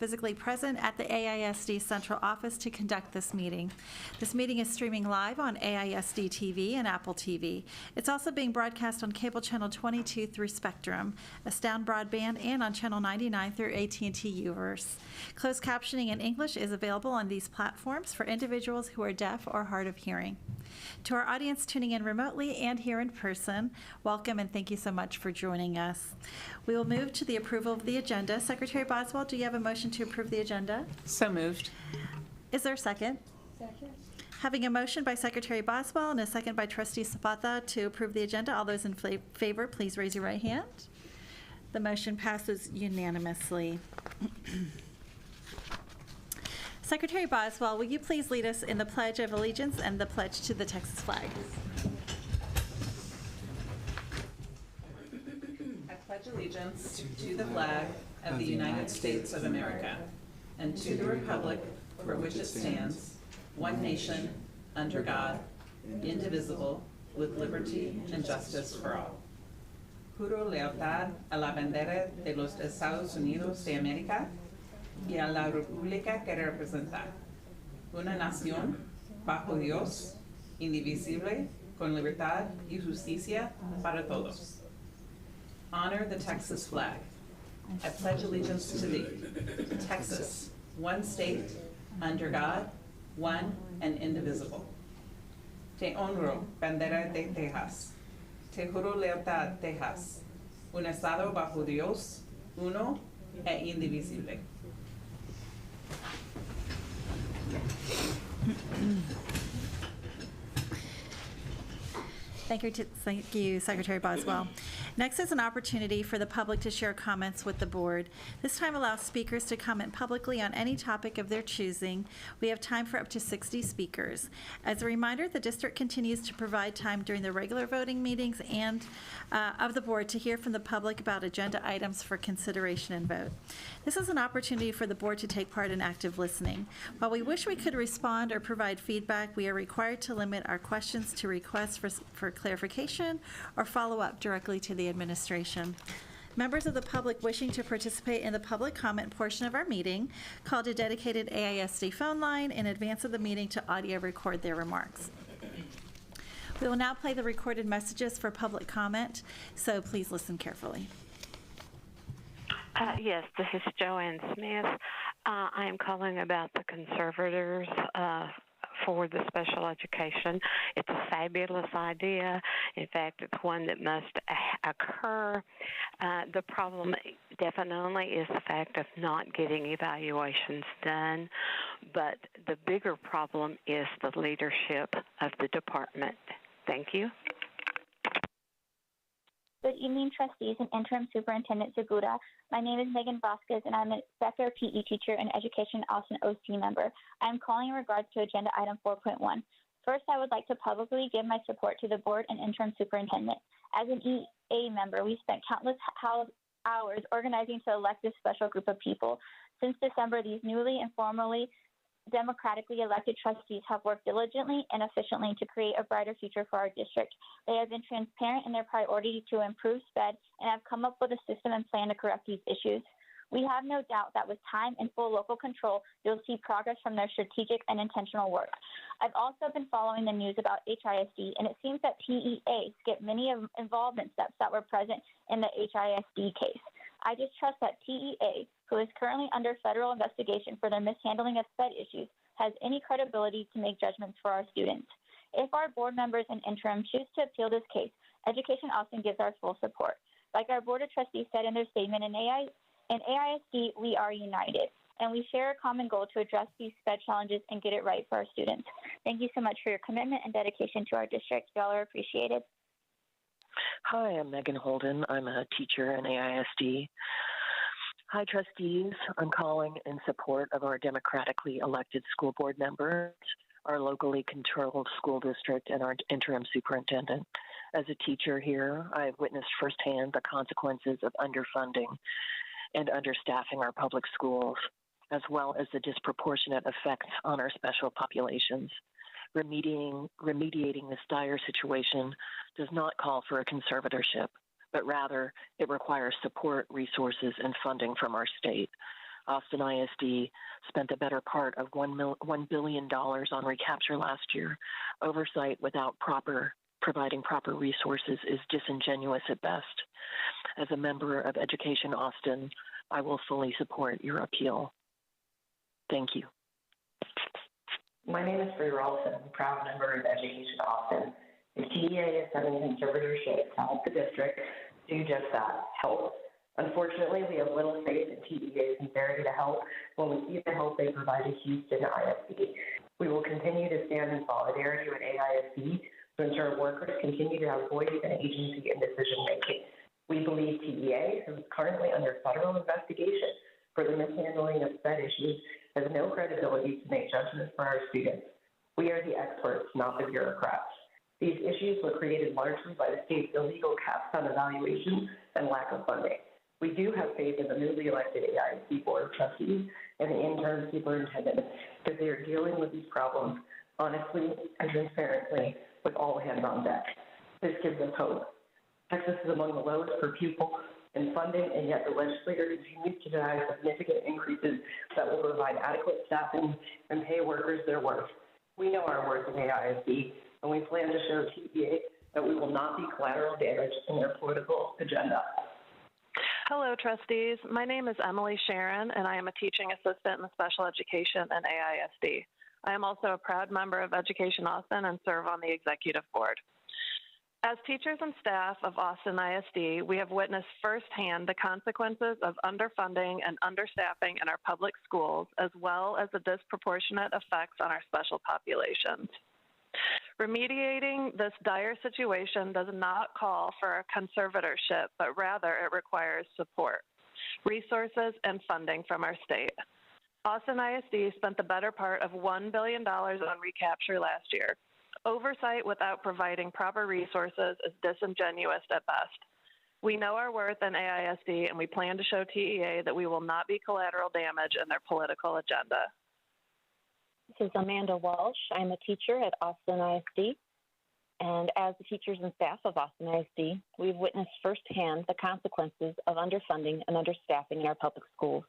physically present at the AISD Central Office to conduct this meeting. This meeting is streaming live on AISD TV and Apple TV. It's also being broadcast on cable channel 22 through Spectrum, Astound Broadband, and on channel 99 through AT&T Uverse. Closed captioning in English is available on these platforms for individuals who are deaf or hard of hearing. To our audience tuning in remotely and here in person, welcome and thank you so much for joining us. We will move to the approval of the agenda. Secretary Boswell, do you have a motion to approve the agenda? So moved. Is there a second? Second. Having a motion by Secretary Boswell and a second by Trustee Zapata to approve the agenda, all those in favor, please raise your right hand. The motion passes unanimously. Secretary Boswell, will you please lead us in the Pledge of Allegiance and the pledge to the Texas flag? I pledge allegiance to the flag of the United States of America and to the republic for which it stands, one nation, under God, indivisible, with liberty and justice for all. Juro lealtad a la bandera de los Estados Unidos de América y a la república que representa, una nación bajo Dios, indivisible, con libertad y justicia para todos. Honor the Texas flag. I pledge allegiance to thee, Texas, one state, under God, one and indivisible. Te honro, bandera de Texas. Te juro lealtad, Texas, un estado bajo Dios, uno e indivisible. Thank you, Secretary Boswell. Next is an opportunity for the public to share comments with the board. This time allows speakers to comment publicly on any topic of their choosing. We have time for up to 60 speakers. As a reminder, the district continues to provide time during the regular voting meetings and of the board to hear from the public about agenda items for consideration and vote. This is an opportunity for the board to take part in active listening. While we wish we could respond or provide feedback, we are required to limit our questions to requests for clarification or follow-up directly to the administration. Members of the public wishing to participate in the public comment portion of our meeting called a dedicated AISD phone line in advance of the meeting to audio record their remarks. We will now play the recorded messages for public comment, so please listen carefully. Yes, this is Joanne Smith. I am calling about the conservators for the special education. It's a fabulous idea. In fact, it's one that must occur. The problem definitely is the fact of not getting evaluations done, but the bigger problem is the leadership of the department. Thank you. Good evening, trustees and Interim Superintendent Segura. My name is Megan Vasquez, and I'm a Becker PE teacher and Education Austin OC member. I'm calling in regards to Agenda Item 4.1. First, I would like to publicly give my support to the board and Interim Superintendent. As an EA member, we spent countless hours organizing to elect this special group of people. Since December, these newly and formally democratically elected trustees have worked diligently and efficiently to create a brighter future for our district. They have been transparent in their priority to improve SPED and have come up with a system and plan to correct these issues. We have no doubt that with time and full local control, you'll see progress from their strategic and intentional work. I've also been following the news about HISD, and it seems that TEA skipped many involvement steps that were present in the HISD case. I just trust that TEA, who is currently under federal investigation for their mishandling of SPED issues, has any credibility to make judgments for our students. If our board members and interim choose to appeal this case, Education Austin gives our full support. Like our Board of Trustees said in their statement, in AISD, we are united, and we share a common goal to address these SPED challenges and get it right for our students. Thank you so much for your commitment and dedication to our district. Y'all are appreciated. Hi, I'm Megan Holden. I'm a teacher in AISD. Hi, trustees. I'm calling in support of our democratically elected school board members, our locally controlled school district, and our interim superintendent. As a teacher here, I've witnessed firsthand the consequences of underfunding and understaffing our public schools, as well as the disproportionate effects on our special populations. Remediating this dire situation does not call for a conservatorship, but rather it requires support, resources, and funding from our state. Austin ISD spent the better part of $1 billion on recapture last year. Oversight without providing proper resources is disingenuous at best. As a member of Education Austin, I will fully support your appeal. Thank you. My name is Free Rolson. I'm a proud member of Education Austin. The TEA is sending conservatorship to help the district do just that, help. Unfortunately, we have little faith in TEA's sincerity to help when we see the help they provide to Houston ISD. We will continue to stand in solidarity with AISD to ensure workers continue to have voice and agency in decision-making. We believe TEA, who is currently under federal investigation for the mishandling of said issues, has no credibility to make judgments for our students. We are the experts, not the bureaucrats. These issues were created largely by the state's illegal caps on evaluation and lack of funding. We do have faith in the newly elected AISD Board of Trustees and the interim superintendent because they are dealing with these problems honestly and transparently with all hands on deck. This gives us hope. Texas is among the lowest per pupil in funding, and yet the legislature continues to deny significant increases that will provide adequate staffing and pay workers their worth. We know our worth in AISD, and we plan to show TEA that we will not be collateral damage in their political agenda. Hello, trustees. My name is Emily Sharon, and I am a teaching assistant in special education and AISD. I am also a proud member of Education Austin and serve on the executive board. As teachers and staff of Austin ISD, we have witnessed firsthand the consequences of underfunding and understaffing in our public schools, as well as the disproportionate effects on our special populations. Remediating this dire situation does not call for a conservatorship, but rather it requires support, resources, and funding from our state. Austin ISD spent the better part of $1 billion on recapture last year. Oversight without providing proper resources is disingenuous at best. We know our worth in AISD, and we plan to show TEA that we will not be collateral damage in their political agenda. This is Amanda Walsh. I'm a teacher at Austin ISD. And as the teachers and staff of Austin ISD, we've witnessed firsthand the consequences of underfunding and understaffing in our public schools,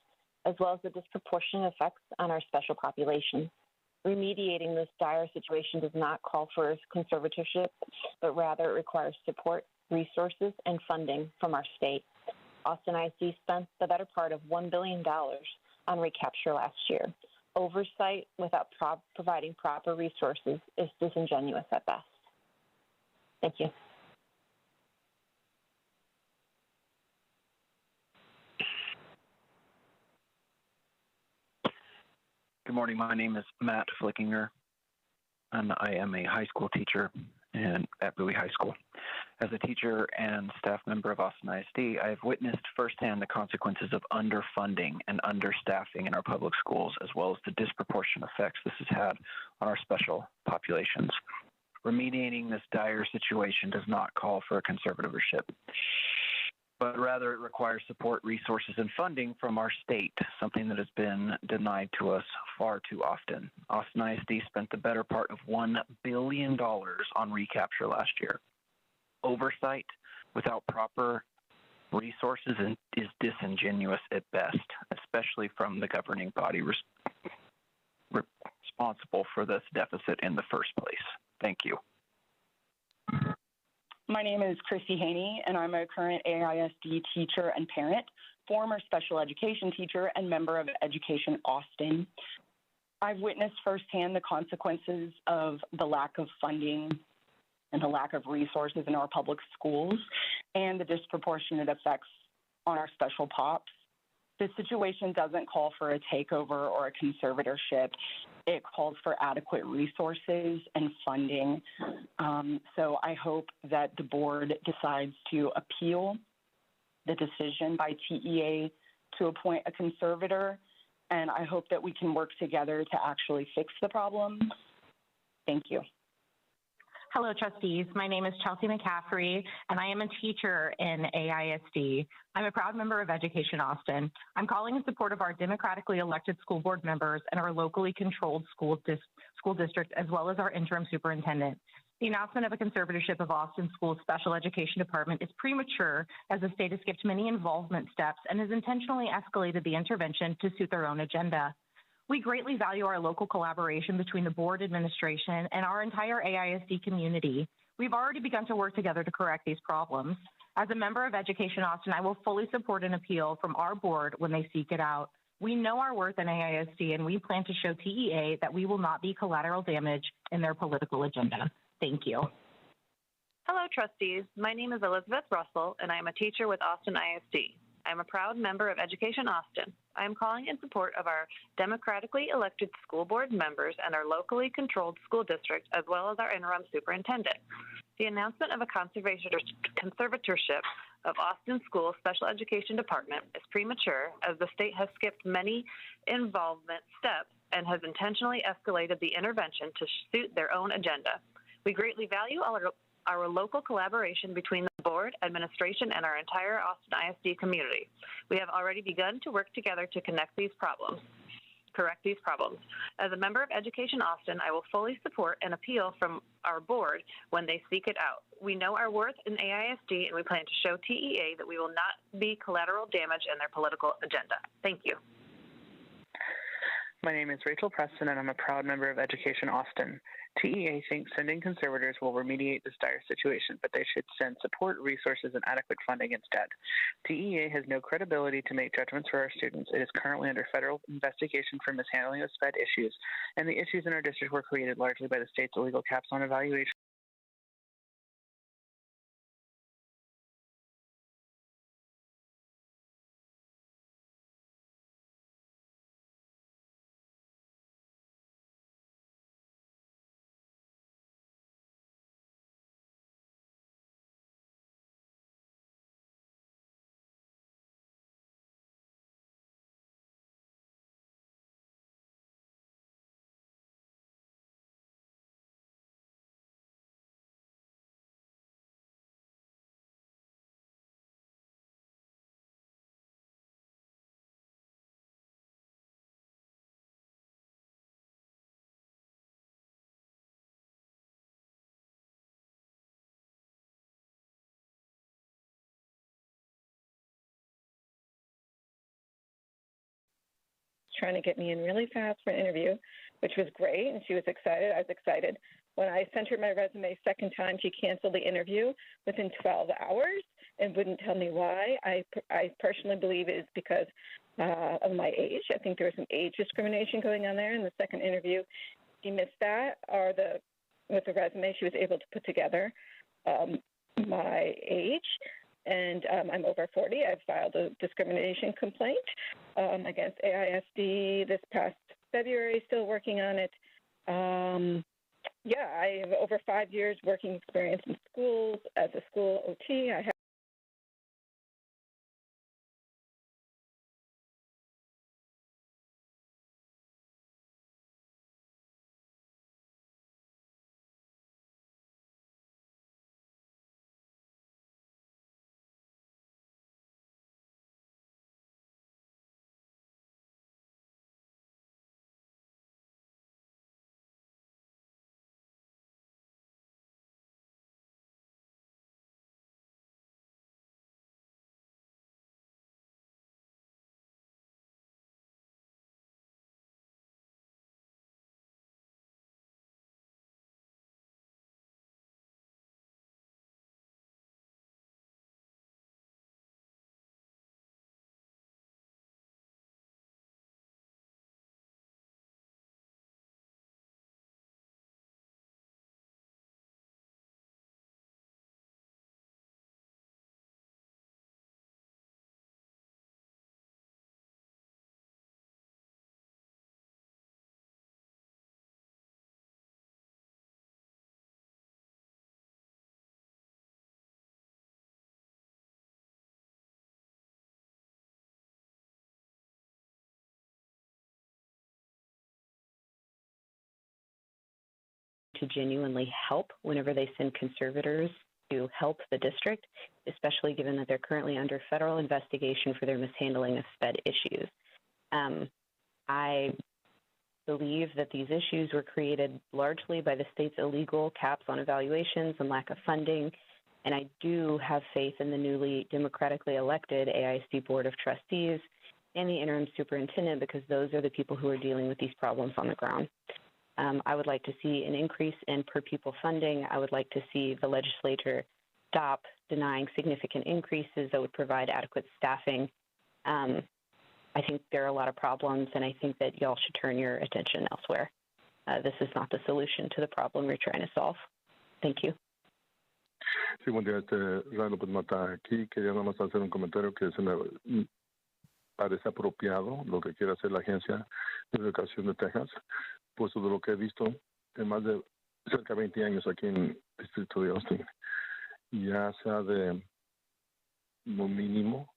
as well as the disproportionate effects on our special populations. Remediating this dire situation does not call for conservatorship, but rather it requires support, resources, and funding from our state. Austin ISD spent the better part of $1 billion on recapture last year. Oversight without providing proper resources is disingenuous at best. Thank you. Good morning. My name is Matt Flickinger, and I am a high school teacher at Bowie High School. As a teacher and staff member of Austin ISD, I have witnessed firsthand the consequences of underfunding and understaffing in our public schools, as well as the disproportionate effects this has had on our special populations. Remediating this dire situation does not call for a conservatorship, but rather it requires support, resources, and funding from our state, something that has been denied to us far too often. Austin ISD spent the better part of $1 billion on recapture last year. Oversight without proper resources is disingenuous at best, especially from the governing body responsible for this deficit in the first place. Thank you. My name is Christy Haney, and I'm a current AISD teacher and parent, former special education teacher, and member of Education Austin. I've witnessed firsthand the consequences of the lack of funding and the lack of resources in our public schools and the disproportionate effects on our special pops. This situation doesn't call for a takeover or a conservatorship. It calls for adequate resources and funding. So I hope that the board decides to appeal the decision by TEA to appoint a conservator, and I hope that we can work together to actually fix the problem. Thank you. Hello, trustees. My name is Chelsea McCaffrey, and I am a teacher in AISD. I'm a proud member of Education Austin. I'm calling in support of our democratically elected school board members and our locally controlled school district, as well as our interim superintendent. The announcement of a conservatorship of Austin School's Special Education Department is premature, as the state has skipped many involvement steps and has intentionally escalated the intervention to suit their own agenda. We greatly value our local collaboration between the board, administration, and our entire AISD community. We've already begun to work together to correct these problems. As a member of Education Austin, I will fully support an appeal from our board when they seek it out. We know our worth in AISD, and we plan to show TEA that we will not be collateral damage in their political agenda. Thank you. Hello, trustees. My name is Elizabeth Russell, and I am a teacher with Austin ISD. I am a proud member of Education Austin. I am calling in support of our democratically elected school board members and our locally controlled school district, as well as our interim superintendent. The announcement of a conservatorship of Austin School's Special Education Department is premature, as the state has skipped many involvement steps and has intentionally escalated the intervention to suit their own agenda. We greatly value our local collaboration between the board, administration, and our entire Austin ISD community. We have already begun to work together to correct these problems. As a member of Education Austin, I will fully support an appeal from our board when they seek it out. We know our worth in AISD, and we plan to show TEA that we will not be collateral damage in their political agenda. Thank you. My name is Rachel Preston, and I'm a proud member of Education Austin. TEA thinks sending conservators will remediate this dire situation, but they should send support, resources, and adequate funding instead. TEA has no credibility to make judgments for our students. It is currently under federal investigation for mishandling of SPED issues, and the issues in our district were created largely by the state's illegal caps on evaluation. Trying to get me in really fast for an interview, which was great, and she was excited. I was excited. When I sent her my resume second time, she canceled the interview within 12 hours and wouldn't tell me why. I personally believe it is because of my age. I think there was some age discrimination going on there in the second interview. She missed that, or with the resume she was able to put together my age. And I'm over 40. I've filed a discrimination complaint against AISD this past February, still working on it. I have over 5 years working experience in schools as a school OT. I have to genuinely help whenever they send conservators to help the district, especially given that they're currently under federal investigation for their mishandling of SPED issues. I believe that these issues were created largely by the state's illegal caps on evaluations and lack of funding, and I do have faith in the newly democratically elected AISD Board of Trustees and the interim superintendent because those are the people who are dealing with these problems on the ground. I would like to see an increase in per-pupil funding. I would like to see the legislature stop denying significant increases that would provide adequate staffing. I think there are a lot of problems, and I think that y'all should turn your attention elsewhere. This is not the solution to the problem you're trying to solve. Thank you. Sí, buen día, Ray López Mata aquí. Quería nada más hacer un comentario que se me parece apropiado lo que quiere hacer la Agencia de Educación de Texas, puesto de lo que he visto en más de cerca de 20 años aquí en el distrito de Austin. Ya sea de lo mínimo,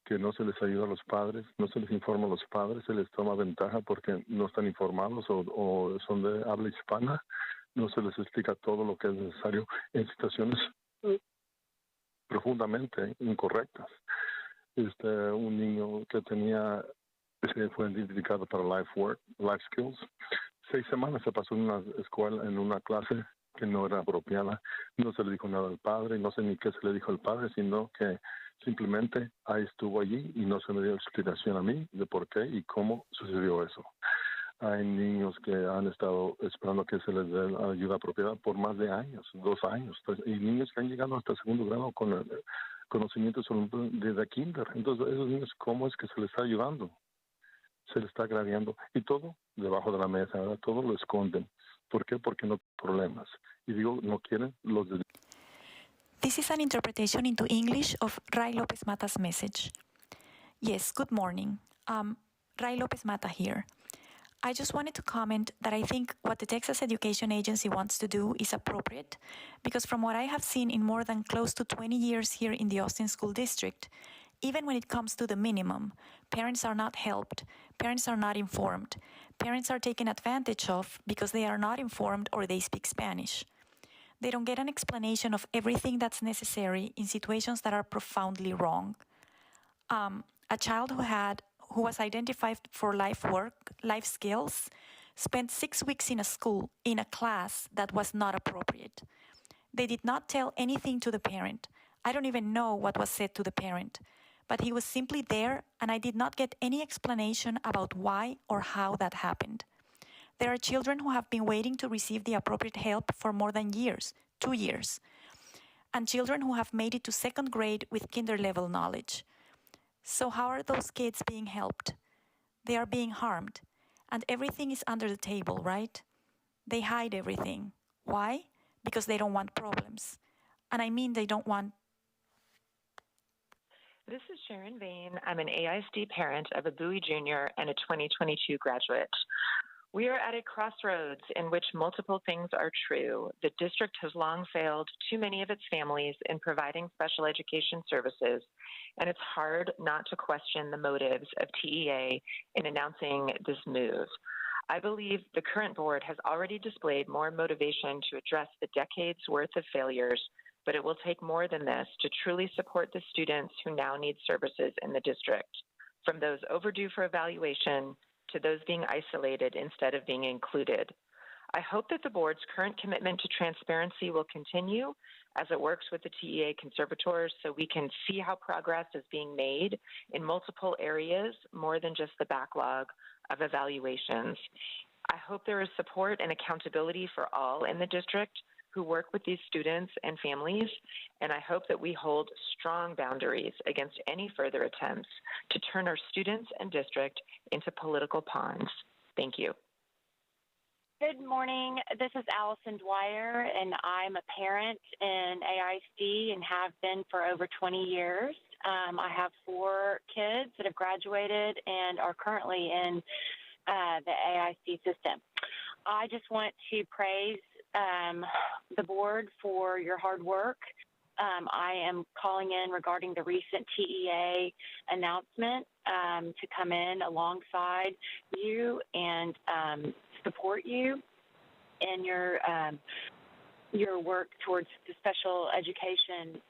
que no se les ayuda a los padres, no se les informa a los padres, se les toma ventaja porque no están informados o son de habla hispana, no se les explica todo lo que es necesario en situaciones profundamente incorrectas. Un niño que fue identificado para life skills, 6 semanas se pasó en una escuela, en una clase que no era apropiada, no se le dijo nada al padre, no sé ni qué se le dijo al padre, sino que simplemente ahí estuvo allí y no se me dio explicación a mí de por qué y cómo sucedió eso. Hay niños que han estado esperando que se les dé ayuda apropiada por más de años, 2 años, y niños que han llegado hasta segundo grado con conocimientos desde kinder. Entonces, esos niños, ¿cómo es que se les está ayudando? Se les está agraviando y todo debajo de la mesa, ¿verdad? Todo lo esconden. ¿Por qué? Porque no tienen problemas. Y digo, no quieren los de... This is an interpretation into English of Ray Lopez Mata's message. Yes, good morning. Ray Lopez Mata here. I just wanted to comment that I think what the Texas Education Agency wants to do is appropriate because from what I have seen in more than close to 20 years here in the Austin School District, even when it comes to the minimum, parents are not helped, parents are not informed, parents are taken advantage of because they are not informed or they speak Spanish. They don't get an explanation of everything that's necessary in situations that are profoundly wrong. A child who was identified for life skills, spent 6 weeks in a class that was not appropriate. They did not tell anything to the parent. I don't even know what was said to the parent, but he was simply there and I did not get any explanation about why or how that happened. There are children who have been waiting to receive the appropriate help for more than 2 years, and children who have made it to 2nd grade with kinder-level knowledge. So how are those kids being helped? They are being harmed, and everything is under the table, right? They hide everything. Why? Because they don't want problems. And I mean they don't want... This is Sharon Vane. I'm an AISD parent of a Bowie Junior and a 2022 graduate. We are at a crossroads in which multiple things are true. The district has long failed too many of its families in providing special education services, and it's hard not to question the motives of TEA in announcing this move. I believe the current board has already displayed more motivation to address the decades' worth of failures, but it will take more than this to truly support the students who now need services in the district, from those overdue for evaluation to those being isolated instead of being included. I hope that the board's current commitment to transparency will continue as it works with the TEA conservators so we can see how progress is being made in multiple areas more than just the backlog of evaluations. I hope there is support and accountability for all in the district who work with these students and families, and I hope that we hold strong boundaries against any further attempts to turn our students and district into political pawns. Thank you. Good morning. This is Allison Dwyer, and I'm a parent in AISD and have been for over 20 years. I have 4 kids that have graduated and are currently in the AISD system. I just want to praise the board for your hard work. I am calling in regarding the recent TEA announcement to come in alongside you and support you in your work towards the special education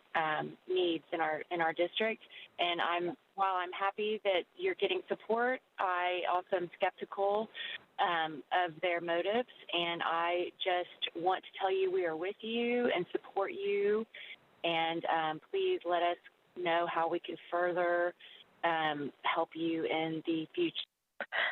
needs in our district. And while I'm happy that you're getting support, I also am skeptical of their motives, and I just want to tell you we are with you and support you, and please let us know how we can further help you in the future.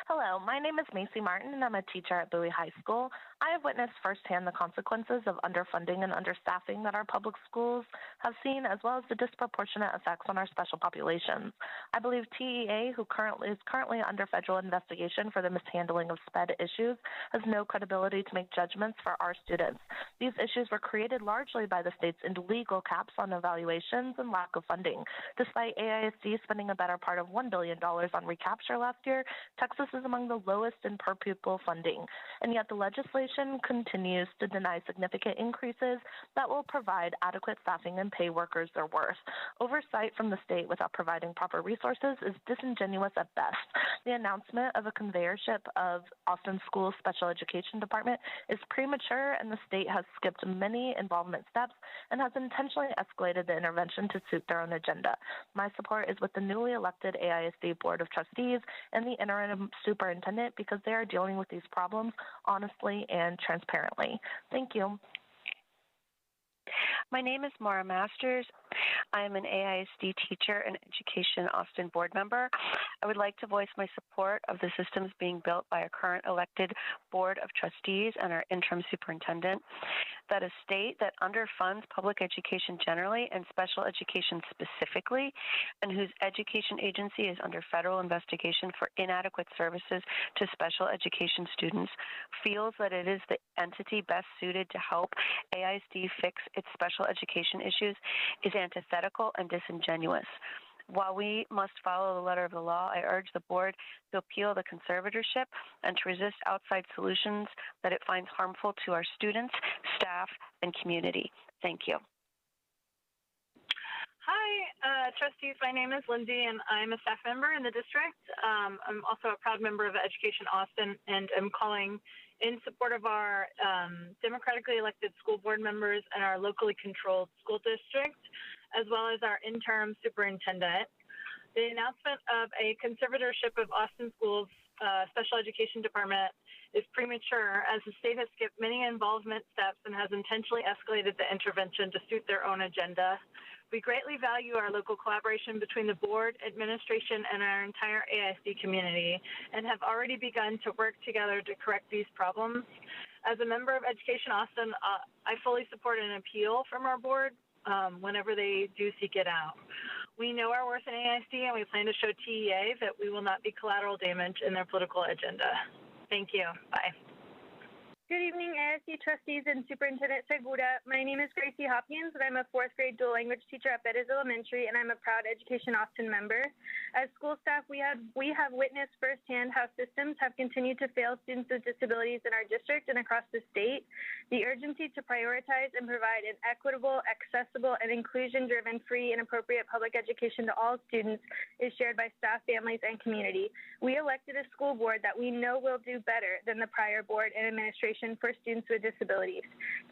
Hello, my name is Macy Martin, and I'm a teacher at Bowie High School. I have witnessed firsthand the consequences of underfunding and understaffing that our public schools have seen, as well as the disproportionate effects on our special populations. I believe TEA, who is currently under federal investigation for the mishandling of SPED issues, has no credibility to make judgments for our students. These issues were created largely by the state's illegal caps on evaluations and lack of funding. Despite AISD spending a better part of $1 billion on recapture last year, Texas is among the lowest in per pupil funding, and yet the legislation continues to deny significant increases that will provide adequate staffing and pay workers their worth. Oversight from the state without providing proper resources is disingenuous at best. The announcement of a conveyorship of Austin School's Special Education Department is premature, and the state has skipped many involvement steps and has intentionally escalated the intervention to suit their own agenda. My support is with the newly elected AISD Board of Trustees and the interim superintendent because they are dealing with these problems honestly and transparently. Thank you. My name is Maura Masters. I am an AISD teacher and Education Austin board member. I would like to voice my support of the systems being built by our current elected board of trustees and our interim superintendent. That a state that underfunds public education generally and special education specifically, and whose education agency is under federal investigation for inadequate services to special education students, feels that it is the entity best suited to help AISD fix its special education issues is antithetical and disingenuous. While we must follow the letter of the law, I urge the board to appeal the conservatorship and to resist outside solutions that it finds harmful to our students, staff, and community. Thank you. Hi, trustees. My name is Lindsay, and I'm a staff member in the district. I'm also a proud member of Education Austin, and I'm calling in support of our democratically elected school board members and our locally controlled school district, as well as our interim superintendent. The announcement of a conservatorship of Austin Schools Special Education Department is premature, as the state has skipped many involvement steps and has intentionally escalated the intervention to suit their own agenda. We greatly value our local collaboration between the board, administration, and our entire AISD community, and have already begun to work together to correct these problems. As a member of Education Austin, I fully support an appeal from our board whenever they do seek it out. We know our worth in AISD, and we plan to show TEA that we will not be collateral damage in their political agenda. Thank you. Bye. Good evening, AISD trustees and Superintendent Segura. My name is Gracie Hopkins, and I'm a fourth grade dual language teacher at Bettis Elementary, and I'm a proud Education Austin member. As school staff, we have witnessed firsthand how systems have continued to fail students with disabilities in our district and across the state. The urgency to prioritize and provide an equitable, accessible, and inclusion-driven, free, and appropriate public education to all students is shared by staff, families, and community. We elected a school board that we know will do better than the prior board and administration for students with disabilities.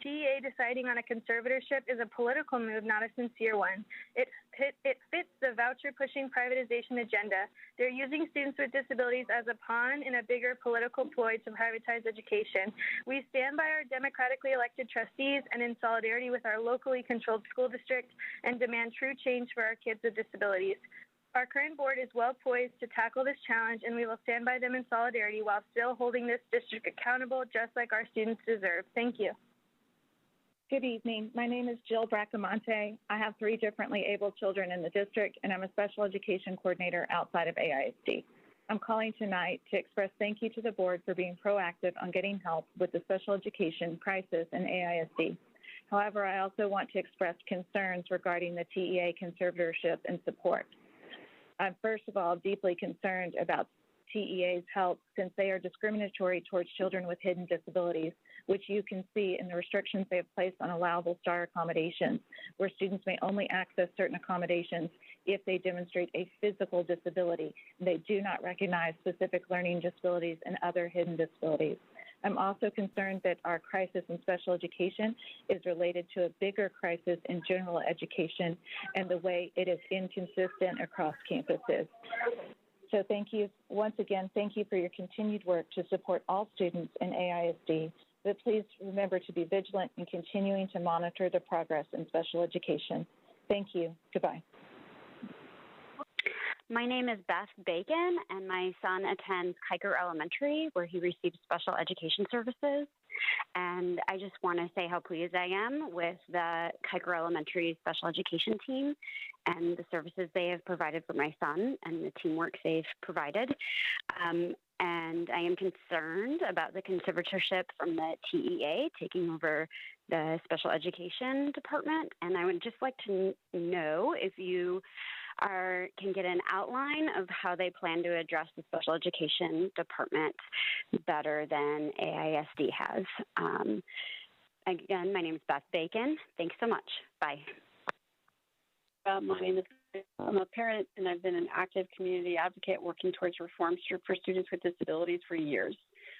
TEA deciding on a conservatorship is a political move, not a sincere one. It fits the voucher-pushing privatization agenda. They're using students with disabilities as a pawn in a bigger political ploy to privatize education. We stand by our democratically elected trustees and in solidarity with our locally controlled school district and demand true change for our kids with disabilities. Our current board is well poised to tackle this challenge, and we will stand by them in solidarity while still holding this district accountable, just like our students deserve. Thank you. Good evening. My name is Jill Bracamonte. I have 3 differently abled children in the district, and I'm a special education coordinator outside of AISD. I'm calling tonight to express thank you to the board for being proactive on getting help with the special education crisis in AISD. However, I also want to express concerns regarding the TEA conservatorship and support. I'm first of all deeply concerned about TEA's help since they are discriminatory towards children with hidden disabilities, which you can see in the restrictions they have placed on allowable STAR accommodations, where students may only access certain accommodations if they demonstrate a physical disability. They do not recognize specific learning disabilities and other hidden disabilities. I'm also concerned that our crisis in special education is related to a bigger crisis in general education and the way it is inconsistent across campuses. So thank you, once again, thank you for your continued work to support all students in AISD, but please remember to be vigilant in continuing to monitor the progress in special education. Thank you. Goodbye. My name is Beth Bacon, and my son attends Kiker Elementary, where he receives special education services. And I just want to say how pleased I am with the Kiker Elementary special education team and the services they have provided for my son and the teamwork they've provided. And I am concerned about the conservatorship from the TEA taking over the special education department. And I would just like to know if you can get an outline of how they plan to address the special education department better than AISD has. Again, my name is Beth Bacon. Thanks so much. Bye. My name is I'm a parent, and I've been an active community advocate working towards reform for students with disabilities for years.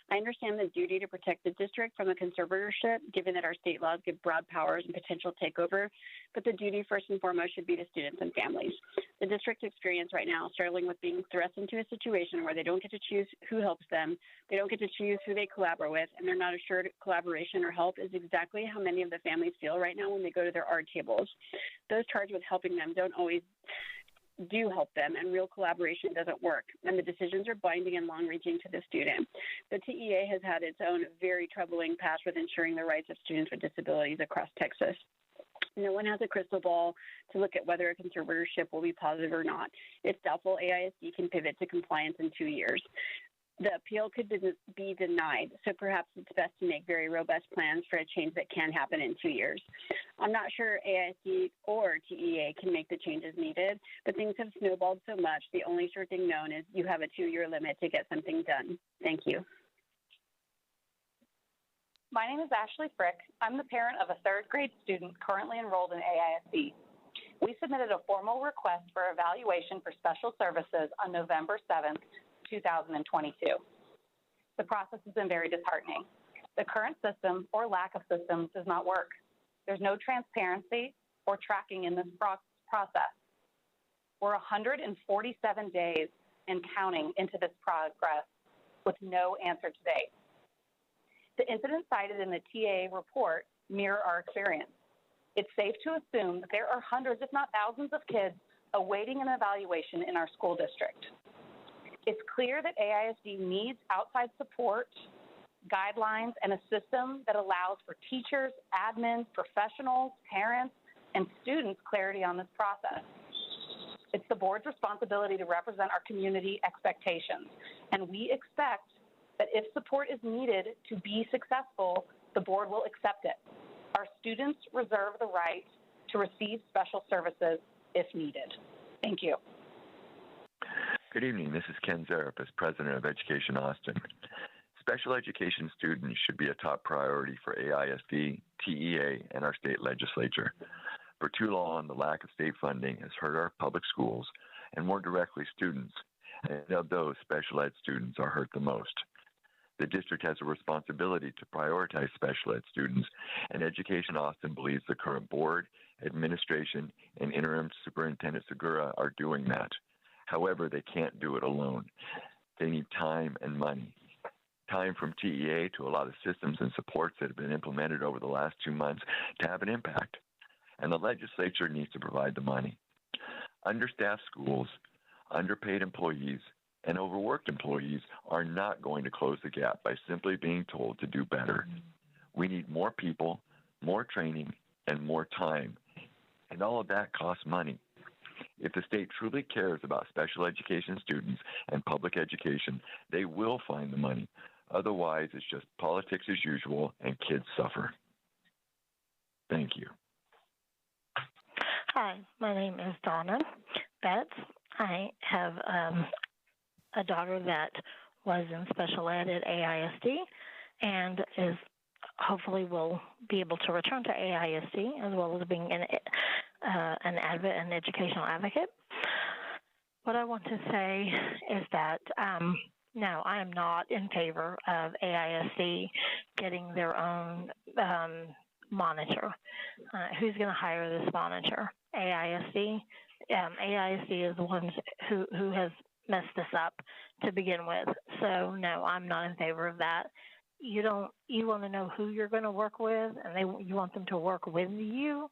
I understand the duty to protect the district from a conservatorship, given that our state laws give broad powers and potential takeover, but the duty first and foremost should be to students and families. The district's experience right now, struggling with being thrust into a situation where they don't get to choose who helps them, they don't get to choose who they collaborate with, and they're not assured collaboration or help, is exactly how many of the families feel right now when they go to their ARD tables. Those charged with helping them don't always do help them, and real collaboration doesn't work, and the decisions are binding and long-reaching to the student. The TEA has had its own very troubling past with ensuring the rights of students with disabilities across Texas. No one has a crystal ball to look at whether a conservatorship will be positive or not. It's doubtful AISD can pivot to compliance in 2 years. The appeal could be denied, so perhaps it's best to make very robust plans for a change that can happen in 2 years. I'm not sure AISD or TEA can make the changes needed, but things have snowballed so much, the only sure thing known is you have a 2-year limit to get something done. Thank you. My name is Ashley Frick. I'm the parent of a 3rd grade student currently enrolled in AISD. We submitted a formal request for evaluation for special services on November 7th, 2022. The process has been very disheartening. The current system or lack of systems does not work. There's no transparency or tracking in this process. We're 147 days and counting into this progress with no answer to date. The incidents cited in the TA report mirror our experience. It's safe to assume that there are hundreds, if not thousands, of kids awaiting an evaluation in our school district. It's clear that AISD needs outside support, guidelines, and a system that allows for teachers, admins, professionals, parents, and students clarity on this process. It's the board's responsibility to represent our community expectations, and we expect that if support is needed to be successful, the board will accept it. Our students reserve the right to receive special services if needed. Thank you. Good evening. This is Ken Zarepis, President of Education Austin. Special education students should be a top priority for AISD, TEA, and our state legislature. For too long, the lack of state funding has hurt our public schools and more directly students, and of those, special ed students are hurt the most. The district has a responsibility to prioritize special ed students, and Education Austin believes the current board, administration, and interim Superintendent Segura are doing that. However, they can't do it alone. They need time and money. Time from TEA to a lot of systems and supports that have been implemented over the last 2 months to have an impact. And the legislature needs to provide the money. Understaffed schools, underpaid employees, and overworked employees are not going to close the gap by simply being told to do better. We need more people, more training, and more time. And all of that costs money. If the state truly cares about special education students and public education, they will find the money. Otherwise, it's just politics as usual and kids suffer. Thank you. Hi, my name is Donna Betts. I have a daughter that was in special ed at AISD and is hopefully will be able to return to AISD as well as being an educational advocate. What I want to say is that no, I am not in favor of AISD getting their own monitor. Who's going to hire this monitor? AISD. AISD is the ones who has mess this up to begin with. So no, I'm not in favor of that. You want to know who you're going to work with, and you want them to work with you.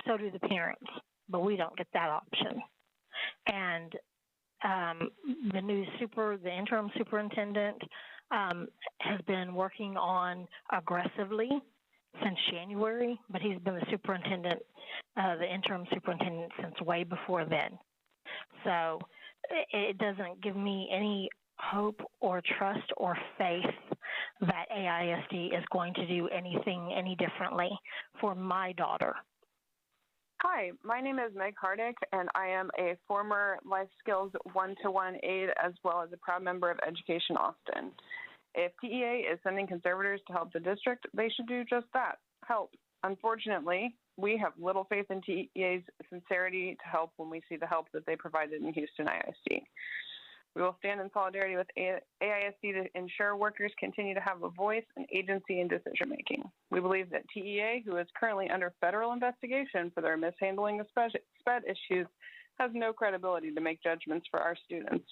So do the parents, but we don't get that option. And the interim superintendent has been working on aggressively since January, but he's been the interim superintendent since way before then. So it doesn't give me any hope or trust or faith that AISD is going to do anything any differently for my daughter. Hi, my name is Meg Hardick, and I am a former Life Skills one-to-one aide as well as a proud member of Education Austin. If TEA is sending conservators to help the district, they should do just that, help. Unfortunately, we have little faith in TEA's sincerity to help when we see the help that they provided in Houston ISD. We will stand in solidarity with AISD to ensure workers continue to have a voice and agency in decision-making. We believe that TEA, who is currently under federal investigation for their mishandling of SPED issues, has no credibility to make judgments for our students.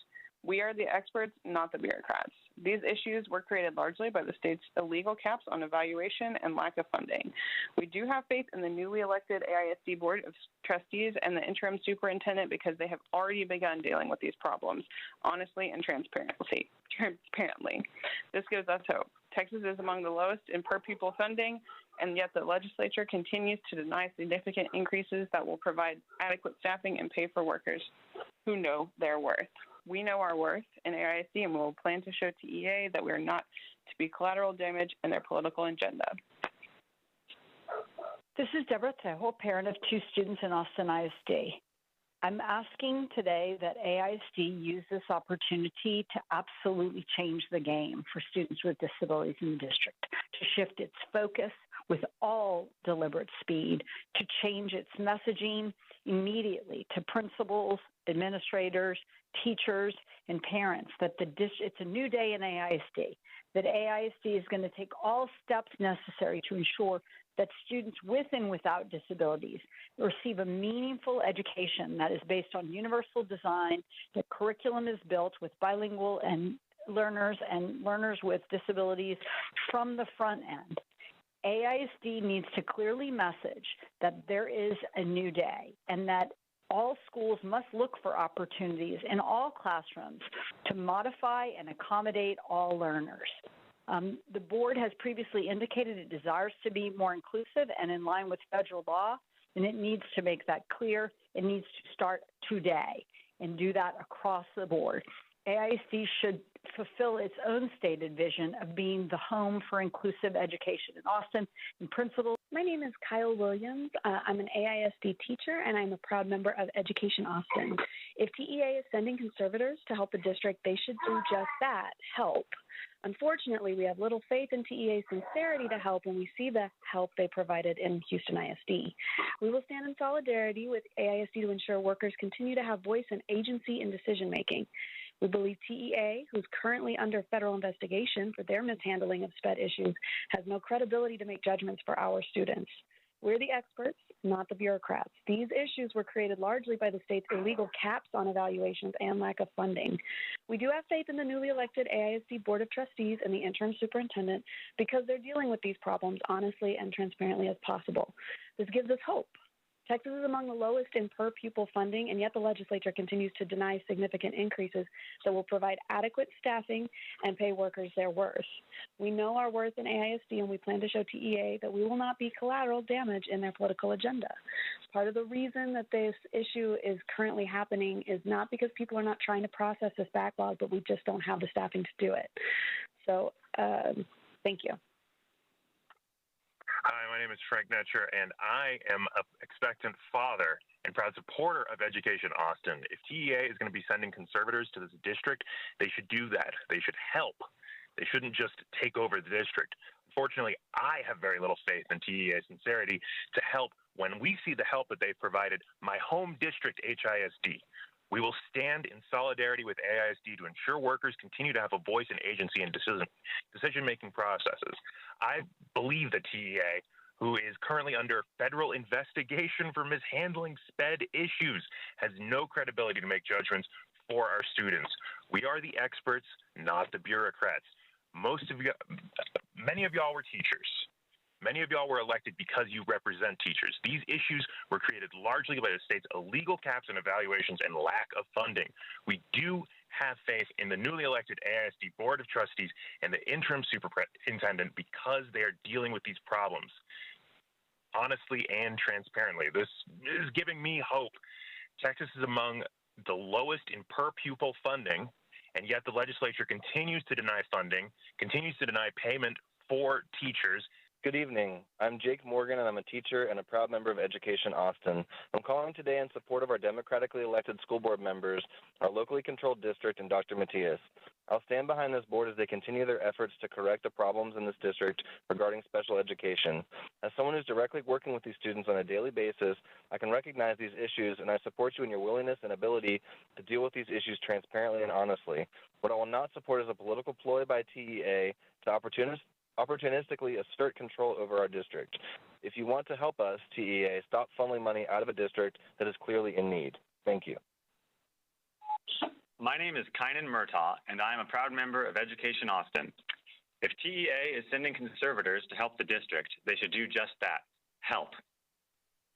We are the experts, not the bureaucrats. These issues were created largely by the state's illegal caps on evaluation and lack of funding. We do have faith in the newly elected AISD Board of Trustees and the interim superintendent because they have already begun dealing with these problems honestly and transparently. This gives us hope. Texas is among the lowest in per-pupil funding, and yet the legislature continues to deny significant increases that will provide adequate staffing and pay for workers who know their worth. We know our worth in AISD, and we will plan to show TEA that we are not to be collateral damage in their political agenda. This is Deborah Tejo, parent of 2 students in Austin ISD. I'm asking today that AISD use this opportunity to absolutely change the game for students with disabilities in the district, to shift its focus with all deliberate speed, to change its messaging immediately to principals, administrators, teachers, and parents that it's a new day in AISD, that AISD is going to take all steps necessary to ensure that students with and without disabilities receive a meaningful education that is based on universal design, that curriculum is built with bilingual and learners with disabilities from the front end. AISD needs to clearly message that there is a new day and that all schools must look for opportunities in all classrooms to modify and accommodate all learners. The board has previously indicated it desires to be more inclusive and in line with federal law, and it needs to make that clear. It needs to start today and do that across the board. AISD should fulfill its own stated vision of being the home for inclusive education in Austin. And principal. My name is Kyle Williams. I'm an AISD teacher, and I'm a proud member of Education Austin. If TEA is sending conservators to help the district, they should do just that, help. Unfortunately, we have little faith in TEA's sincerity to help when we see the help they provided in Houston ISD. We will stand in solidarity with AISD to ensure workers continue to have voice and agency in decision-making. We believe TEA, who's currently under federal investigation for their mishandling of SPED issues, has no credibility to make judgments for our students. We're the experts, not the bureaucrats. These issues were created largely by the state's illegal caps on evaluations and lack of funding. We do have faith in the newly elected AISD Board of Trustees and the interim superintendent because they're dealing with these problems honestly and transparently as possible. This gives us hope. Texas is among the lowest in per-pupil funding, and yet the legislature continues to deny significant increases that will provide adequate staffing and pay workers their worth. We know our worth in AISD, and we plan to show TEA that we will not be collateral damage in their political agenda. Part of the reason that this issue is currently happening is not because people are not trying to process this backlog, but we just don't have the staffing to do it. So, thank you. Hi, my name is Frank Netcher, and I am an expectant father and proud supporter of Education Austin. If TEA is going to be sending conservators to this district, they should do that. They should help. They shouldn't just take over the district. Unfortunately, I have very little faith in TEA's sincerity to help when we see the help that they've provided my home district, HISD. We will stand in solidarity with AISD to ensure workers continue to have a voice and agency in decision-making processes. I believe that TEA, who is currently under federal investigation for mishandling SPED issues, has no credibility to make judgments for our students. We are the experts, not the bureaucrats. Many of y'all were teachers. Many of y'all were elected because you represent teachers. These issues were created largely by the state's illegal caps on evaluations and lack of funding. We do have faith in the newly elected AISD Board of Trustees and the interim superintendent because they are dealing with these problems honestly and transparently. This is giving me hope. Texas is among the lowest in per pupil funding, and yet the legislature continues to deny funding, continues to deny payment for teachers. Good evening. I'm Jake Morgan, and I'm a teacher and a proud member of Education Austin. I'm calling today in support of our democratically elected school board members, our locally controlled district, and Dr. Matias. I'll stand behind this board as they continue their efforts to correct the problems in this district regarding special education. As someone who's directly working with these students on a daily basis, I can recognize these issues, and I support you in your willingness and ability to deal with these issues transparently and honestly. What I will not support is a political ploy by TEA to opportunistically assert control over our district. If you want to help us, TEA, stop funneling money out of a district that is clearly in need. Thank you. My name is Kynan Murtaugh, and I am a proud member of Education Austin. If TEA is sending conservators to help the district, they should do just that, help.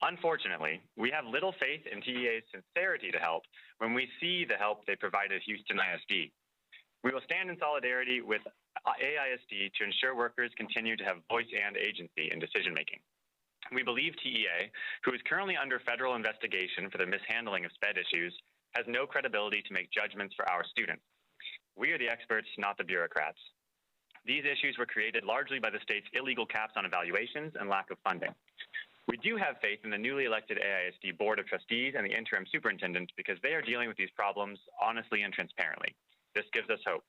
Unfortunately, we have little faith in TEA's sincerity to help when we see the help they provide at Houston ISD. We will stand in solidarity with AISD to ensure workers continue to have voice and agency in decision-making. We believe TEA, who is currently under federal investigation for the mishandling of SPED issues, has no credibility to make judgments for our students. We are the experts, not the bureaucrats. These issues were created largely by the state's illegal caps on evaluations and lack of funding. We do have faith in the newly elected AISD Board of Trustees and the interim superintendent because they are dealing with these problems honestly and transparently. This gives us hope.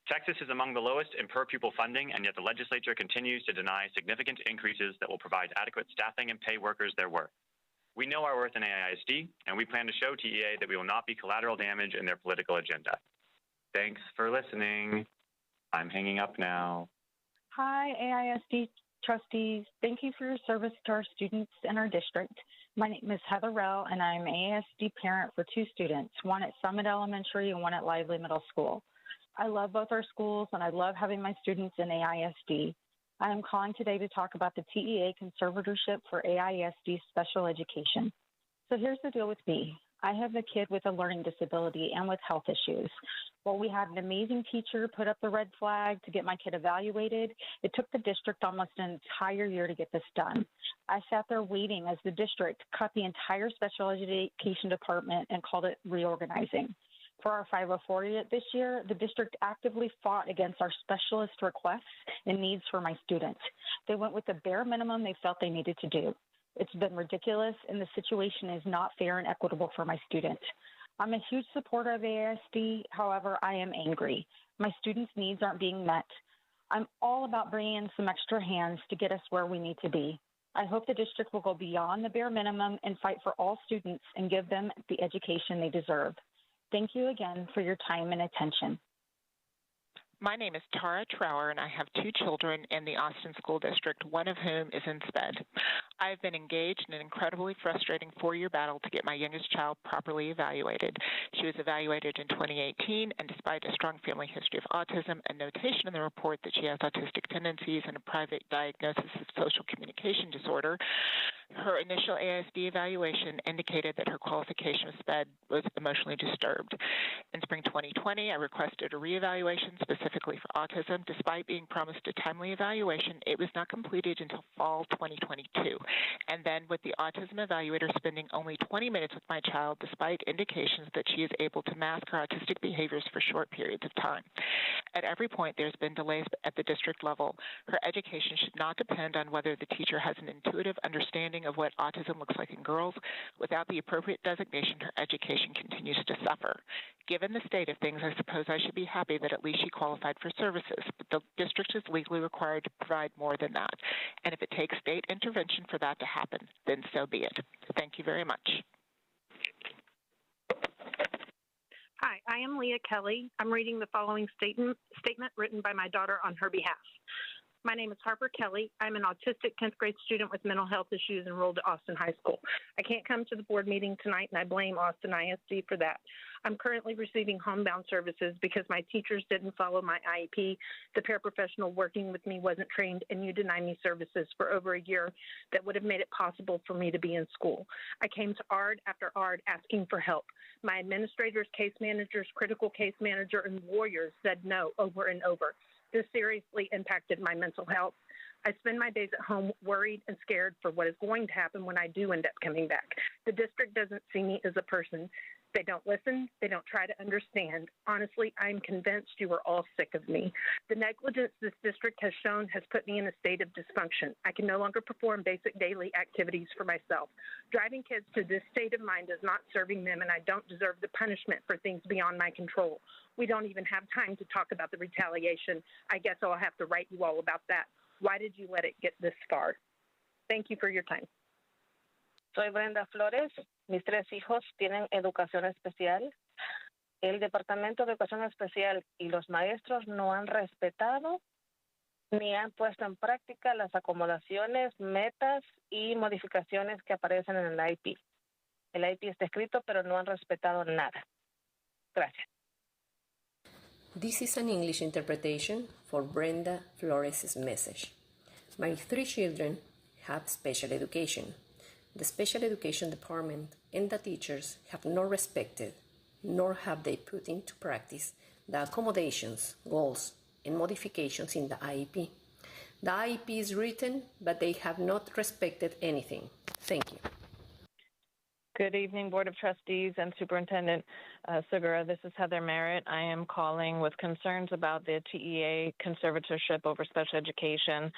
Texas is among the lowest in per pupil funding, and yet the legislature continues to deny significant increases that will provide adequate staffing and pay workers their worth. We know our worth in AISD, and we plan to show TEA that we will not be collateral damage in their political agenda. Thanks for listening. I'm hanging up now. Hi, AISD trustees. Thank you for your service to our students in our district. My name is Heather Rell, and I'm an AISD parent for two students, one at Summit Elementary and one at Lively Middle School. I love both our schools, and I love having my students in AISD. I am calling today to talk about the TEA conservatorship for AISD special education. So here's the deal with me. I have a kid with a learning disability and with health issues. While we had an amazing teacher put up the red flag to get my kid evaluated, it took the district almost an entire year to get this done. I sat there waiting as the district cut the entire special education department and called it reorganizing. For our 504 this year, the district actively fought against our specialist requests and needs for my students. They went with the bare minimum they felt they needed to do. It's been ridiculous, and the situation is not fair and equitable for my students. I'm a huge supporter of AISD. However, I am angry. My students' needs aren't being met. I'm all about bringing in some extra hands to get us where we need to be. I hope the district will go beyond the bare minimum and fight for all students and give them the education they deserve. Thank you again for your time and attention. My name is Tara Trower, and I have two children in the Austin School District, one of whom is in SPED. I have been engaged in an incredibly frustrating 4-year battle to get my youngest child properly evaluated. She was evaluated in 2018, and despite a strong family history of autism and notation in the report that she has autistic tendencies and a private diagnosis of social communication disorder, her initial AISD evaluation indicated that her qualification with SPED was emotionally disturbed. In spring 2020, I requested a reevaluation specifically for autism. Despite being promised a timely evaluation, it was not completed until fall 2022. And then with the autism evaluator spending only 20 minutes with my child, despite indications that she is able to mask her autistic behaviors for short periods of time. At every point, there's been delays at the district level. Her education should not depend on whether the teacher has an intuitive understanding of what autism looks like in girls. Without the appropriate designation, her education continues to suffer. Given the state of things, I suppose I should be happy that at least she qualified for services, but the district is legally required to provide more than that. And if it takes state intervention for that to happen, then so be it. Thank you very much. Hi, I am Leah Kelly. I'm reading the following statement written by my daughter on her behalf. My name is Harper Kelly. I'm an autistic 10th grade student with mental health issues enrolled at Austin High School. I can't come to the board meeting tonight, and I blame Austin ISD for that. I'm currently receiving homebound services because my teachers didn't follow my IEP. The paraprofessional working with me wasn't trained, and you denied me services for over a year that would have made it possible for me to be in school. I came to ARD after ARD asking for help. My administrators, case managers, critical case manager, and warriors said no over and over. This seriously impacted my mental health. I spend my days at home worried and scared for what is going to happen when I do end up coming back. The district doesn't see me as a person. They don't listen. They don't try to understand. Honestly, I'm convinced you are all sick of me. The negligence this district has shown has put me in a state of dysfunction. I can no longer perform basic daily activities for myself. Driving kids to this state of mind is not serving them, and I don't deserve the punishment for things beyond my control. We don't even have time to talk about the retaliation. I guess I'll have to write you all about that. Why did you let it get this far? Thank you for your time. Soy Brenda Flores. Mis 3 hijos tienen educación especial. El Departamento de Educación Especial y los maestros no han respetado ni han puesto en práctica las acomodaciones, metas y modificaciones que aparecen en el IEP. El IEP está escrito, pero no han respetado nada. Gracias. This is an English interpretation for Brenda Flores' message. My 3 children have special education. The special education department and the teachers have not respected, nor have they put into practice the accommodations, goals, and modifications in the IEP. The IEP is written, but they have not respected anything. Thank you. Good evening, Board of Trustees and Superintendent Segura. This is Heather Merritt. I am calling with concerns about the TEA conservatorship over special education.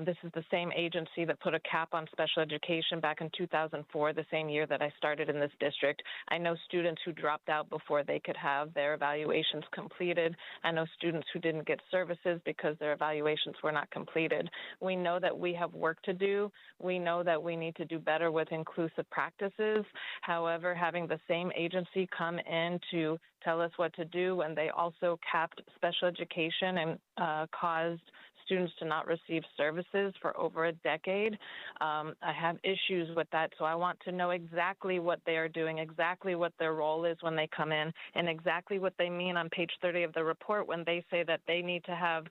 This is the same agency that put a cap on special education back in 2004, the same year that I started in this district. I know students who dropped out before they could have their evaluations completed. I know students who didn't get services because their evaluations were not completed. We know that we have work to do. We know that we need to do better with inclusive practices. However, having the same agency come in to tell us what to do, and they also capped special education and caused students to not receive services for over a decade. I have issues with that, so I want to know exactly what they are doing, exactly what their role is when they come in, and exactly what they mean on page 30 of the report when they say that they need to have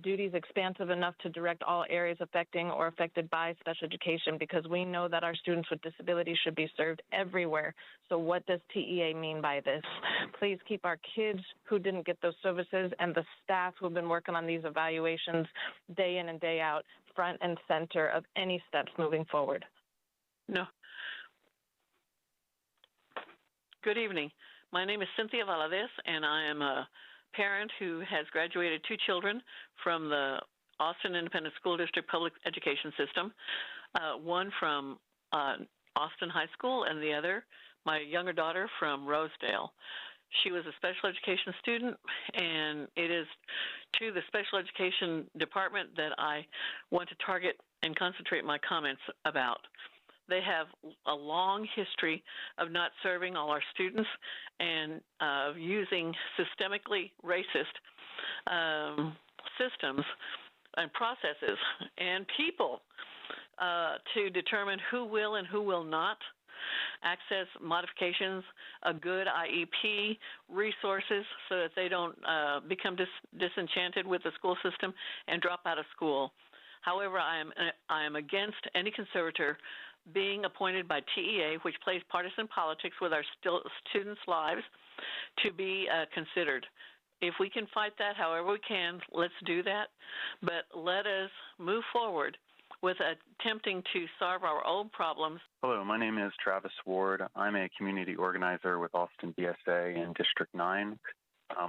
duties expansive enough to direct all areas affecting or affected by special education, because we know that our students with disabilities should be served everywhere. So what does TEA mean by this? Please keep our kids who didn't get those services and the staff who have been working on these evaluations day in and day out front and center of any steps moving forward. No. Good evening. My name is Cynthia Valadez, and I am a parent who has graduated 2 children from the Austin Independent School District Public Education System, one from Austin High School and the other, my younger daughter, from Rosedale. She was a special education student, and it is to the special education department that I want to target and concentrate my comments about. They have a long history of not serving all our students and of using systemically racist systems and processes and people to determine who will and who will not access modifications, a good IEP, resources so that they don't become disenchanted with the school system and drop out of school. However, I am against any conservator being appointed by TEA, which plays partisan politics with our students' lives, to be considered. If we can fight that however we can, let's do that. But let us move forward with attempting to solve our own problems. Hello, my name is Travis Ward. I'm a community organizer with Austin BSA in District 9.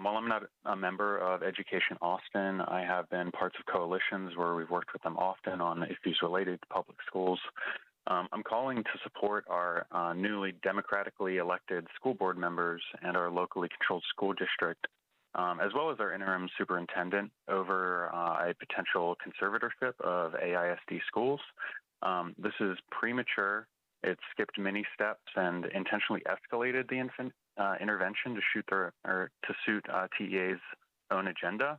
While I'm not a member of Education Austin, I have been parts of coalitions where we've worked with them often on issues related to public schools. I'm calling to support our newly democratically elected school board members and our locally controlled school district, as well as our interim superintendent over a potential conservatorship of AISD schools. This is premature. It skipped many steps and intentionally escalated the intervention to suit TEA's own agenda.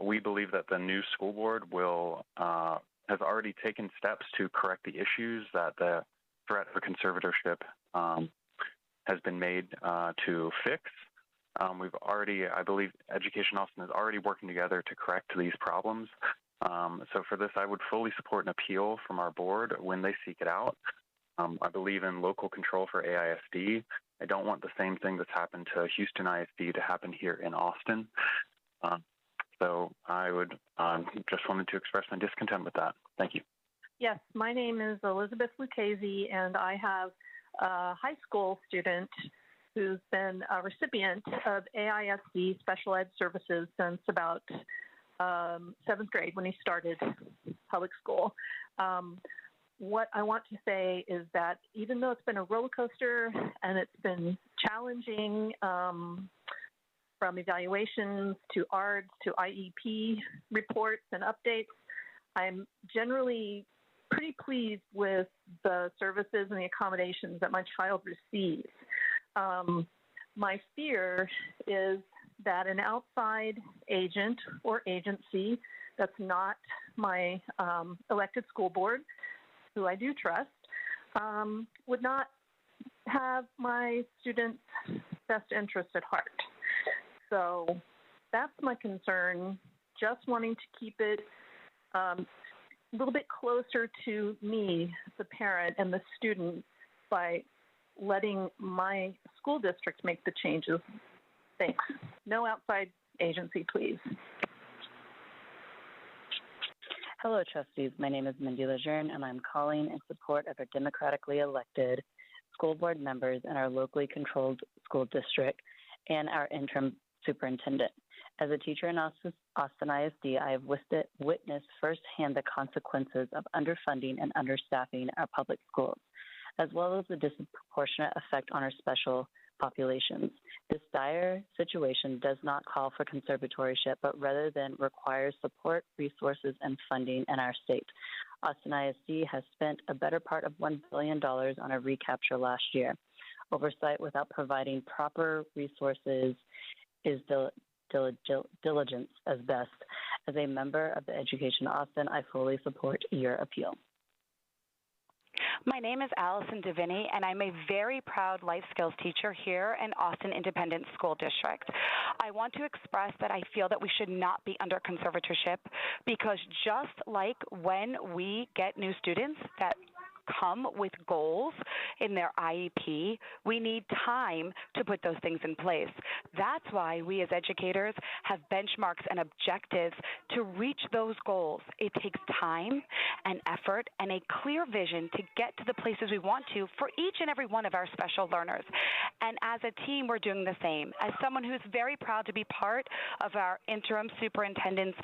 we believe that the new school board has already taken steps to correct the issues that the threat of conservatorship has been made to fix. I believe Education Austin is already working together to correct these problems. So for this, I would fully support an appeal from our board when they seek it out. I believe in local control for AISD. I don't want the same thing that's happened to Houston ISD to happen here in Austin. So I would just wanted to express my discontent with that. Thank you. Yes, my name is Elizabeth Lucchese, and I have a high school student who's been a recipient of AISD special ed services since about 7th grade when he started public school. What I want to say is that even though it's been a roller coaster and it's been challenging, from evaluations to ARDS to IEP reports and updates, I'm generally pretty pleased with the services and the accommodations that my child receives. My fear is that an outside agent or agency that's not my elected school board, who I do trust, would not have my students' best interest at heart. So that's my concern, just wanting to keep it a little bit closer to me, the parent and the student, by letting my school district make the changes. Thanks. No outside agency, please. Hello, trustees. My name is Mindy Lejeune, and I'm calling in support of our democratically elected school board members in our locally controlled school district and our interim superintendent. As a teacher in Austin ISD, I have witnessed firsthand the consequences of underfunding and understaffing our public schools, as well as the disproportionate effect on our special populations. This dire situation does not call for conservatorship, but rather than requires support, resources, and funding in our state. Austin ISD has spent a better part of $1 billion on a recapture last year. Oversight without providing proper resources is diligence as best. As a member of the Education Austin, I fully support your appeal. My name is Allison Deviney, and I'm a very proud life skills teacher here in Austin Independent School District. I want to express that I feel that we should not be under conservatorship, because just like when we get new students that come with goals in their IEP, we need time to put those things in place. That's why we as educators have benchmarks and objectives to reach those goals. It takes time and effort and a clear vision to get to the places we want to for each and every one of our special learners. And as a team, we're doing the same. As someone who's very proud to be part of our interim superintendent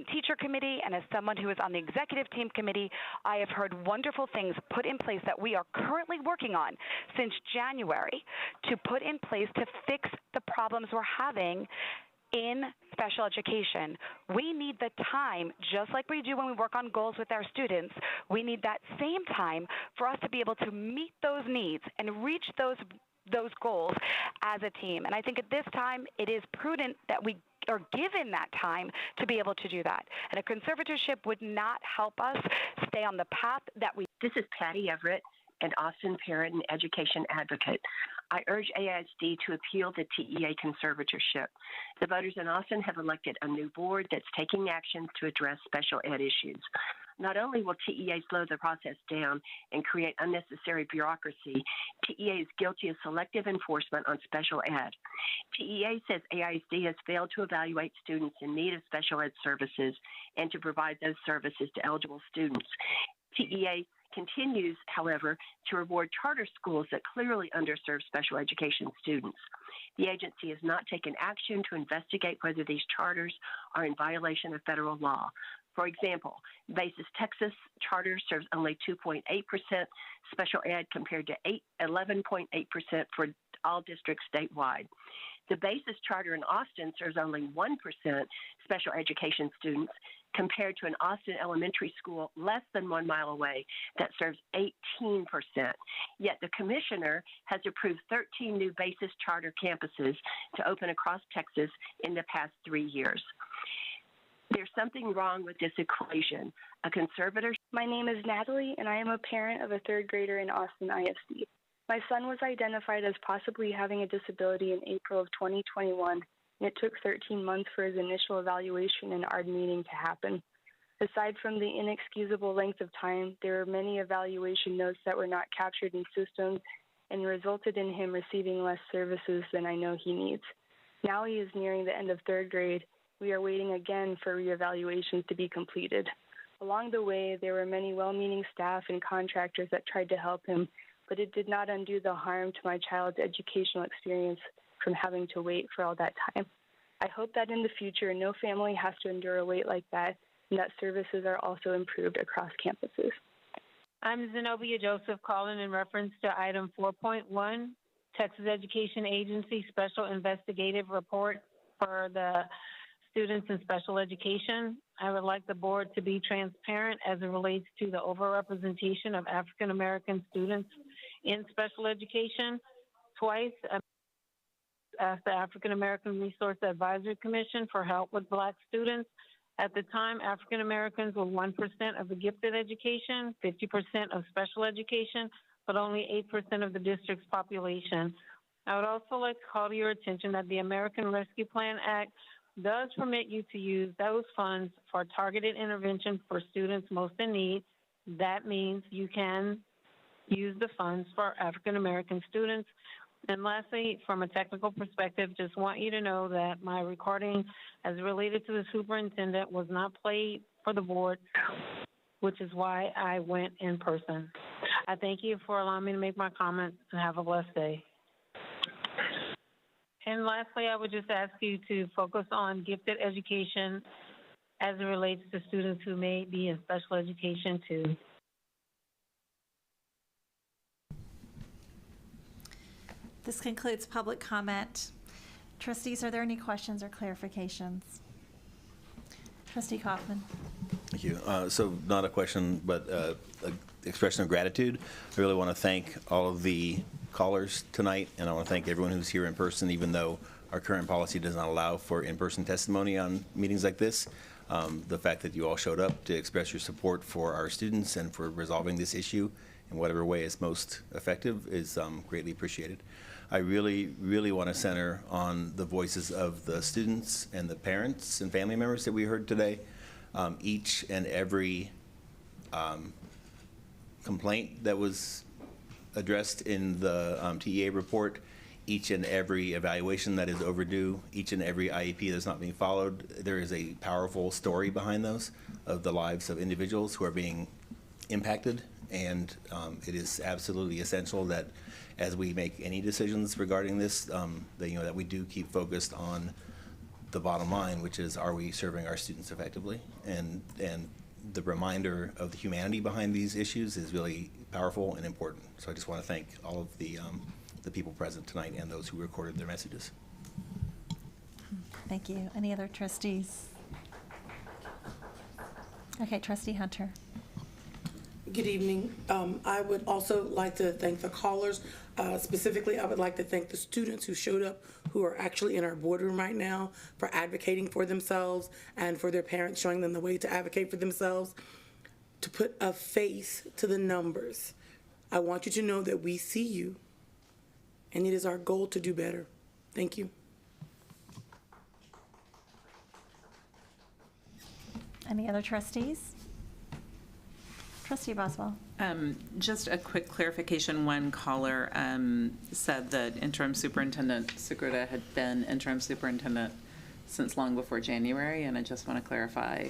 teacher committee, and as someone who is on the executive team committee, I have heard wonderful things put in place that we are currently working on since January to put in place to fix the problems we're having in special education. We need the time, just like we do when we work on goals with our students. We need that same time for us to be able to meet those needs and reach those goals as a team. And I think at this time, it is prudent that we are given that time to be able to do that. And a conservatorship would not help us stay on the path that we. This is Patty Everett, an Austin parent and education advocate. I urge AISD to appeal the TEA conservatorship. The voters in Austin have elected a new board that's taking actions to address special ed issues. Not only will TEA slow the process down and create unnecessary bureaucracy, TEA is guilty of selective enforcement on special ed. TEA says AISD has failed to evaluate students in need of special ed services and to provide those services to eligible students. TEA continues, however, to reward charter schools that clearly underserve special education students. The agency has not taken action to investigate whether these charters are in violation of federal law. For example, Basis Texas charter serves only 2.8% special ed compared to 11.8% for all districts statewide. The Basis charter in Austin serves only 1% special education students compared to an Austin elementary school less than 1 mile away that serves 18%. Yet the commissioner has approved 13 new Basis charter campuses to open across Texas in the past 3 years. something wrong with this equation. A conservator. My name is Natalie, and I am a parent of a third grader in Austin ISD. My son was identified as possibly having a disability in April of 2021, and it took 13 months for his initial evaluation and ARD meeting to happen. Aside from the inexcusable length of time, there were many evaluation notes that were not captured in systems and resulted in him receiving less services than I know he needs. Now he is nearing the end of third grade. We are waiting again for reevaluations to be completed. Along the way, there were many well-meaning staff and contractors that tried to help him, but it did not undo the harm to my child's educational experience from having to wait for all that time. I hope that in the future, no family has to endure a wait like that, and that services are also improved across campuses. I'm Zenobia Joseph calling in reference to item 4.1, Texas Education Agency Special Investigative Report for the students in special education. I would like the board to be transparent as it relates to the overrepresentation of African American students in special education. Twice, I asked the African American Resource Advisory Commission for help with Black students. At the time, African Americans were 1% of the gifted education, 50% of special education, but only 8% of the district's population. I would also like to call to your attention that the American Rescue Plan Act does permit you to use those funds for targeted intervention for students most in need. That means you can use the funds for African American students. And lastly, from a technical perspective, just want you to know that my recording as related to the superintendent was not played for the board, which is why I went in person. I thank you for allowing me to make my comments, and have a blessed day. And lastly, I would just ask you to focus on gifted education as it relates to students who may be in special education too. This concludes public comment. Trustees, are there any questions or clarifications? Trustee Kaufman. Thank you. So not a question, but an expression of gratitude. I really want to thank all of the callers tonight, and I want to thank everyone who's here in person, even though our current policy does not allow for in-person testimony on meetings like this. The fact that you all showed up to express your support for our students and for resolving this issue in whatever way is most effective is greatly appreciated. I really, really want to center on the voices of the students and the parents and family members that we heard today. Each and every complaint that was addressed in the TEA report, each and every evaluation that is overdue, each and every IEP that's not being followed, there is a powerful story behind those of the lives of individuals who are being impacted, and it is absolutely essential that as we make any decisions regarding this, that we do keep focused on the bottom line, which is, are we serving our students effectively? And the reminder of the humanity behind these issues is really powerful and important. So I just want to thank all of the people present tonight and those who recorded their messages. Thank you. Any other trustees? Okay, Trustee Hunter. Good evening. I would also like to thank the callers. Specifically, I would like to thank the students who showed up, who are actually in our boardroom right now, for advocating for themselves and for their parents showing them the way to advocate for themselves, to put a face to the numbers. I want you to know that we see you, and it is our goal to do better. Thank you. Any other trustees? Trustee Boswell. Just a quick clarification. One caller said that interim superintendent Segura had been interim superintendent since long before January, and I just want to clarify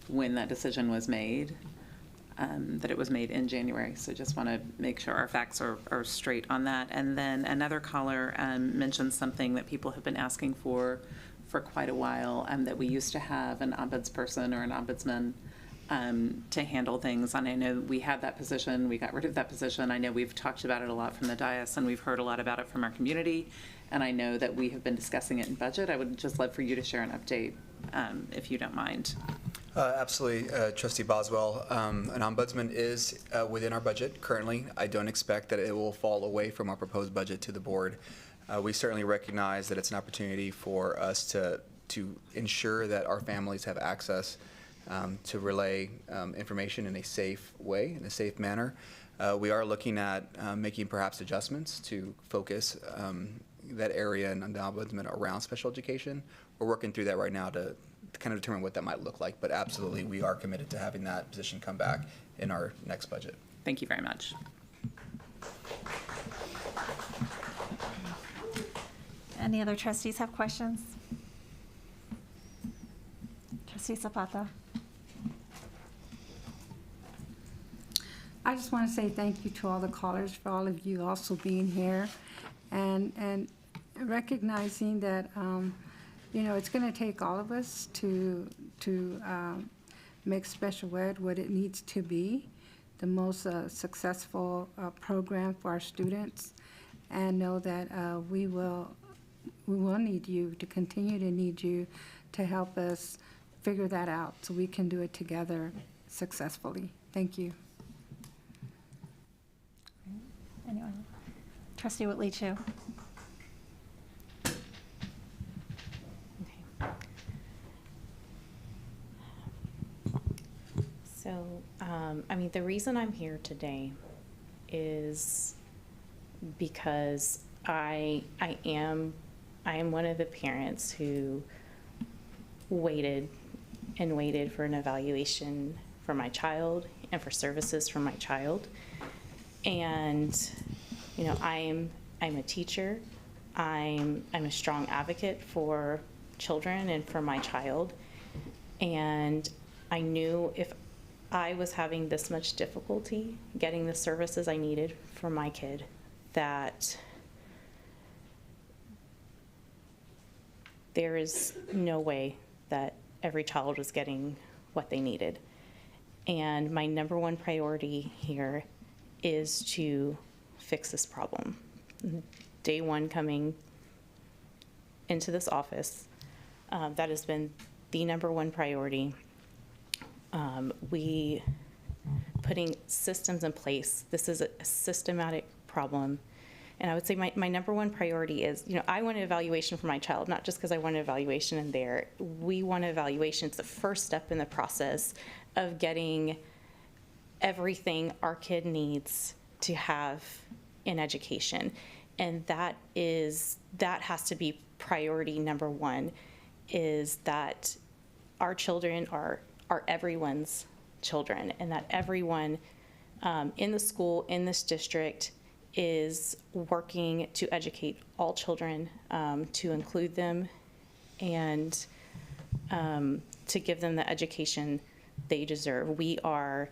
when that decision was made, that it was made in January. So just want to make sure our facts are straight on that. And then another caller mentioned something that people have been asking for quite a while, that we used to have an ombudsperson or an ombudsman to handle things. And I know we had that position, we got rid of that position. I know we've talked about it a lot from the dais, and we've heard a lot about it from our community. And I know that we have been discussing it in budget. I would just love for you to share an update, if you don't mind. Absolutely, Trustee Boswell. An ombudsman is within our budget currently. I don't expect that it will fall away from our proposed budget to the board. We certainly recognize that it's an opportunity for us to to ensure that our families have access to relay information in a safe way, in a safe manner. We are looking at making perhaps adjustments to focus that area and the ombudsman around special education. We're working through that right now to kind of determine what that might look like, but absolutely we are committed to having that position come back in our next budget. Thank you very much. Any other trustees have questions? Trustee Zapata. I just want to say thank you to all the callers, for all of you also being here, and recognizing that it's going to take all of us to make special ed what it needs to be, the most successful program for our students, and know that we will need you to continue to need you to help us figure that out so we can do it together successfully. Thank you. Anyone? Trustee Whitley Chu. So, the reason I'm here today is because I am one of the parents who waited and waited for an evaluation for my child and for services for my child. And, I'm a teacher. I'm a strong advocate for children and for my child. And I knew if I was having this much difficulty getting the services I needed for my kid, that there is no way that every child was getting what they needed. And my number one priority here is to fix this problem. Day one coming into this office, that has been the number one priority. We putting systems in place. This is a systematic problem. And I would say my number one priority is, I want an evaluation for my child, not just because I want an evaluation in there. We want an evaluation. It's the first step in the process of getting everything our kid needs to have in education. And that has to be priority number one, is that our children are everyone's children, and that everyone in the school, in this district, is working to educate all children, to include them, and to give them the education they deserve. We are,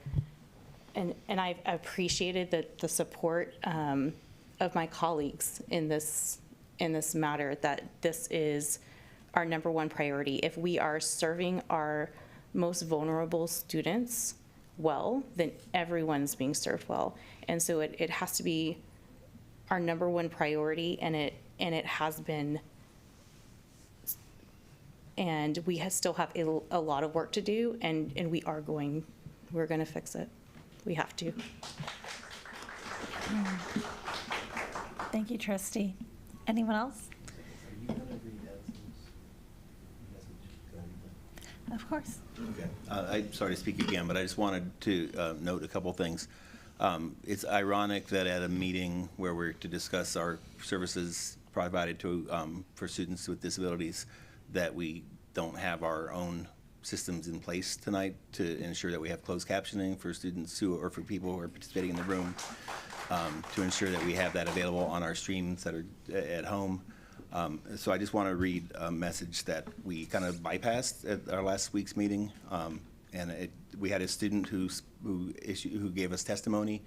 and I've appreciated the support of my colleagues in this matter, that this is our number one priority. If we are serving our most vulnerable students well, then everyone's being served well. And so it has to be our number one priority, and it has been, and we still have a lot of work to do, and we're going to fix it. We have to. Thank you, Trustee. Anyone else? Of course. Okay. I'm sorry to speak again, but I just wanted to note a couple things. It's ironic that at a meeting where we're to discuss our services provided to for students with disabilities, that we don't have our own systems in place tonight to ensure that we have closed captioning for students or for people who are participating in the room, to ensure that we have that available on our streams that are at home. So I just want to read a message that we kind of bypassed at our last week's meeting. We had a student who gave us testimony.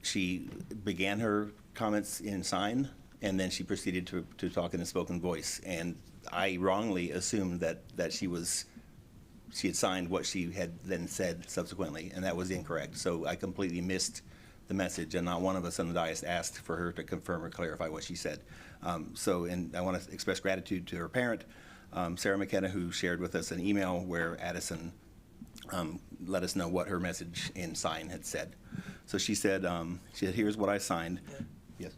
She began her comments in sign, and then she proceeded to talk in a spoken voice. And I wrongly assumed that she had signed what she had then said subsequently, and that was incorrect. So I completely missed the message, and not one of us on the dais asked for her to confirm or clarify what she said. And I want to express gratitude to her parent, Sarah McKenna, who shared with us an email where Addison let us know what her message in sign had said. So she said, here's what I signed. Yes.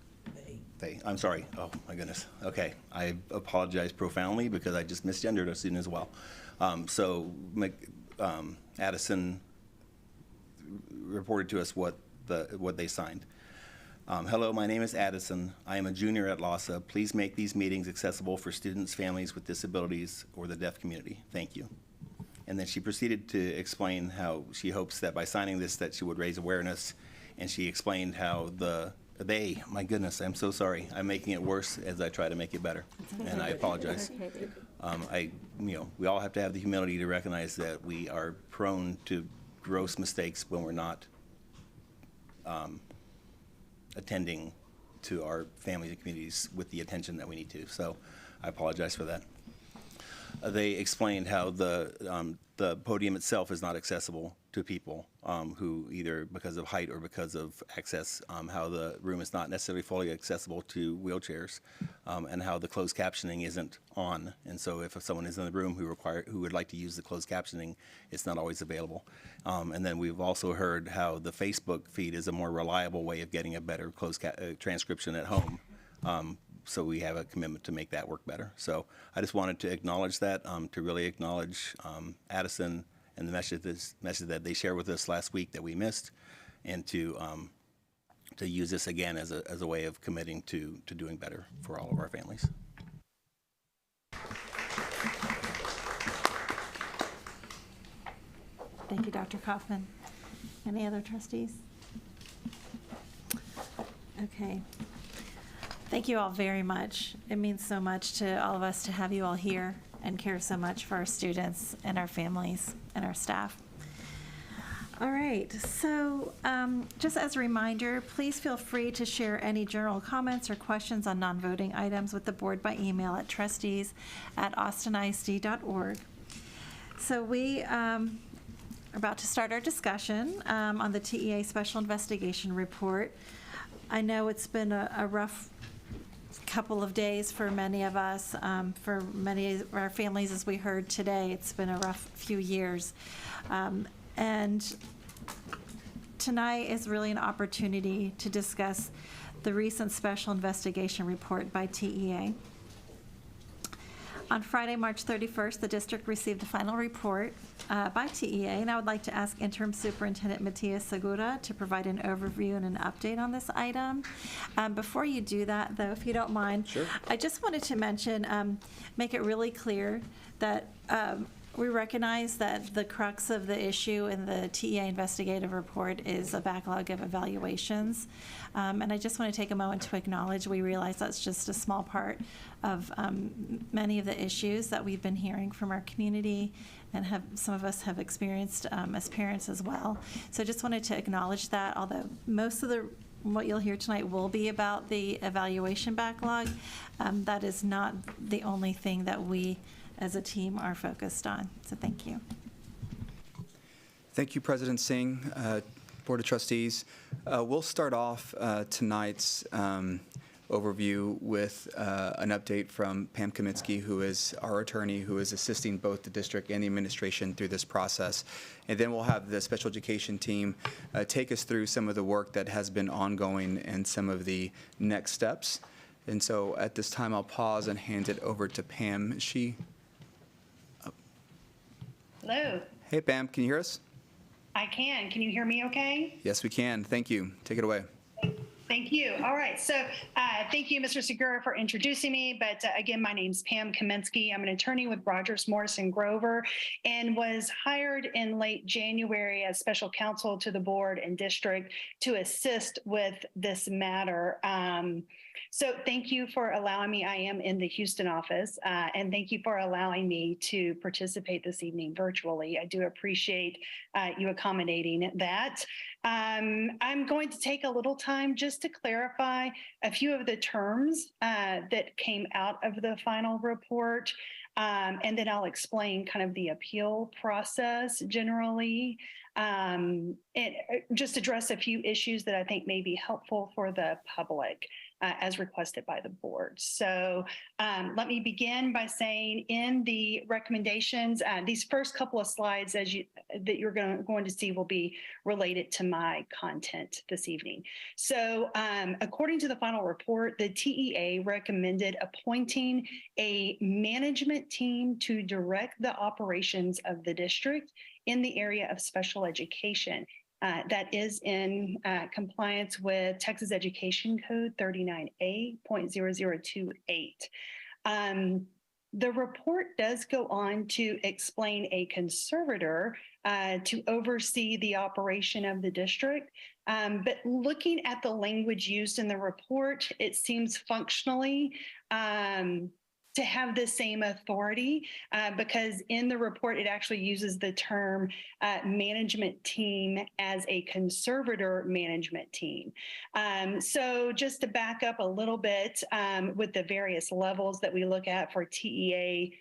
I'm sorry. Oh, my goodness. Okay. I apologize profoundly because I just misgendered a student as well. Addison reported to us what they signed. Hello, my name is Addison. I am a junior at LASA. Please make these meetings accessible for students, families with disabilities, or the deaf community. Thank you. And then she proceeded to explain how she hopes that by signing this that she would raise awareness, and she explained how my goodness, I'm so sorry. I'm making it worse as I try to make it better, and I apologize. We all have to have the humility to recognize that we are prone to gross mistakes when we're not attending to our families and communities with the attention that we need to. So I apologize for that. They explained how the podium itself is not accessible to people who either because of height or because of access, how the room is not necessarily fully accessible to wheelchairs, and how the closed captioning isn't on. And so if someone is in the room who would like to use the closed captioning, it's not always available. And then we've also heard how the Facebook feed is a more reliable way of getting a better closed transcription at home. So we have a commitment to make that work better. So I just wanted to acknowledge that, to really acknowledge Addison and the message that they shared with us last week that we missed, and to use this again as a way of committing to doing better for all of our families. Thank you, Dr. Kaufman. Any other trustees? Okay. Thank you all very much. It means so much to all of us to have you all here and care so much for our students and our families and our staff. All right, so just as a reminder, please feel free to share any general comments or questions on non-voting items with the board by email at trustees@austinisd.org. So we are about to start our discussion on the TEA Special Investigation Report. I know it's been a rough couple of days for many of us, for many of our families, as we heard today. It's been a rough few years. And tonight is really an opportunity to discuss the recent special investigation report by TEA. On Friday, March 31st, the district received the final report by TEA, and I would like to ask Interim Superintendent Matias Segura to provide an overview and an update on this item. Before you do that, though, if you don't mind, sure. I just wanted to mention, make it really clear that we recognize that the crux of the issue in the TEA investigative report is a backlog of evaluations. And I just want to take a moment to acknowledge we realize that's just a small part of many of the issues that we've been hearing from our community and some of us have experienced as parents as well. So I just wanted to acknowledge that, although most of what you'll hear tonight will be about the evaluation backlog, that is not the only thing that we as a team are focused on. So thank you. Thank you, President Singh, Board of Trustees. We'll start off tonight's overview with an update from Pam Kaminsky, who is our attorney, who is assisting both the district and the administration through this process. And then we'll have the special education team take us through some of the work that has been ongoing and some of the next steps. And so at this time, I'll pause and hand it over to Pam. Is she? Hello. Hey, Pam, can you hear us? I can. Can you hear me okay? Yes, we can. Thank you. Take it away. Thank you. All right. So thank you, Mr. Segura, for introducing me. But again, my name's Pam Kaminsky. I'm an attorney with Rogers, Morrison, Grover, and was hired in late January as special counsel to the board and district to assist with this matter. So thank you for allowing me. I am in the Houston office, and thank you for allowing me to participate this evening virtually. I do appreciate you accommodating that. I'm going to take a little time just to clarify a few of the terms that came out of the final report, and then I'll explain kind of the appeal process generally, and just address a few issues that I think may be helpful for the public. as requested by the board. So let me begin by saying in the recommendations, these first couple of slides that you're going to see will be related to my content this evening. So according to the final report, the TEA recommended appointing a management team to direct the operations of the district in the area of special education. That is in compliance with Texas Education Code 39A.0028. The report does go on to explain a conservator to oversee the operation of the district. But looking at the language used in the report, it seems functionally to have the same authority because in the report, it actually uses the term management team as a conservator management team. So just to back up a little bit with the various levels that we look at for TEA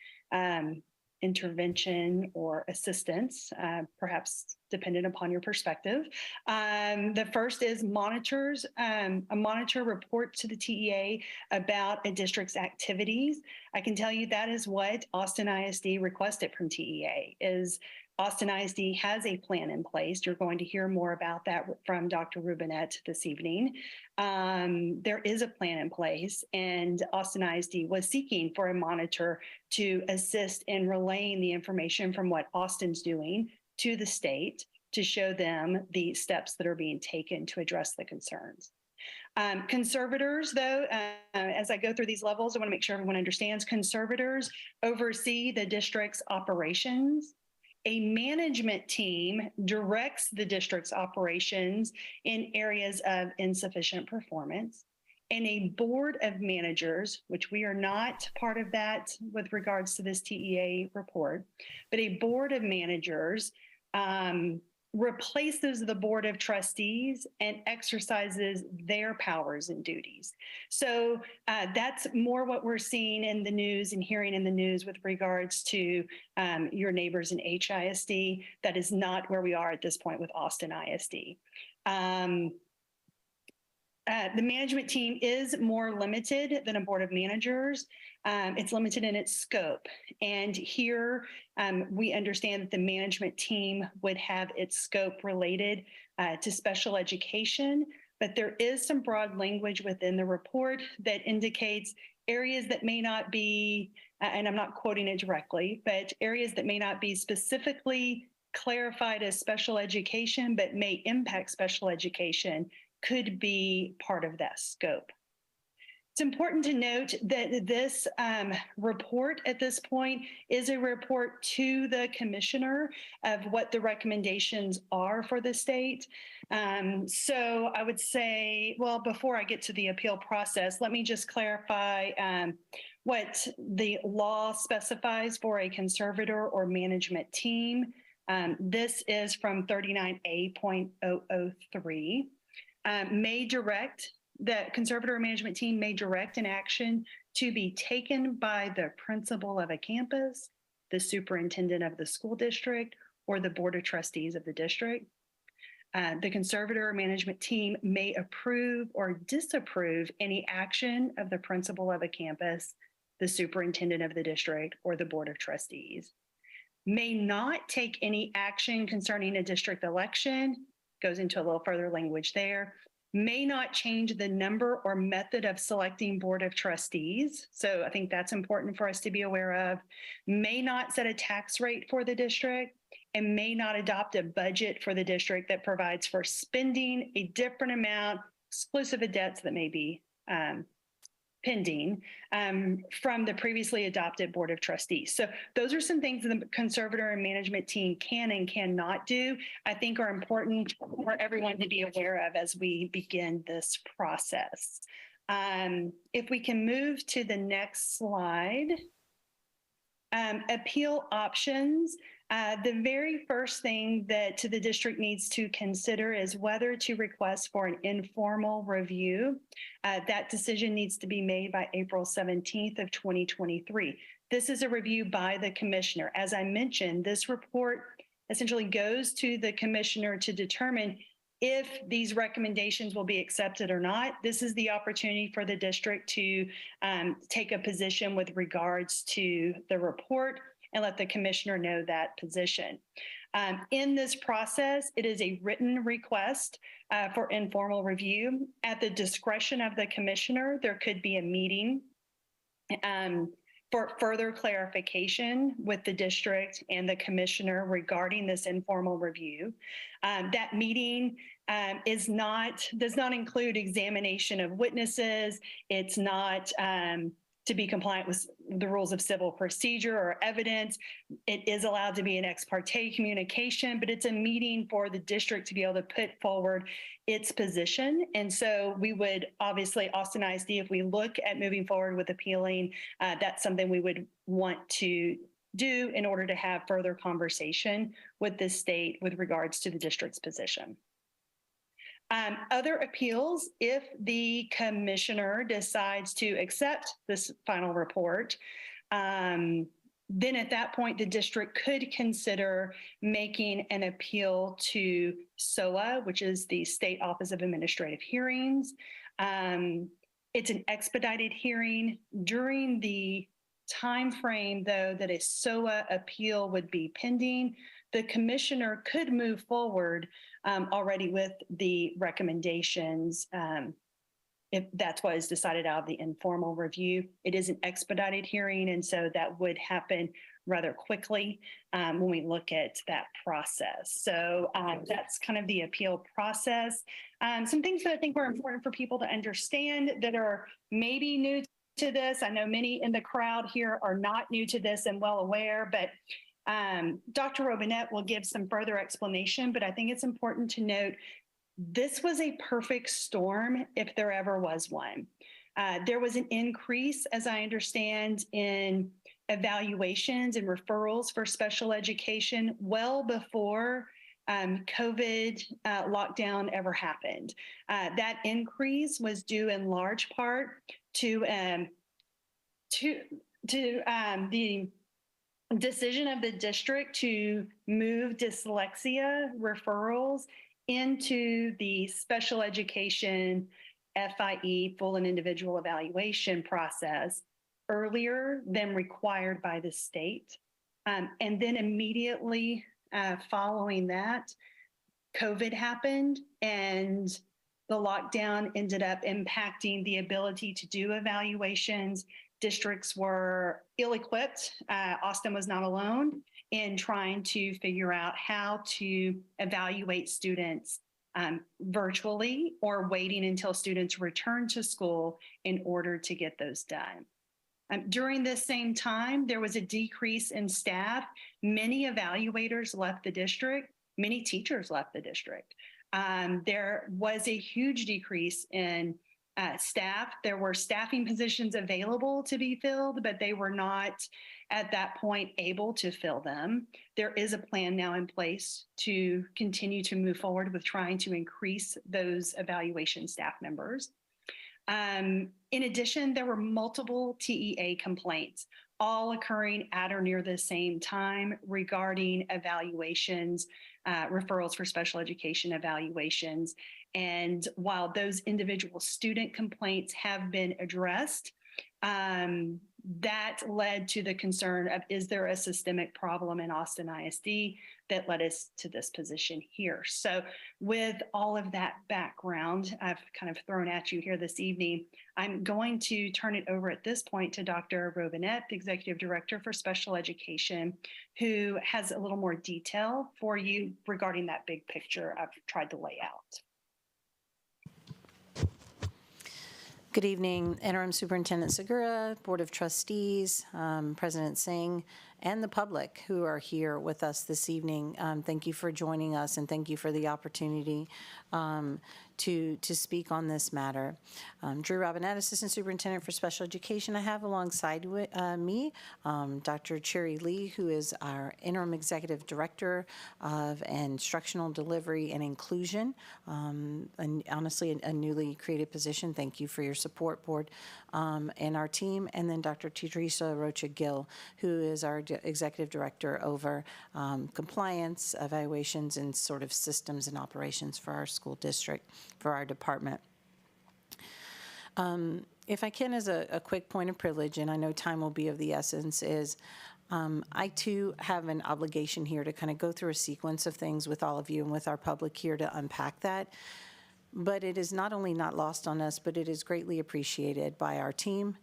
intervention or assistance, perhaps dependent upon your perspective. The first is monitors. A monitor reports to the TEA about a district's activities. I can tell you that is what Austin ISD requested from TEA, is Austin ISD has a plan in place. You're going to hear more about that from Dr. Rubinet this evening. There is a plan in place, and Austin ISD was seeking for a monitor to assist in relaying the information from what Austin's doing to the state to show them the steps that are being taken to address the concerns. Conservators, though, as I go through these levels, I want to make sure everyone understands, conservators oversee the district's operations. A management team directs the district's operations in areas of insufficient performance. And a board of managers, which we are not part of that with regards to this TEA report, but a board of managers replaces the board of trustees and exercises their powers and duties. So that's more what we're seeing in the news and hearing in the news with regards to your neighbors in HISD. That is not where we are at this point with Austin ISD. The management team is more limited than a board of managers. It's limited in its scope. And here we understand that the management team would have its scope related to special education, but there is some broad language within the report that indicates areas that may not be, and I'm not quoting it directly, but areas that may not be specifically clarified as special education, but may impact special education could be part of that scope. It's important to note that this report at this point is a report to the commissioner of what the recommendations are for the state. So I would say, well, before I get to the appeal process, let me just clarify what the law specifies for a conservator or management team. This is from 39A.003. May direct, the conservator or management team may direct an action to be taken by the principal of a campus, the superintendent of the school district, or the board of trustees of the district. The conservator or management team may approve or disapprove any action of the principal of a campus, the superintendent of the district, or the board of trustees. May not take any action concerning a district election, goes into a little further language there, may not change the number or method of selecting board of trustees. So I think that's important for us to be aware of. May not set a tax rate for the district, and may not adopt a budget for the district that provides for spending a different amount exclusive of debts that may be pending from the previously adopted board of trustees. So those are some things the conservator and management team can and cannot do, I think are important for everyone to be aware of as we begin this process. If we can move to the next slide. Appeal options. The very first thing that the district needs to consider is whether to request for an informal review. That decision needs to be made by April 17th of 2023. This is a review by the commissioner. As I mentioned, this report essentially goes to the commissioner to determine if these recommendations will be accepted or not, this is the opportunity for the district to take a position with regards to the report and let the commissioner know that position. In this process, it is a written request for informal review. At the discretion of the commissioner, there could be a meeting for further clarification with the district and the commissioner regarding this informal review. That meeting does not include examination of witnesses. It's not to be compliant with the rules of civil procedure or evidence. It is allowed to be an ex parte communication, but it's a meeting for the district to be able to put forward its position. And so we would obviously, Austin ISD, if we look at moving forward with appealing, that's something we would want to do in order to have further conversation with the state with regards to the district's position. Other appeals, if the commissioner decides to accept this final report, then at that point, the district could consider making an appeal to SOA, which is the State Office of Administrative Hearings. It's an expedited hearing. During the time frame, though, that a SOA appeal would be pending, the commissioner could move forward already with the recommendations if that's what is decided out of the informal review. It is an expedited hearing, and so that would happen rather quickly when we look at that process. So that's kind of the appeal process. Some things that I think were important for people to understand that are maybe new to this. I know many in the crowd here are not new to this and well aware, but Dr. Robinette will give some further explanation, but I think it's important to note this was a perfect storm if there ever was one. There was an increase, as I understand, in evaluations and referrals for special education well before COVID lockdown ever happened. That increase was due in large part to the decision of the district to move dyslexia referrals into the special education FIE, full and individual evaluation process, earlier than required by the state. And then immediately following that, COVID happened and the lockdown ended up impacting the ability to do evaluations. Districts were ill-equipped. Austin was not alone in trying to figure out how to evaluate students virtually or waiting until students return to school in order to get those done. During this same time, there was a decrease in staff. Many evaluators left the district. Many teachers left the district. There was a huge decrease in staff. There were staffing positions available to be filled, but they were not at that point able to fill them. There is a plan now in place to continue to move forward with trying to increase those evaluation staff members. In addition, there were multiple TEA complaints, all occurring at or near the same time regarding evaluations, referrals for special education evaluations. And while those individual student complaints have been addressed, that led to the concern of, is there a systemic problem in Austin ISD that led us to this position here? So with all of that background I've kind of thrown at you here this evening, I'm going to turn it over at this point to Dr. Robinette, the Executive Director for Special Education, who has a little more detail for you regarding that big picture I've tried to lay out. Good evening, Interim Superintendent Segura, Board of Trustees, President Singh, and the public who are here with us this evening. Thank you for joining us and thank you for the opportunity to speak on this matter. Drew Robinette, Assistant Superintendent for Special Education. I have alongside me Dr. Cherry Lee, who is our Interim Executive Director of Instructional Delivery and Inclusion, and honestly a newly created position. Thank you for your support, Board, and our team. And then Dr. Teresa Rocha Gill, who is our Executive Director over compliance, evaluations, and sort of systems and operations for our school district, for our department. If I can, as a quick point of privilege, and I know time will be of the essence, is I too have an obligation here to kind of go through a sequence of things with all of you and with our public here to unpack that. But it is not only not lost on us, but it is greatly appreciated by our team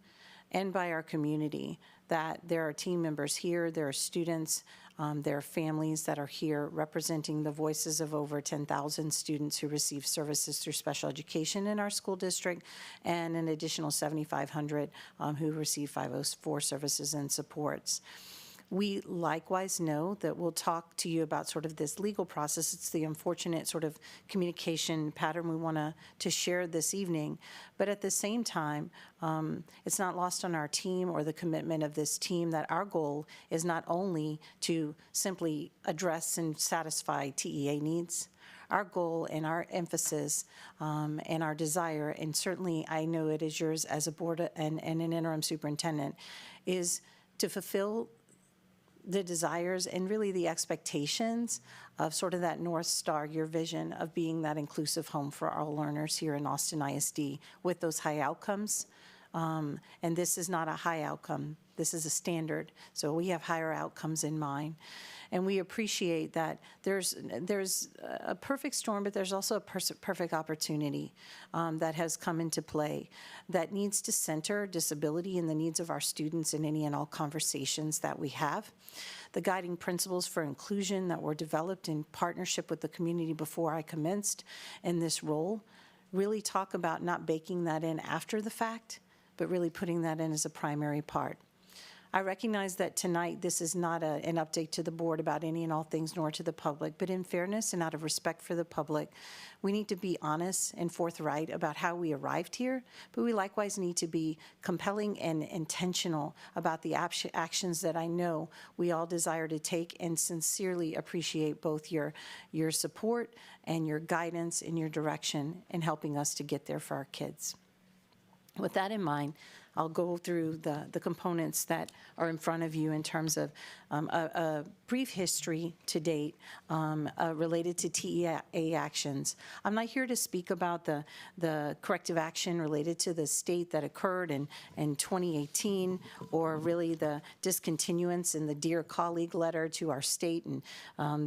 and by our community that there are team members here, there are students, there are families that are here representing the voices of over 10,000 students who receive services through special education in our school district, and an additional 7,500 who receive 504 services and supports. We likewise know that we'll talk to you about sort of this legal process. It's the unfortunate sort of communication pattern we want to share this evening. But at the same time, it's not lost on our team or the commitment of this team that our goal is not only to simply address and satisfy TEA needs. Our goal and our emphasis and our desire, and certainly I know it is yours as a board and an interim superintendent, is to fulfill the desires and really the expectations of sort of that North Star, your vision of being that inclusive home for all learners here in Austin ISD with those high outcomes. And this is not a high outcome. This is a standard. So we have higher outcomes in mind. And we appreciate that there's a perfect storm, but there's also a perfect opportunity that has come into play that needs to center disability and the needs of our students in any and all conversations that we have. The guiding principles for inclusion that were developed in partnership with the community before I commenced in this role really talk about not baking that in after the fact, but really putting that in as a primary part. I recognize that tonight this is not an update to the board about any and all things, nor to the public, but in fairness and out of respect for the public, we need to be honest and forthright about how we arrived here, but we likewise need to be compelling and intentional about the actions that I know we all desire to take, and sincerely appreciate both your support and your guidance and your direction in helping us to get there for our kids. With that in mind, I'll go through the components that are in front of you in terms of a brief history to date related to TEA actions. I'm not here to speak about the corrective action related to the state that occurred in 2018, or really the discontinuance in the Dear Colleague letter to our state, and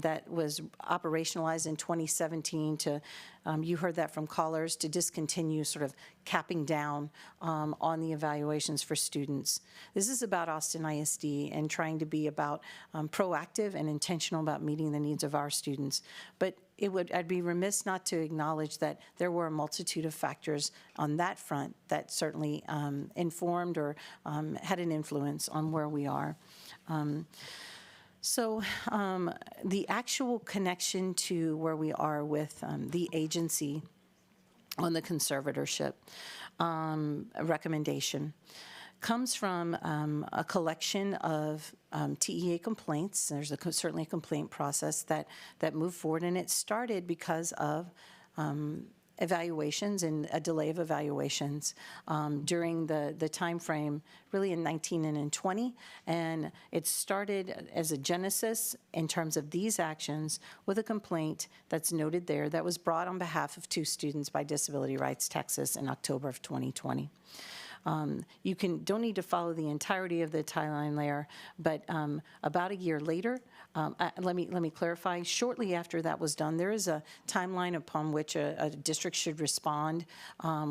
that was operationalized in 2017 to, you heard that from callers, to discontinue sort of capping down on the evaluations for students. This is about Austin ISD and trying to be about proactive and intentional about meeting the needs of our students. But I'd be remiss not to acknowledge that there were a multitude of factors on that front that certainly informed or had an influence on where we are. So the actual connection to where we are with the agency on the conservatorship recommendation comes from a collection of TEA complaints. There's certainly a complaint process that moved forward, and it started because of evaluations and a delay of evaluations during the time frame, really in 19 and in 20. And it started as a genesis in terms of these actions with a complaint that's noted there that was brought on behalf of 2 students by Disability Rights Texas in October of 2020. You don't need to follow the entirety of the timeline there, but about a year later, let me clarify. Shortly after that was done, there is a timeline upon which a district should respond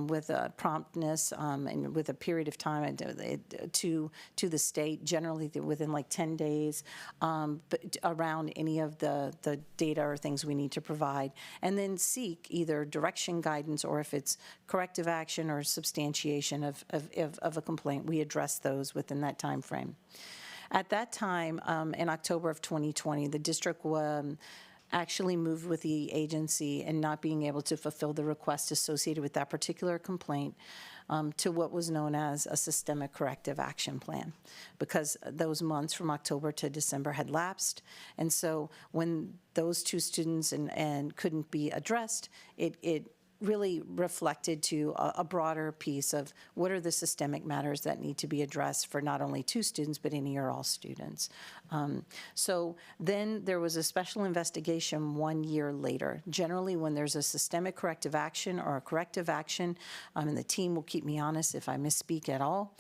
with a promptness and with a period of time to the state, generally within like 10 days, but around any of the data or things we need to provide, and then seek either direction, guidance, or if it's corrective action or substantiation of a complaint, we address those within that time frame. At that time, in October of 2020, the district actually moved with the agency and not being able to fulfill the request associated with that particular complaint to what was known as a systemic corrective action plan, because those months from October to December had lapsed. And so when those two students and couldn't be addressed, it really reflected to a broader piece of what are the systemic matters that need to be addressed for not only two students, but any or all students. So then there was a special investigation 1 year later. Generally, when there's a systemic corrective action or a corrective action, and the team will keep me honest if I misspeak at all,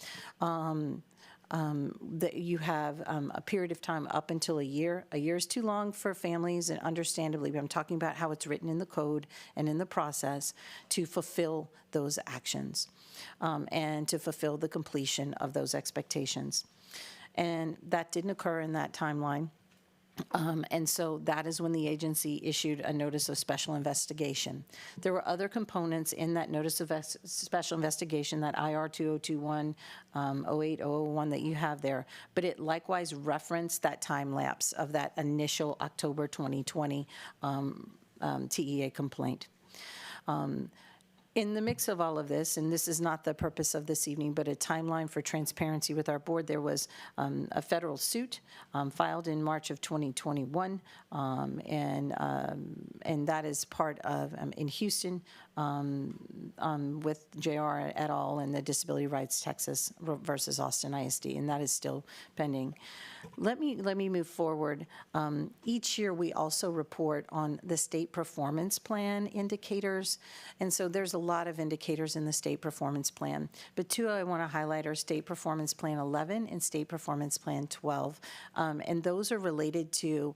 that you have a period of time up until a year. A year is too long for families, and understandably, but I'm talking about how it's written in the code and in the process to fulfill those actions and to fulfill the completion of those expectations. And that didn't occur in that timeline. And so that is when the agency issued a notice of special investigation. There were other components in that notice of special investigation, that IR 2021 08001 that you have there, but it likewise referenced that time lapse of that initial October 2020 TEA complaint. In the mix of all of this, and this is not the purpose of this evening, but a timeline for transparency with our board, there was a federal suit filed in March of 2021, and that is part of, in Houston, with JR et al. And the Disability Rights Texas versus Austin ISD, and that is still pending. Let me move forward. Each year we also report on the state performance plan indicators, and so there's a lot of indicators in the state performance plan, but two I want to highlight are State Performance Plan 11 and State Performance Plan 12, and those are related to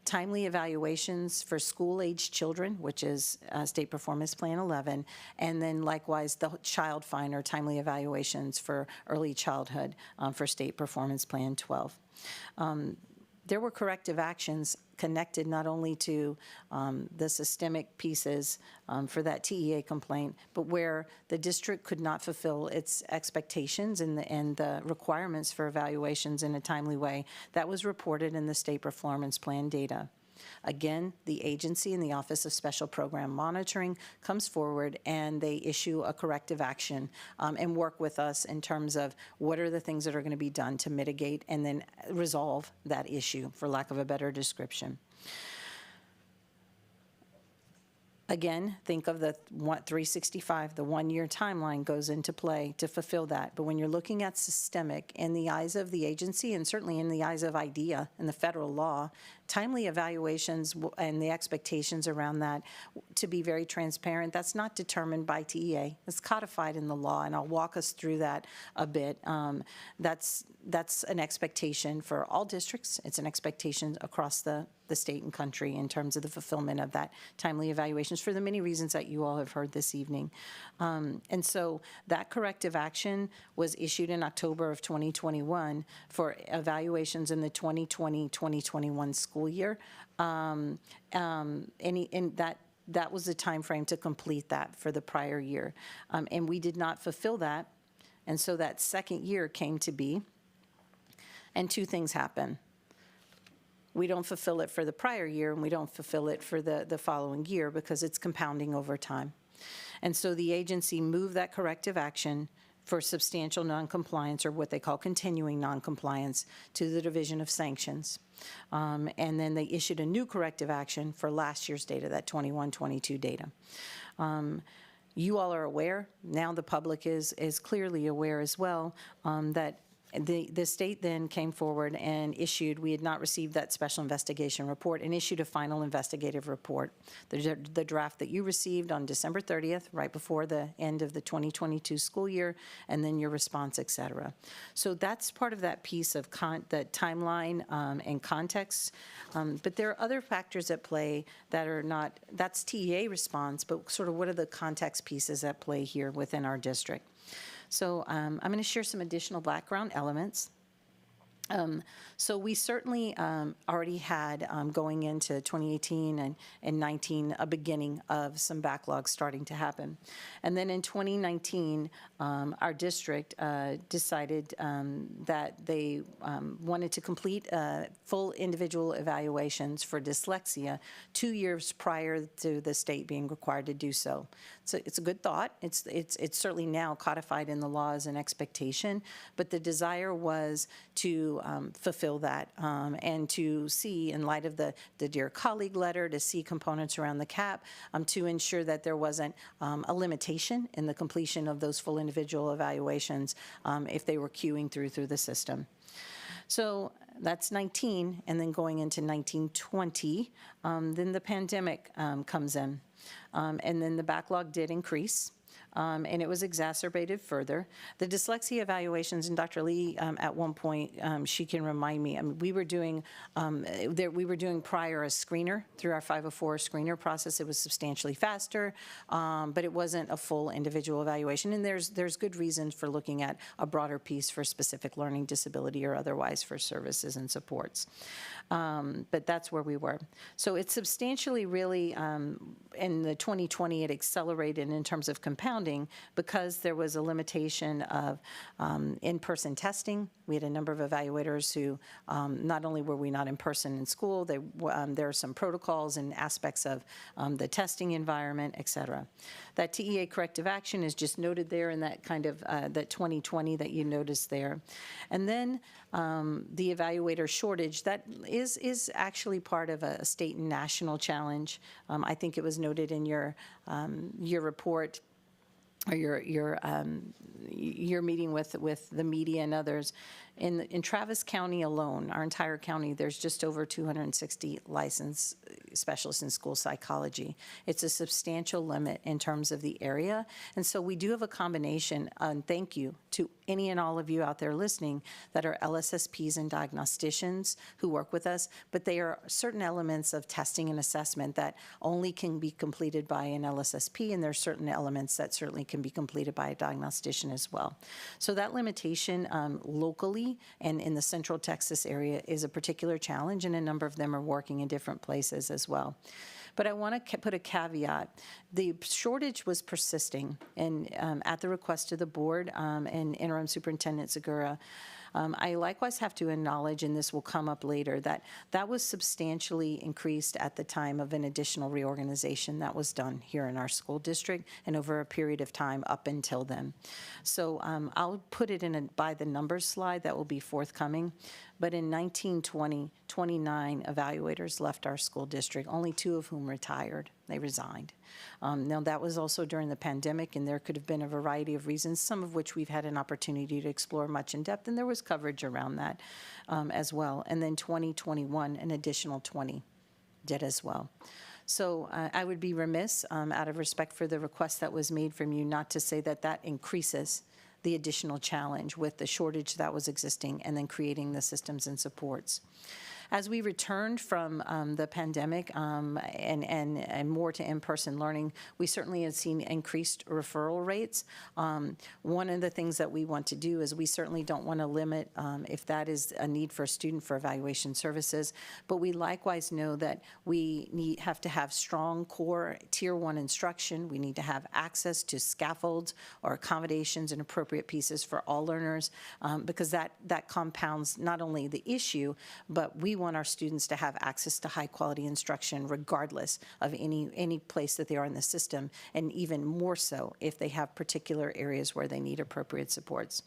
timely evaluations for school-aged children, which is State Performance Plan 11, and then likewise the child finder timely evaluations for early childhood for State Performance Plan 12. There were corrective actions connected not only to the systemic pieces for that TEA complaint, but where the district could not fulfill its expectations and the requirements for evaluations in a timely way. That was reported in the State Performance Plan data. Again, the agency and the Office of Special Program Monitoring comes forward and they issue a corrective action and work with us in terms of what are the things that are going to be done to mitigate and then resolve that issue, for lack of a better description. Again, think of the 365, the 1 year timeline goes into play to fulfill that. But when you're looking at systemic in the eyes of the agency and certainly in the eyes of IDEA and the federal law, timely evaluations and the expectations around that, to be very transparent, that's not determined by TEA. It's codified in the law, and I'll walk us through that a bit. That's an expectation for all districts. It's an expectation across the state and country in terms of the fulfillment of that timely evaluations for the many reasons that you all have heard this evening. And so that corrective action was issued in October of 2021 for evaluations in the 2020-2021 school year. That was the time frame to complete that for the prior year. And we did not fulfill that. And so that second year came to be, and two things happen. We don't fulfill it for the prior year, and we don't fulfill it for the following year because it's compounding over time. And so the agency moved that corrective action for substantial noncompliance, or what they call continuing noncompliance, to the Division of Sanctions. And then they issued a new corrective action for last year's data, that 21-22 data. You all are aware, now the public is clearly aware as well, that the state then came forward and issued, we had not received that special investigation report, and issued a final investigative report. The draft that you received on December 30th, right before the end of the 2022 school year, and then your response, et cetera. So that's part of that piece of the timeline and context. But there are other factors at play that are not, that's TEA response, but sort of what are the context pieces at play here within our district. So I'm going to share some additional background elements. So we certainly already had, going into 2018 and 19, a beginning of some backlogs starting to happen. And then in 2019, our district decided that they wanted to complete full individual evaluations for dyslexia 2 years prior to the state being required to do so. So it's a good thought. It's certainly now codified in the law as an expectation, but the desire was to fulfill that and to see, in light of the Dear Colleague letter, to see components around the CAP to ensure that there wasn't a limitation in the completion of those full individual evaluations if they were queuing through the system. So that's 19, and then going into 1920, then the pandemic comes in, and then the backlog did increase. And it was exacerbated further. The dyslexia evaluations, and Dr. Lee, at one point, she can remind me. I mean, we were doing prior a screener through our 504 screener process. It was substantially faster, but it wasn't a full individual evaluation. And there's good reasons for looking at a broader piece for specific learning disability or otherwise for services and supports. But that's where we were. So it's substantially really, in the 2020, it accelerated in terms of compounding because there was a limitation of in-person testing. We had a number of evaluators who not only were we not in person in school, there are some protocols and aspects of the testing environment, et cetera. That TEA corrective action is just noted there in that kind of that 2020 that you noticed there. And then the evaluator shortage, that is actually part of a state and national challenge. I think it was noted in your report, or your meeting with the media and others. In Travis County alone, our entire county, there's just over 260 licensed specialists in school psychology. It's a substantial limit in terms of the area. And so we do have a combination, and thank you to any and all of you out there listening that are LSSPs and diagnosticians who work with us, but they are certain elements of testing and assessment that only can be completed by an LSSP, and there are certain elements that certainly can be completed by a diagnostician as well. So that limitation locally and in the Central Texas area is a particular challenge, and a number of them are working in different places as well. But I want to put a caveat. The shortage was persisting, and at the request of the board and Interim Superintendent Segura, I likewise have to acknowledge, and this will come up later, that was substantially increased at the time of an additional reorganization that was done here in our school district and over a period of time up until then. So I'll put it in by the numbers slide that will be forthcoming. But in 1920, 29 evaluators left our school district, only 2 of whom retired. They resigned. Now, that was also during the pandemic, and there could have been a variety of reasons, some of which we've had an opportunity to explore much in depth, and there was coverage around that as well. And then 2021, an additional 20 did as well. So I would be remiss, out of respect for the request that was made from you, not to say that increases the additional challenge with the shortage that was existing and then creating the systems and supports. As we returned from the pandemic and more to in-person learning, we certainly have seen increased referral rates. One of the things that we want to do is we certainly don't want to limit if that is a need for a student for evaluation services, but we likewise know that we have to have strong core Tier 1 instruction. We need to have access to scaffolds or accommodations and appropriate pieces for all learners because that compounds not only the issue, but we want our students to have access to high quality instruction regardless of any place that they are in the system, and even more so if they have particular areas where they need appropriate supports.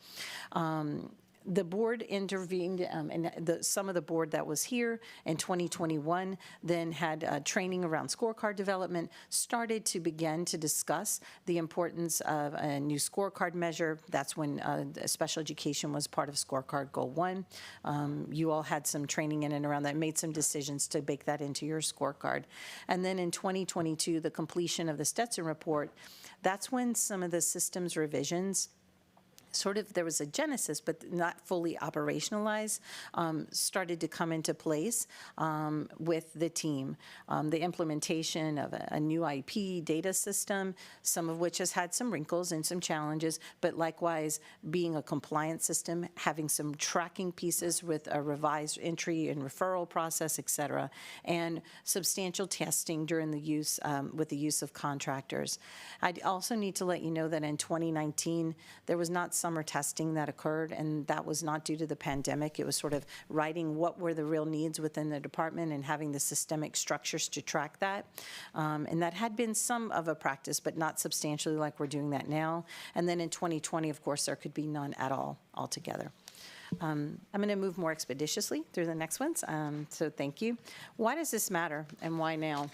The board intervened, and some of the board that was here in 2021 then had training around scorecard development, started to begin to discuss the importance of a new scorecard measure. That's when special education was part of scorecard goal 1. You all had some training in and around that, made some decisions to bake that into your scorecard. And then in 2022, the completion of the Stetson report, that's when some of the systems revisions there was a genesis, but not fully operationalized, started to come into place with the team. The implementation of a new IP data system, some of which has had some wrinkles and some challenges, but likewise being a compliance system, having some tracking pieces with a revised entry and referral process, et cetera, and substantial testing during the use, with the use of contractors. I also need to let you know that in 2019, there was not summer testing that occurred, and that was not due to the pandemic. It was sort of writing what were the real needs within the department and having the systemic structures to track that. And that had been some of a practice, but not substantially like we're doing that now. And then in 2020, of course, there could be none at all altogether. I'm going to move more expeditiously through the next ones, so thank you. Why does this matter, and why now?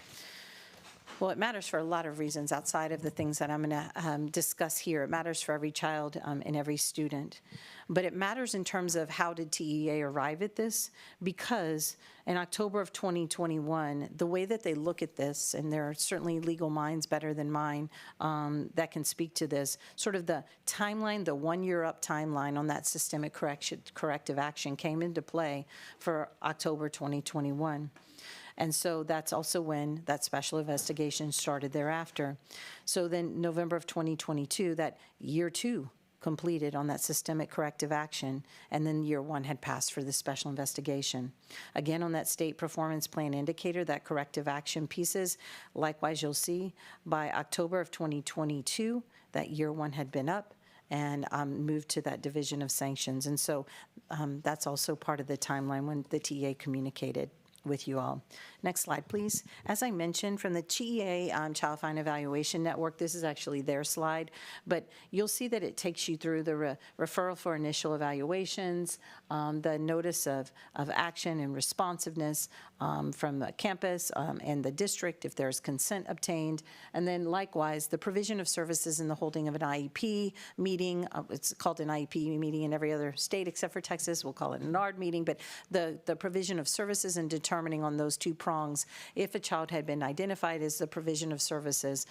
Well, it matters for a lot of reasons outside of the things that I'm going to discuss here. It matters for every child and every student. But it matters in terms of how did TEA arrive at this? Because in October of 2021, the way that they look at this, and there are certainly legal minds better than mine that can speak to this, sort of the timeline, the one-year-up timeline on that systemic corrective action came into play for October 2021. And so that's also when that special investigation started thereafter. So then November of 2022, that year 2 completed on that systemic corrective action, and then year 1 had passed for the special investigation. Again, on that state performance plan indicator, that corrective action pieces, likewise you'll see by October of 2022, that year 1 had been up and moved to that division of sanctions. And so that's also part of the timeline when the TEA communicated with you all. Next slide, please. As I mentioned, from the TEA Child Fine Evaluation Network, this is actually their slide, but you'll see that it takes you through the referral for initial evaluations, the notice of action and responsiveness from the campus and the district if there's consent obtained, and then likewise the provision of services in the holding of an IEP meeting. It's called an IEP meeting in every other state except for Texas. We'll call it an ARD meeting, but the provision of services and determining on those two prongs if a child had been identified as the provision of services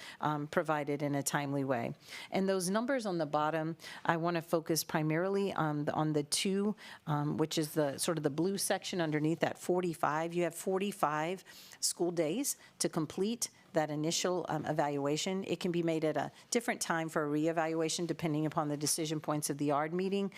provided in a timely way. And those numbers on the bottom, I want to focus primarily on the 2, which is the sort of the blue section underneath that 45. You have 45 school days to complete that initial evaluation. It can be made at a different time for a reevaluation depending upon the decision points of the ARD meeting.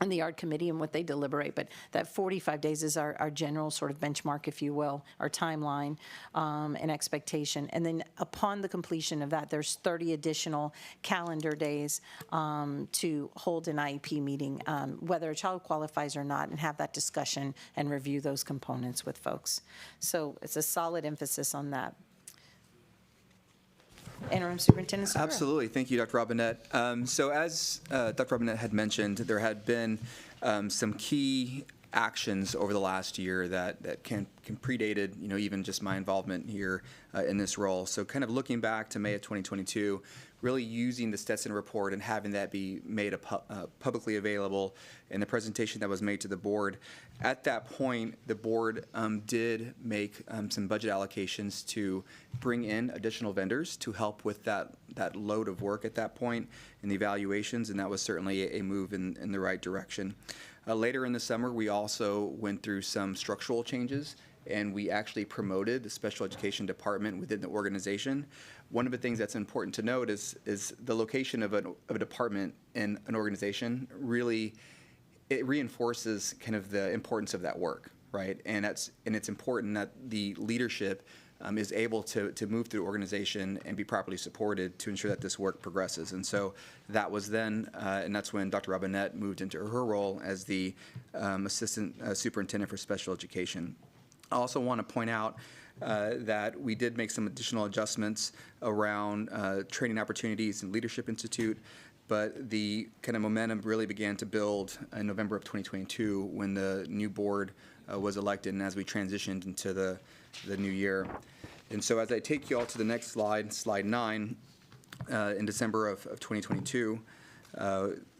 And the ARD committee and what they deliberate, but that 45 days is our general sort of benchmark, if you will, our timeline and expectation. And then upon the completion of that, there's 30 additional calendar days to hold an IEP meeting, whether a child qualifies or not, and have that discussion and review those components with folks. So it's a solid emphasis on that. Interim Superintendent Segura. Absolutely. Thank you, Dr. Robinette. So as Dr. Robinette had mentioned, there had been some key actions over the last year that can predated, even just my involvement here in this role. So kind of looking back to May of 2022, really using the Stetson report and having that be made publicly available in the presentation that was made to the board. At that point, the board did make some budget allocations to bring in additional vendors to help with that load of work at that point in the evaluations, and that was certainly a move in the right direction. Later in the summer, we also went through some structural changes, and we actually promoted the special education department within the organization. One of the things that's important to note is the location of a department in an organization really, it reinforces kind of the importance of that work, right? And it's important that the leadership is able to move through the organization and be properly supported to ensure that this work progresses. And so that was then, and that's when Dr. Robinette moved into her role as the Assistant Superintendent for Special Education. I also want to point out that we did make some additional adjustments around training opportunities in Leadership Institute, but the kind of momentum really began to build in November of 2022 when the new board was elected and as we transitioned into the new year. And so as I take you all to the next slide, slide 9, in December of 2022,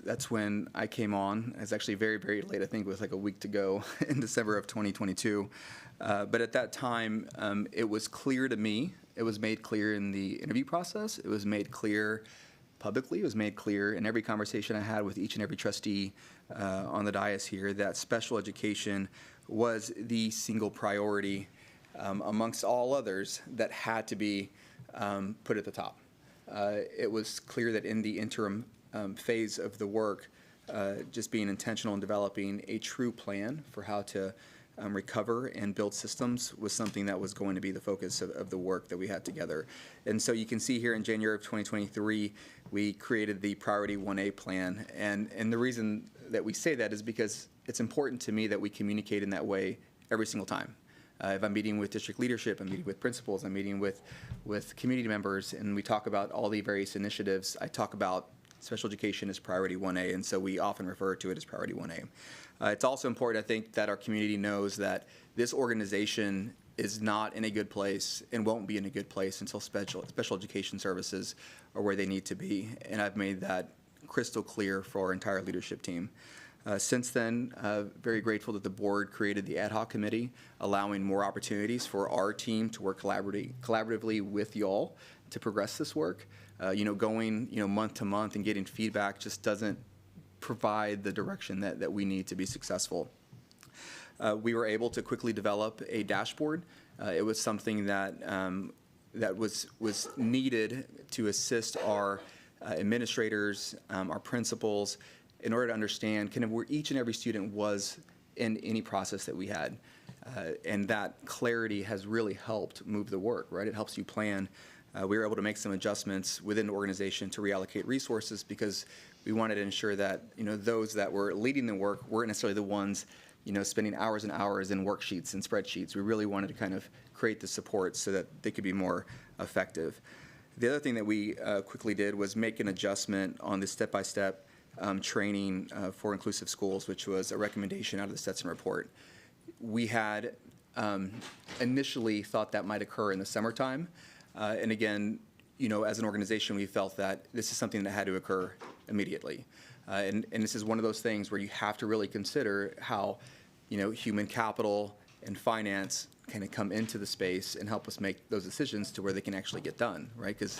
that's when I came on. It's actually very, very late. I think it was like a week to go in December of 2022. But at that time, it was clear to me, it was made clear in the interview process, it was made clear publicly. It was made clear in every conversation I had with each and every trustee on the dais here that special education was the single priority amongst all others that had to be put at the top. It was clear that in the interim phase of the work, just being intentional in developing a true plan for how to recover and build systems was something that was going to be the focus of the work that we had together. And so you can see here in January of 2023, we created the Priority 1A plan. And the reason that we say that is because it's important to me that we communicate in that way every single time. If I'm meeting with district leadership, I'm meeting with principals, I'm meeting with community members, and we talk about all the various initiatives, I talk about special education as Priority 1A, and so we often refer to it as Priority 1A. It's also important, I think, that our community knows that this organization is not in a good place and won't be in a good place until special education services are where they need to be, and I've made that crystal clear for our entire leadership team. Since then, very grateful that the board created the ad hoc committee, allowing more opportunities for our team to work collaboratively with y'all to progress this work. Going month to month and getting feedback just doesn't provide the direction that we need to be successful. We were able to quickly develop a dashboard. It was something that was needed to assist our administrators, our principals, in order to understand kind of where each and every student was in any process that we had. And that clarity has really helped move the work, right? It helps you plan. We were able to make some adjustments within the organization to reallocate resources because we wanted to ensure that, those that were leading the work weren't necessarily the ones, spending hours and hours in worksheets and spreadsheets. We really wanted to kind of create the support so that they could be more effective. The other thing that we quickly did was make an adjustment on the step-by-step training for inclusive schools, which was a recommendation out of the Stetson report. We had initially thought that might occur in the summertime. And again, as an organization, we felt that this is something that had to occur immediately. And this is one of those things where you have to really consider how, human capital and finance kind of come into the space and help us make those decisions to where they can actually get done, right? Because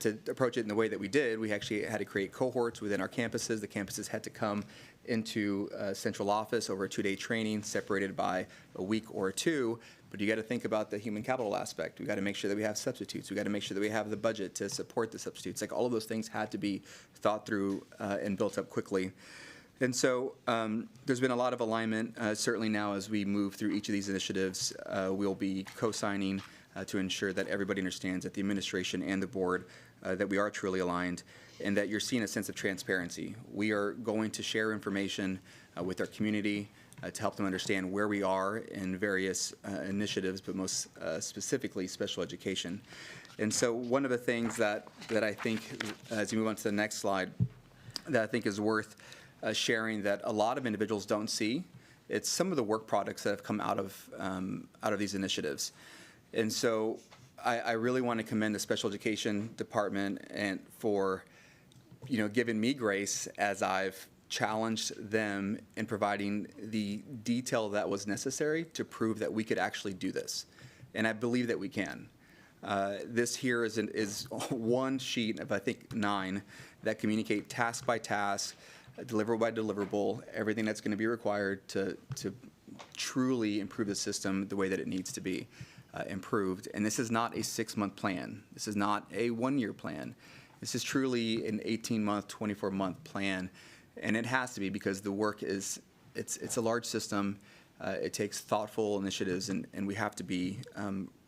to approach it in the way that we did, we actually had to create cohorts within our campuses. The campuses had to come into central office over a 2-day training separated by a week or two. But you got to think about the human capital aspect. We got to make sure that we have substitutes. We got to make sure that we have the budget to support the substitutes. Like all of those things had to be thought through and built up quickly. And so there's been a lot of alignment. Certainly now as we move through each of these initiatives, we'll be co-signing to ensure that everybody understands that the administration and the board that we are truly aligned and that you're seeing a sense of transparency. We are going to share information with our community to help them understand where we are in various initiatives, but most specifically special education. And so one of the things that I think, as you move on to the next slide, that I think is worth sharing that a lot of individuals don't see, it's some of the work products that have come out of these initiatives. And so I really want to commend the special education department and for, giving me grace as I've challenged them in providing the detail that was necessary to prove that we could actually do this. And I believe that we can. This here is one sheet of, I think, 9 that communicate task by task, deliverable by deliverable, everything that's going to be required to truly improve the system the way that it needs to be improved. And this is not a 6-month plan. This is not a 1-year plan. This is truly an 18-month, 24-month plan. And it has to be because the work it's a large system. It takes thoughtful initiatives, and we have to be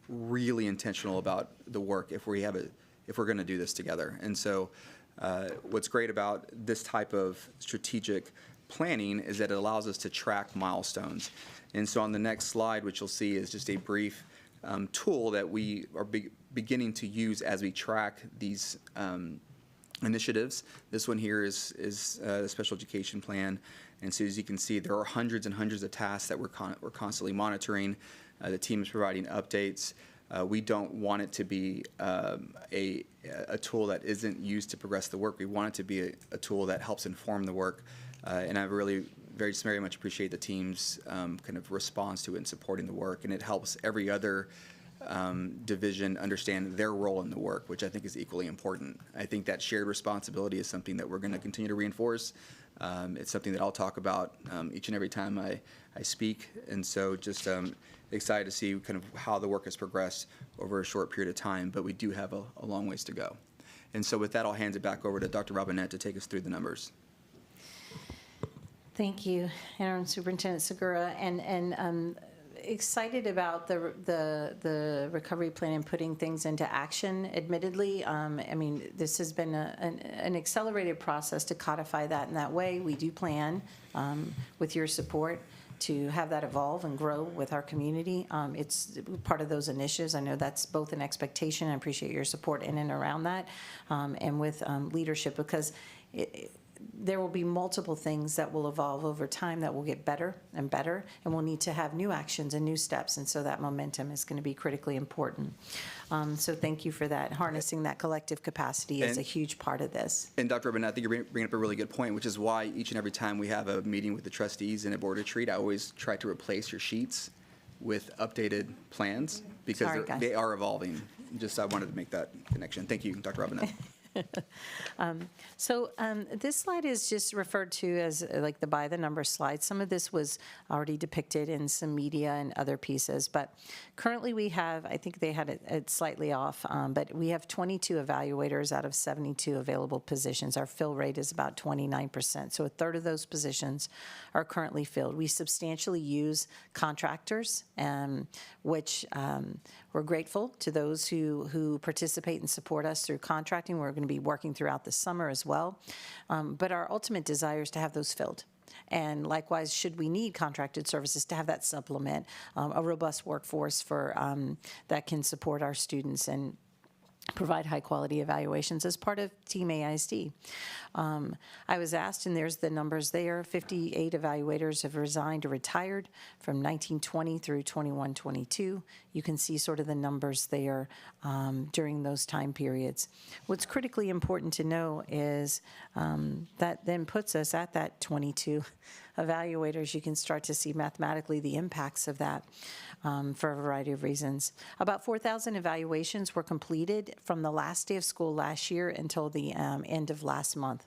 really intentional about the work if we're going to do this together. And so what's great about this type of strategic planning is that it allows us to track milestones. And so on the next slide, what you'll see is just a brief tool that we are beginning to use as we track these initiatives. This one here is the special education plan. And so as you can see, there are hundreds and hundreds of tasks that we're constantly monitoring. The team is providing updates. We don't want it to be a tool that isn't used to progress the work. We want it to be a tool that helps inform the work. And I really very much appreciate the team's kind of response to it and supporting the work. And it helps every other division understand their role in the work, which I think is equally important. I think that shared responsibility is something that we're going to continue to reinforce. It's something that I'll talk about each and every time I speak, and so just excited to see kind of how the work has progressed over a short period of time, but we do have a long ways to go. And so with that, I'll hand it back over to Dr. Robinette to take us through the numbers. Thank you, Interim Superintendent Segura, and excited about the recovery plan and putting things into action. Admittedly, I mean, this has been an accelerated process to codify that in that way. We do plan, with your support, to have that evolve and grow with our community. It's part of those initiatives. I know that's both an expectation. I appreciate your support in and around that, and with leadership, because there will be multiple things that will evolve over time that will get better and better, and we'll need to have new actions and new steps, and so that momentum is going to be critically important. So thank you for that. Harnessing that collective capacity is a huge part of this. And Dr. Robinette, I think you're bringing up a really good point, which is why each and every time we have a meeting with the trustees in a board retreat, I always try to replace your sheets with updated plans, because they are evolving. Just I wanted to make that connection. Thank you, Dr. Robinette. So this slide is just referred to as like the by the number slide. Some of this was already depicted in some media and other pieces, but currently we have, I think they had it slightly off, but we have 22 evaluators out of 72 available positions. Our fill rate is about 29%, so a third of those positions are currently filled. We substantially use contractors, which we're grateful to those who participate and support us through contracting. We're going to be working throughout the summer as well. But our ultimate desire is to have those filled. And likewise, should we need contracted services, to have that supplement a robust workforce for that can support our students and provide high-quality evaluations as part of Team AISD. I was asked, and there's the numbers there, 58 evaluators have resigned or retired from 1920 through 21-22. You can see sort of the numbers there during those time periods. What's critically important to know is that then puts us at that 22 evaluators. You can start to see mathematically the impacts of that for a variety of reasons. About 4,000 evaluations were completed from the last day of school last year until the end of last month.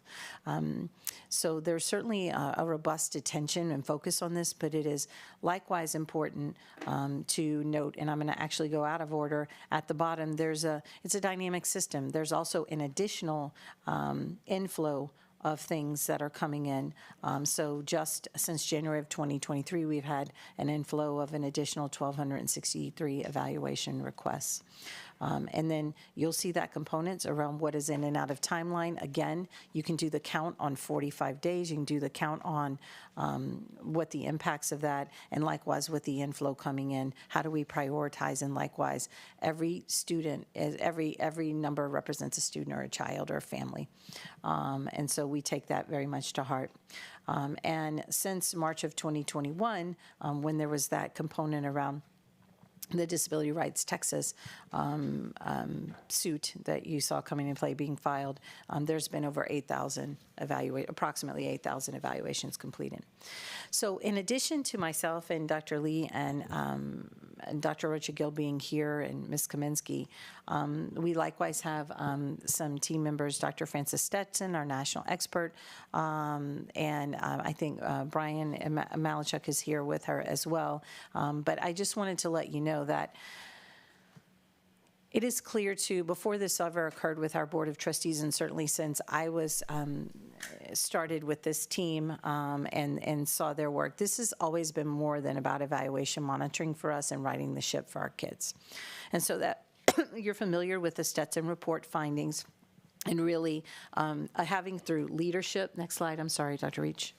So there's certainly a robust attention and focus on this, but it is likewise important to note, and I'm going to actually go out of order at the bottom, it's a dynamic system. There's also an additional inflow of things that are coming in. So just since January of 2023, we've had an inflow of an additional 1,263 evaluation requests. And then you'll see that components around what is in and out of timeline. Again, you can do the count on 45 days. You can do the count on what the impacts of that, and likewise with the inflow coming in, how do we prioritize? And likewise, every student, every number represents a student or a child or a family. And so we take that very much to heart. And since March of 2021, when there was that component around the Disability Rights Texas suit that you saw coming in play being filed, there's been over 8,000 approximately 8,000 evaluations completed. So in addition to myself and Dr. Lee and Dr. Rocha Gill being here and Ms. Kaminsky, we likewise have some team members, Dr. Francis Stetson, our national expert, and I think Brian Malachuk is here with her as well. But I just wanted to let you know that it is clear too, before this ever occurred with our Board of Trustees, and certainly since I was started with this team and saw their work, this has always been more than about evaluation monitoring for us and righting the ship for our kids. And so that you're familiar with the Stetson report findings, and really having through leadership, next slide, I'm sorry, Dr. Reach,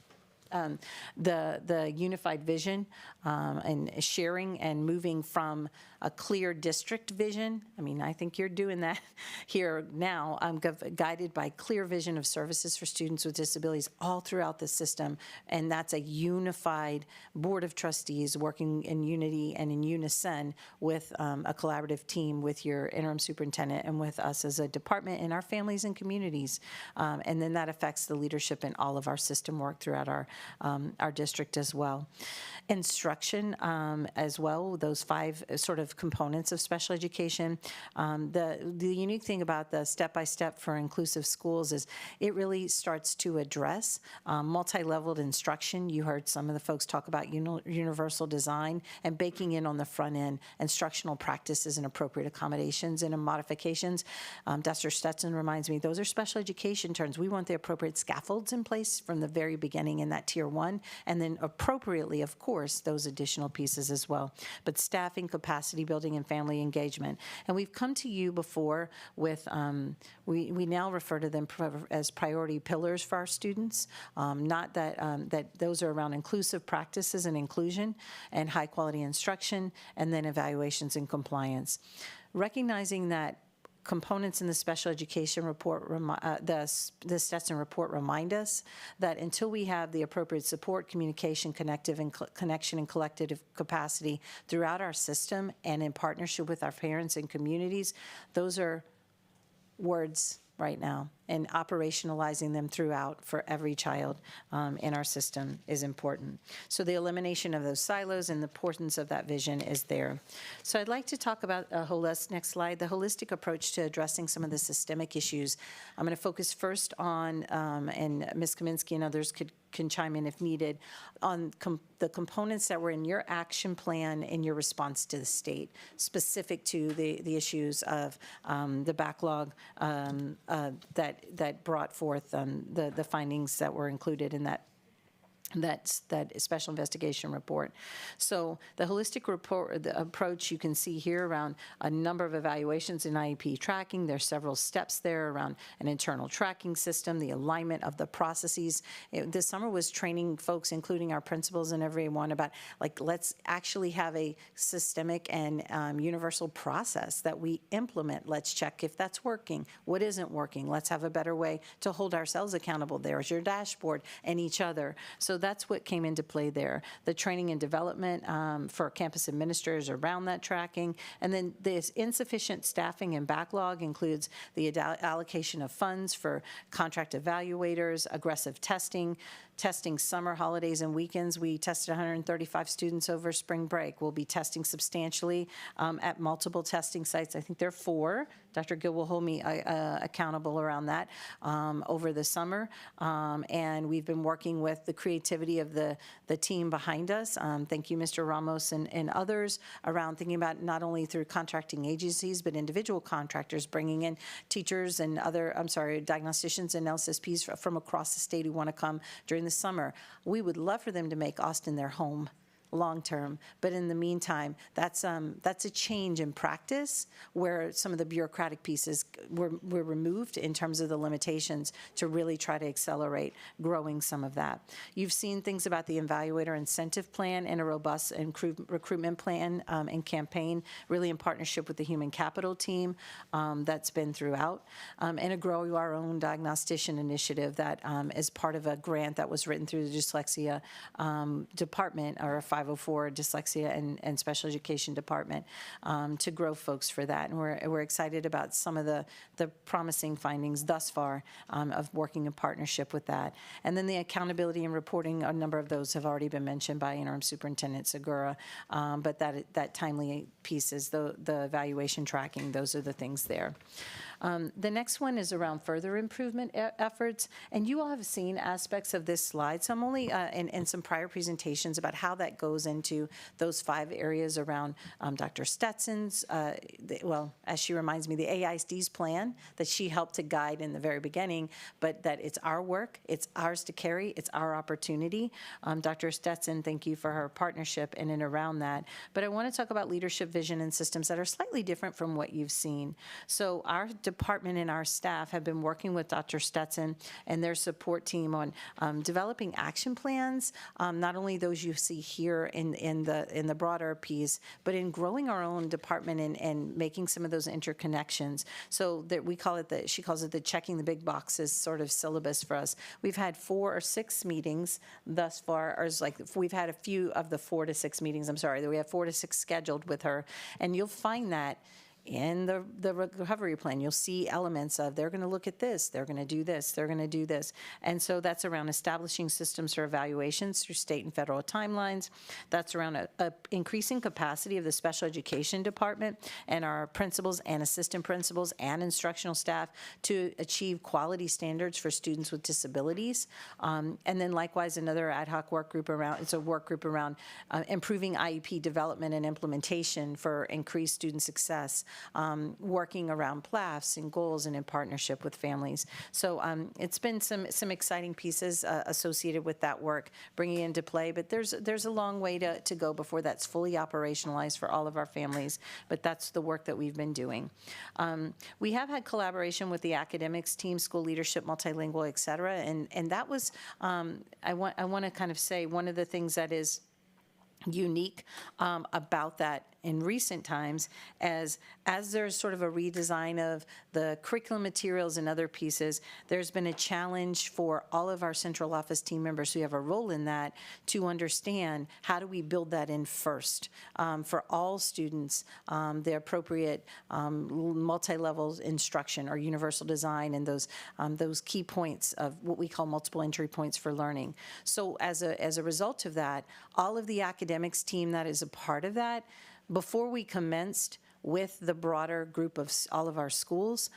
the unified vision and sharing and moving from a clear district vision. I mean, I think you're doing that here now. I'm guided by clear vision of services for students with disabilities all throughout the system, and that's a unified Board of Trustees working in unity and in unison with a collaborative team with your interim superintendent and with us as a department and our families and communities. And then that affects the leadership in all of our system work throughout our our district as well. Instruction as well, those 5 sort of components of special education. The unique thing about the step-by-step for inclusive schools is it really starts to address multi-leveled instruction. You heard some of the folks talk about universal design and baking in on the front end instructional practices and appropriate accommodations and modifications. Dr. Stetson reminds me, those are special education terms. We want the appropriate scaffolds in place from the very beginning in that tier 1, and then appropriately, of course, those additional pieces as well. But staffing, capacity building, and family engagement. And we've come to you before with, we now refer to them as priority pillars for our students. Not that, that those are around inclusive practices and inclusion and high quality instruction, and then evaluations and compliance. Recognizing that components in the special education report, the Stetson report remind us that until we have the appropriate support, communication, connection, and collective capacity throughout our system and in partnership with our parents and communities, those are words right now, and operationalizing them throughout for every child in our system is important. So the elimination of those silos and the importance of that vision is there. So I'd like to talk about next slide, the holistic approach to addressing some of the systemic issues. I'm going to focus first on, and Ms. Kaminsky and others can chime in if needed, on the components that were in your action plan in your response to the state, specific to the issues of the backlog that brought forth the findings that were included in that special investigation report. So the holistic report, the approach you can see here around a number of evaluations in IEP tracking. There's several steps there around an internal tracking system, the alignment of the processes. This summer was training folks, including our principals and everyone, about let's actually have a systemic and universal process that we implement. Let's check if that's working. What isn't working? Let's have a better way to hold ourselves accountable. There's your dashboard and each other. So that's what came into play there. The training and development for campus administrators around that tracking. And then this insufficient staffing and backlog includes the allocation of funds for contract evaluators, aggressive testing summer holidays and weekends. We tested 135 students over spring break. We'll be testing substantially at multiple testing sites. I think there are 4. Dr. Gill will hold me accountable around that over the summer. And we've been working with the creativity of the team behind us. Thank you, Mr. Ramos and others, around thinking about not only through contracting agencies, but individual contractors, bringing in teachers and diagnosticians and LSSPs from across the state who want to come during the summer. We would love for them to make Austin their home long term, but in the meantime, that's a change in practice where some of the bureaucratic pieces were removed in terms of the limitations to really try to accelerate growing some of that. You've seen things about the evaluator incentive plan and a robust recruitment plan and campaign, really in partnership with the human capital team that's been throughout, and a Grow Our Own Diagnostician initiative that is part of a grant that was written through the dyslexia department, or a 504 dyslexia and special education department, to grow folks for that. And we're excited about some of the promising findings thus far of working in partnership with that. And then the accountability and reporting, a number of those have already been mentioned by Interim Superintendent Segura, but that timely piece is the evaluation tracking. Those are the things there. The next one is around further improvement efforts, and you all have seen aspects of this slide. So I'm only in some prior presentations about how that goes into those 5 areas around Dr. Stetson's, as she reminds me, the AISD's plan that she helped to guide in the very beginning, but that it's our work, it's ours to carry, it's our opportunity. Dr. Stetson, thank you for her partnership in and around that. But I want to talk about leadership, vision, and systems that are slightly different from what you've seen. So our department and our staff have been working with Dr. Stetson and their support team on developing action plans, not only those you see here in the broader piece, but in growing our own department and making some of those interconnections. So that we call it she calls it the checking the big boxes sort of syllabus for us. We've had 4 or 6 meetings thus far, or we've had a few of the 4 to 6 meetings. I'm sorry, we have 4 to 6 scheduled with her, and you'll find that in the recovery plan, you'll see elements of they're going to look at this, they're going to do this, they're going to do this. And so that's around establishing systems for evaluations through state and federal timelines. That's around a increasing capacity of the special education department and our principals and assistant principals and instructional staff to achieve quality standards for students with disabilities. And then likewise, another ad hoc work group around, it's a work group around improving IEP development and implementation for increased student success. Working around PLAFs and goals and in partnership with families. So it's been some exciting pieces associated with that work bringing into play, but there's a long way to go before that's fully operationalized for all of our families, but that's the work that we've been doing. We have had collaboration with the academics team, school leadership, multilingual, et cetera, and that was, I want to kind of say one of the things that is unique about that in recent times as there's sort of a redesign of the curriculum materials and other pieces, there's been a challenge for all of our central office team members who have a role in that to understand how do we build that in first for all students, the appropriate multi-level instruction or universal design and those key points of what we call multiple entry points for learning. So as a result of that, all of the academics team that is a part of that, before we commenced with the broader group of all of our schools,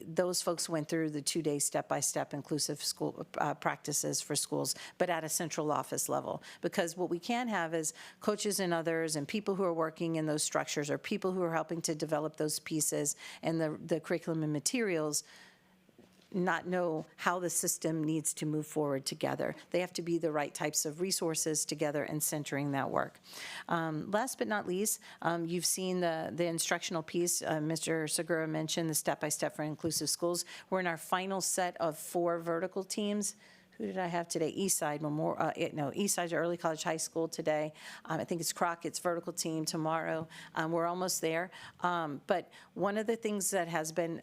those folks went through the 2-day step-by-step inclusive school practices for schools, but at a central office level. Because what we can't have is coaches and others and people who are working in those structures or people who are helping to develop those pieces and the curriculum and materials not know how the system needs to move forward together. They have to be the right types of resources together and centering that work. Last but not least, you've seen the instructional piece. Mr. Segura mentioned the step-by-step for inclusive schools. We're in our final set of 4 vertical teams. Who did I have today? Eastside Eastside's Early College High School today. I think it's Crockett's vertical team tomorrow. We're almost there. But one of the things that has been,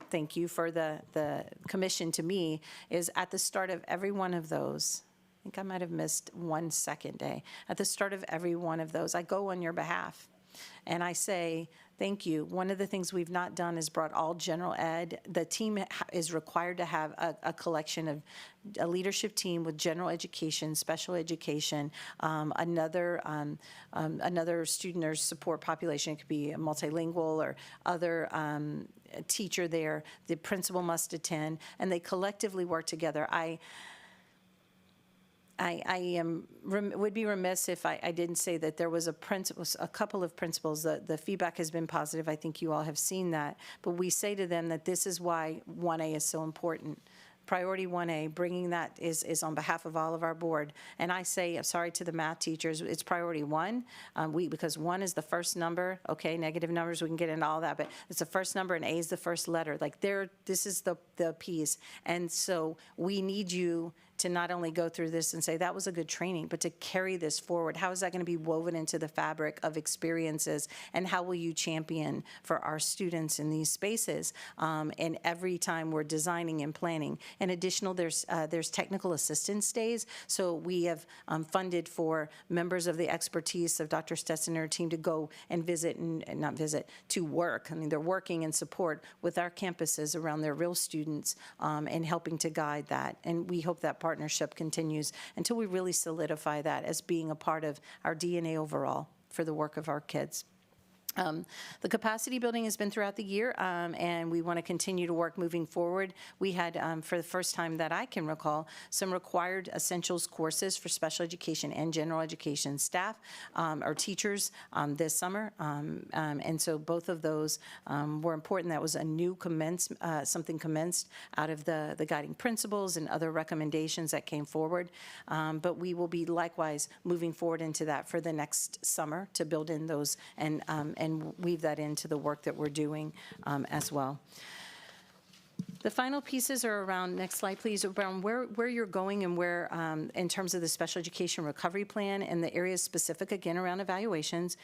thank you for the commission to me, is at the start of every one of those, I think I might have missed one second day. At the start of every one of those, I go on your behalf and I say, thank you. One of the things we've not done is brought all general ed. The team is required to have a collection of a leadership team with general education, special education, another student or support population. It could be a multilingual or other teacher there. The principal must attend, and they collectively work together. I would be remiss if I didn't say that there was a couple of principals. The feedback has been positive. I think you all have seen that. But we say to them that this is why 1A is so important. Priority 1A, bringing that is on behalf of all of our board. And I say, sorry to the math teachers, it's priority 1, because 1 is the first number. Okay, negative numbers, we can get into all that, but it's the first number and A is the first letter. Like this is the piece. And so we need you to not only go through this and say that was a good training, but to carry this forward. How is that going to be woven into the fabric of experiences, and how will you champion for our students in these spaces? And every time we're designing and planning. In addition, there's technical assistance days. So we have funded for members of the expertise of Dr. Stetson and her team to go and visit and not visit, to work. I mean, they're working in support with our campuses around their real students and helping to guide that. And we hope that partnership continues until we really solidify that as being a part of our DNA overall for the work of our kids. The capacity building has been throughout the year, and we want to continue to work moving forward. We had, for the first time that I can recall, some required essentials courses for special education and general education staff or teachers this summer, and so both of those were important. That was a new something commenced out of the guiding principles and other recommendations that came forward, but we will be likewise moving forward into that for the next summer to build in those and weave that into the work that we're doing as well. The final pieces are around, next slide please, around where you're going and where, in terms of the special education recovery plan and the areas specific, again, around evaluations.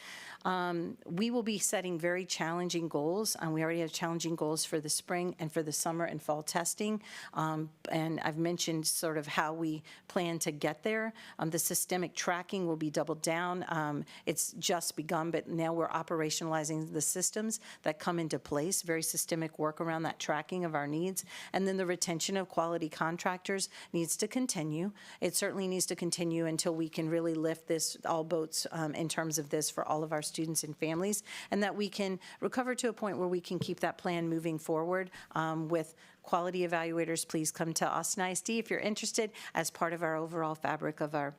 We will be setting very challenging goals. We already have challenging goals for the spring and for the summer and fall testing. And I've mentioned sort of how we plan to get there. The systemic tracking will be doubled down. It's just begun, but now we're operationalizing the systems that come into place, very systemic work around that tracking of our needs. And then the retention of quality contractors needs to continue. It certainly needs to continue until we can really lift this, all boats in terms of this for all of our students and families, and that we can recover to a point where we can keep that plan moving forward with quality evaluators. Please come to Austin ISD if you're interested as part of our overall fabric of our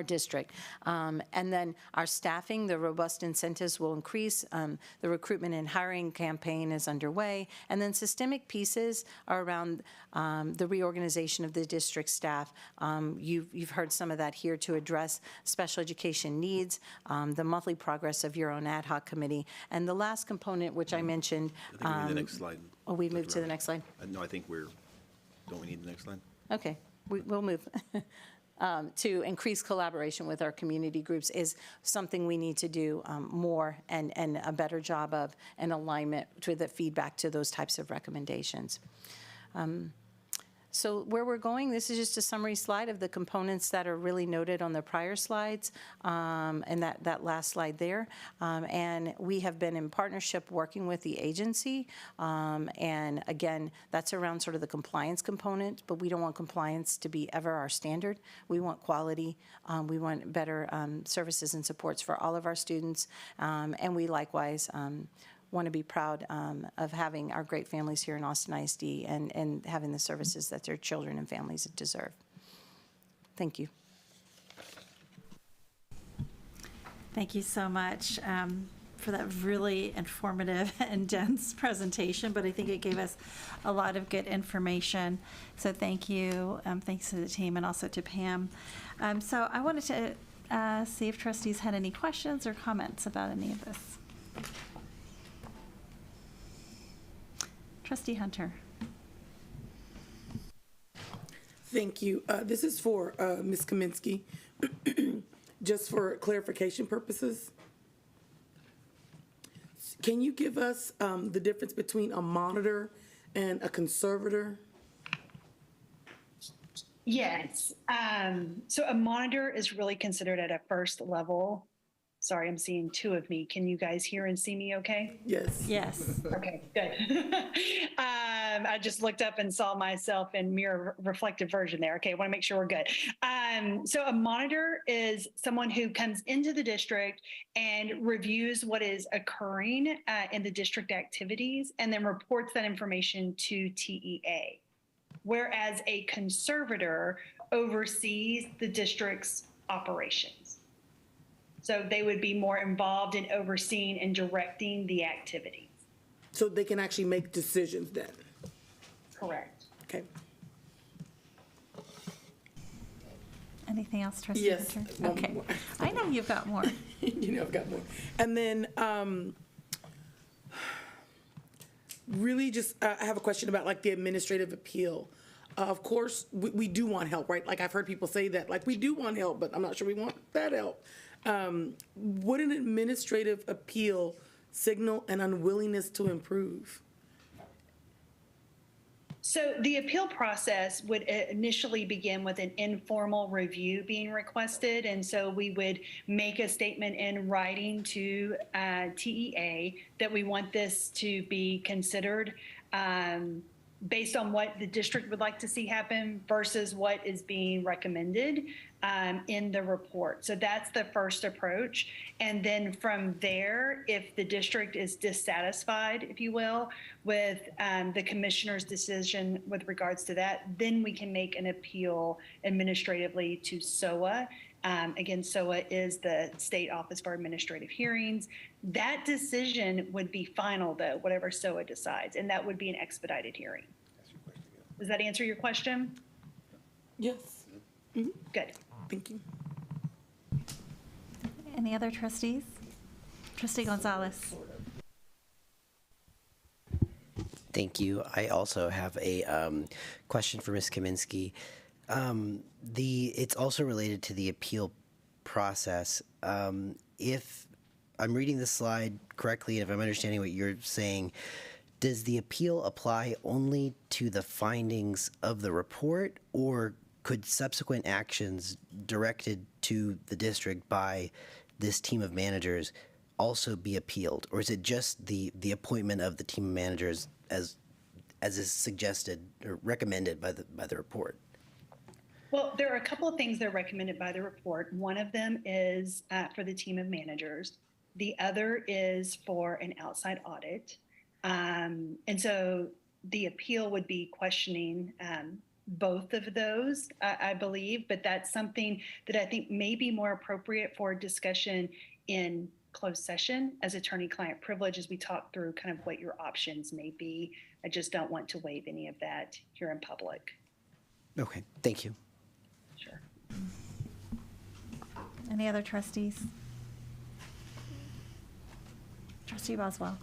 district. And then our staffing, the robust incentives will increase. The recruitment and hiring campaign is underway. And then systemic pieces are around the reorganization of the district staff. You've heard some of that here to address special education needs, the monthly progress of your own ad hoc committee. And the last component, which I mentioned. I think we need the next slide. Oh, we moved to the next slide? No, I think don't we need the next slide? Okay, we'll move. To increase collaboration with our community groups is something we need to do more and a better job of, and alignment to the feedback to those types of recommendations. So where we're going, this is just a summary slide of the components that are really noted on the prior slides and that last slide there. And we have been in partnership working with the agency. And again, that's around sort of the compliance component, but we don't want compliance to be ever our standard. We want quality. We want better services and supports for all of our students. And we likewise want to be proud of having our great families here in Austin ISD and having the services that their children and families deserve. Thank you. Thank you so much for that really informative and dense presentation, but I think it gave us a lot of good information. So thank you. Thanks to the team and also to Pam. So I wanted to see if trustees had any questions or comments about any of this. Trustee Hunter. Thank you. This is for Ms. Kaminsky. Just for clarification purposes, can you give us the difference between a monitor and a conservator? Yes. So a monitor is really considered at a first level. Sorry, I'm seeing two of me. Can you guys hear and see me okay? Yes. Yes. Okay, good. I just looked up and saw myself in mirror reflective version there. Okay, I want to make sure we're good. So a monitor is someone who comes into the district and reviews what is occurring in the district activities and then reports that information to TEA. Whereas a conservator oversees the district's operations. So they would be more involved in overseeing and directing the activities. So they can actually make decisions then? Correct. Okay. Anything else, Trustee Yes. Hunter? Okay. More. I know you've got more. You know I've got more. And then really just I have a question about like the administrative appeal. Of course, we do want help, right? Like I've heard people say that, like we do want help, but I'm not sure we want that help. Would an administrative appeal signal an unwillingness to improve? So the appeal process would initially begin with an informal review being requested. And so we would make a statement in writing to TEA that we want this to be considered based on what the district would like to see happen versus what is being recommended in the report. So that's the first approach. And then from there, if the district is dissatisfied, if you will, with the commissioner's decision with regards to that, then we can make an appeal administratively to SOA. Again, SOA is the State Office for Administrative Hearings. That decision would be final, though, whatever SOA decides, and that would be an expedited hearing. Does that answer your question? Yes. Mm-hmm. Good. Thank you. Any other trustees? Trustee Gonzalez. Thank you. I also have a question for Ms. Kaminsky. It's also related to the appeal process. If I'm reading the slide correctly, and if I'm understanding what you're saying, does the appeal apply only to the findings of the report, or could subsequent actions directed to the district by this team of managers also be appealed, or is it just the appointment of the team of managers as is suggested or recommended by the report? Well, there are a couple of things that are recommended by the report. One of them is for the team of managers. The other is for an outside audit. And so the appeal would be questioning both of those, I believe, but that's something that I think may be more appropriate for discussion in closed session as attorney-client privilege as we talk through kind of what your options may be. I just don't want to waive any of that here in public. Okay, thank you. Sure. Any other trustees? Trustee Boswell.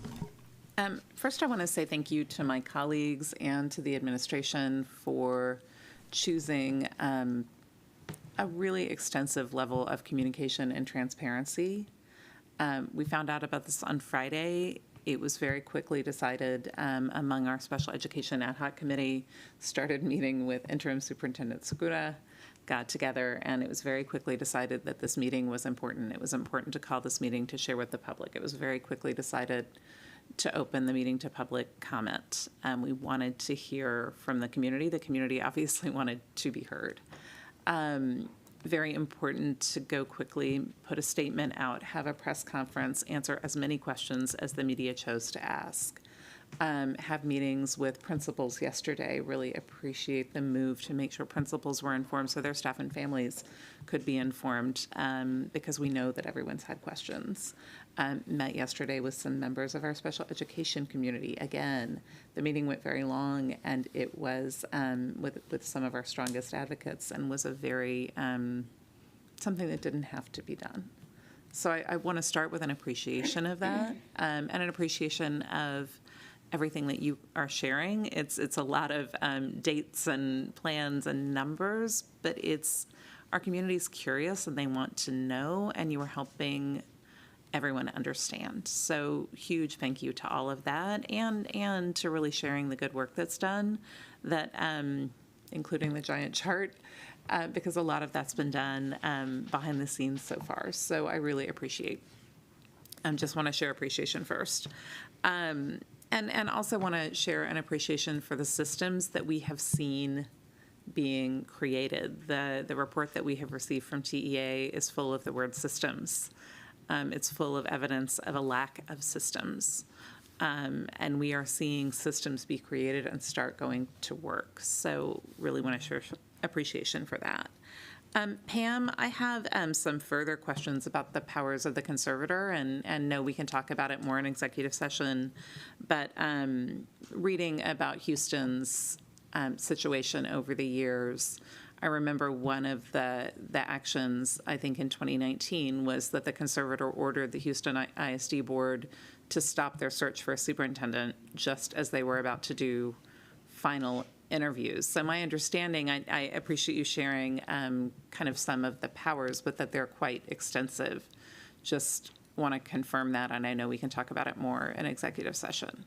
First, I want to say thank you to my colleagues and to the administration for choosing a really extensive level of communication and transparency. We found out about this on Friday. It was very quickly decided among our Special Education Ad Hoc Committee, started meeting with Interim Superintendent Segura, got together, and it was very quickly decided that this meeting was important. It was important to call this meeting to share with the public. It was very quickly decided to open the meeting to public comment. We wanted to hear from the community. The community obviously wanted to be heard. Very important to go quickly, put a statement out, have a press conference, answer as many questions as the media chose to ask. Have meetings with principals yesterday, really appreciate the move to make sure principals were informed so their staff and families could be informed because we know that everyone's had questions. Met yesterday with some members of our special education community. Again, the meeting went very long, and it was with some of our strongest advocates and was a very, something that didn't have to be done. So I want to start with an appreciation of that and an appreciation of everything that you are sharing. It's a lot of dates and plans and numbers, but our community's curious and they want to know, and you are helping everyone understand. So huge thank you to all of that, and to really sharing the good work that's done, that including the giant chart, because a lot of that's been done behind the scenes so far. So I really appreciate. Just want to share appreciation first. And also want to share an appreciation for the systems that we have seen being created. The report that we have received from TEA is full of the word systems. It's full of evidence of a lack of systems. And we are seeing systems be created and start going to work. So really want to share appreciation for that. Pam, I have some further questions about the powers of the conservator, and know we can talk about it more in executive session, but reading about Houston's situation over the years, I remember one of the actions, I think in 2019, was that the conservator ordered the Houston ISD board to stop their search for a superintendent just as they were about to do final interviews. So my understanding, I appreciate you sharing kind of some of the powers, but that they're quite extensive. Just want to confirm that, and I know we can talk about it more in executive session.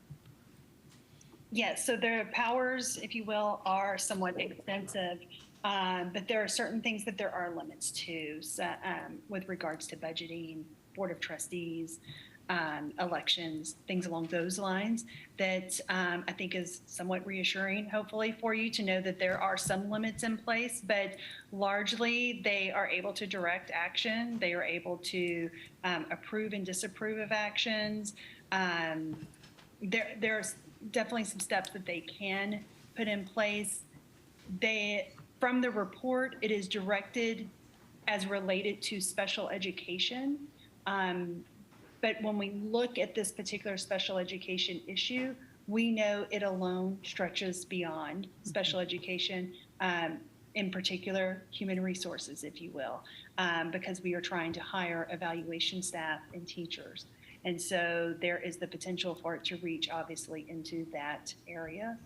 Yes, so their powers, if you will, are somewhat extensive, but there are certain things that there are limits to, so, with regards to budgeting, board of trustees, elections, things along those lines, that I think is somewhat reassuring, hopefully, for you to know that there are some limits in place, but largely they are able to direct action. They are able to approve and disapprove of actions. There's definitely some steps that they can put in place. From the report, it is directed as related to special education. But when we look at this particular special education issue, we know it alone stretches beyond special education, in particular human resources, if you will, because we are trying to hire evaluation staff and teachers. And so there is the potential for it to reach, obviously, into that area.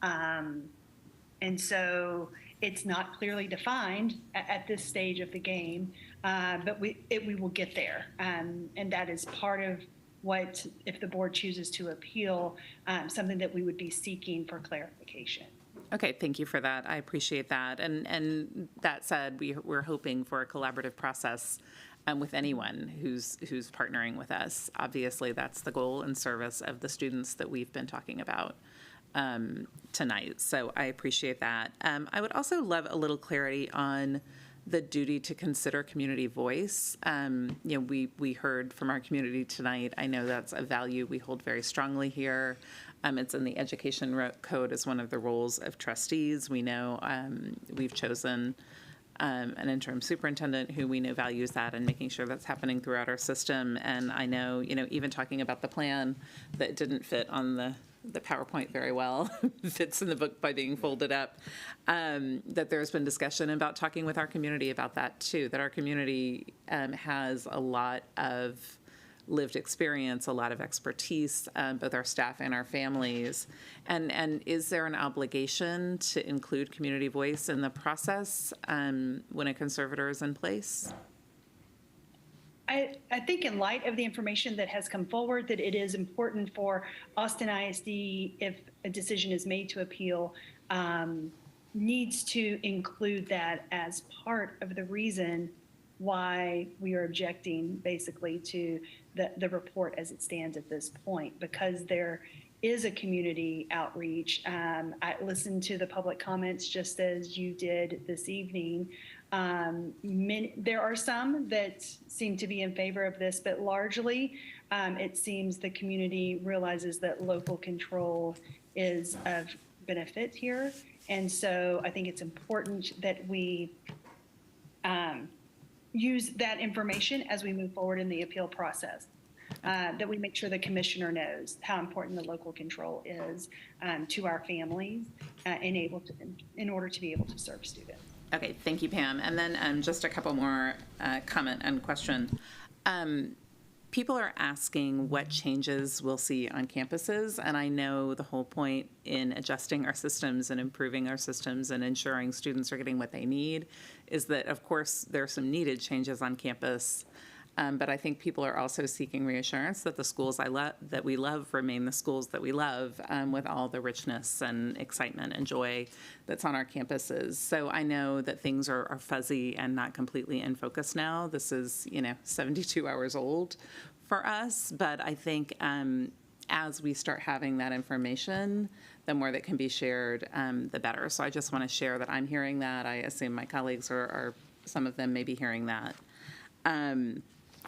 And so it's not clearly defined at this stage of the game, but we will get there. And that is part of what, if the board chooses to appeal, something that we would be seeking for clarification. Okay, thank you for that. I appreciate that. And that said, we're hoping for a collaborative process with anyone who's partnering with us. Obviously, that's the goal and service of the students that we've been talking about tonight. So I appreciate that. I would also love a little clarity on the duty to consider community voice. We heard from our community tonight. I know that's a value we hold very strongly here. It's in the education code as one of the roles of trustees. We know we've chosen an interim superintendent who we know values that and making sure that's happening throughout our system. And I know, even talking about the plan that didn't fit on the PowerPoint very well, fits in the book by being folded up, that there's been discussion about talking with our community about that too, that our community has a lot of lived experience, a lot of expertise, both our staff and our families. And is there an obligation to include community voice in the process when a conservator is in place? I think in light of the information that has come forward, that it is important for Austin ISD, if a decision is made to appeal, needs to include that as part of the reason why we are objecting basically to the report as it stands at this point, because there is a community outreach. I listened to the public comments just as you did this evening. There are some that seem to be in favor of this, but largely it seems the community realizes that local control is of benefit here. And so I think it's important that we use that information as we move forward in the appeal process, that we make sure the commissioner knows how important the local control is to our families in order to be able to serve students. Okay, thank you, Pam. And then just a couple more comment and question. People are asking what changes we'll see on campuses, and I know the whole point in adjusting our systems and improving our systems and ensuring students are getting what they need is that, of course, there are some needed changes on campus, but I think people are also seeking reassurance that the schools that we love remain the schools that we love, with all the richness and excitement and joy that's on our campuses. So I know that things are fuzzy and not completely in focus now. This is, 72 hours old for us, but I think as we start having that information, the more that can be shared, the better. So I just want to share that I'm hearing that. I assume my colleagues are some of them may be hearing that.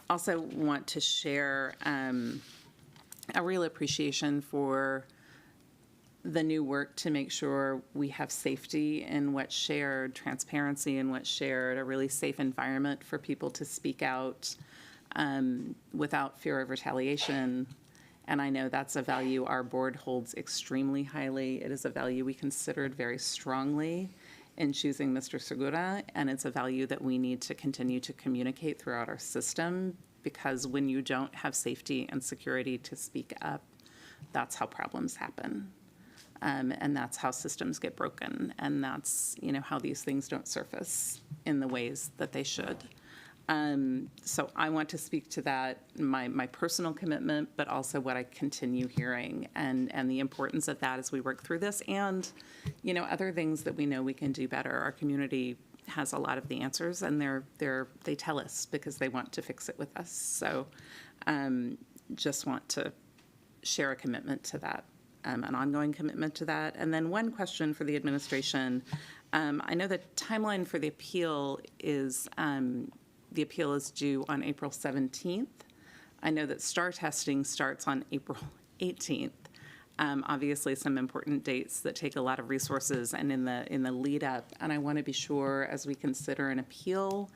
Also want to share a real appreciation for the new work to make sure we have safety in what's shared, transparency in what's shared, a really safe environment for people to speak out without fear of retaliation. And I know that's a value our board holds extremely highly. It is a value we considered very strongly in choosing Mr. Segura, and it's a value that we need to continue to communicate throughout our system, because when you don't have safety and security to speak up, that's how problems happen. And that's how systems get broken, and that's, how these things don't surface in the ways that they should. So I want to speak to that, my personal commitment, but also what I continue hearing and the importance of that as we work through this, and, other things that we know we can do better. Our community has a lot of the answers, and they tell us because they want to fix it with us. So just want to share a commitment to that, an ongoing commitment to that. And then one question for the administration. I know the timeline for the appeal is due on April 17th. I know that STAR testing starts on April 18th. Obviously, some important dates that take a lot of resources and in the lead up. And I want to be sure, as we consider an appeal,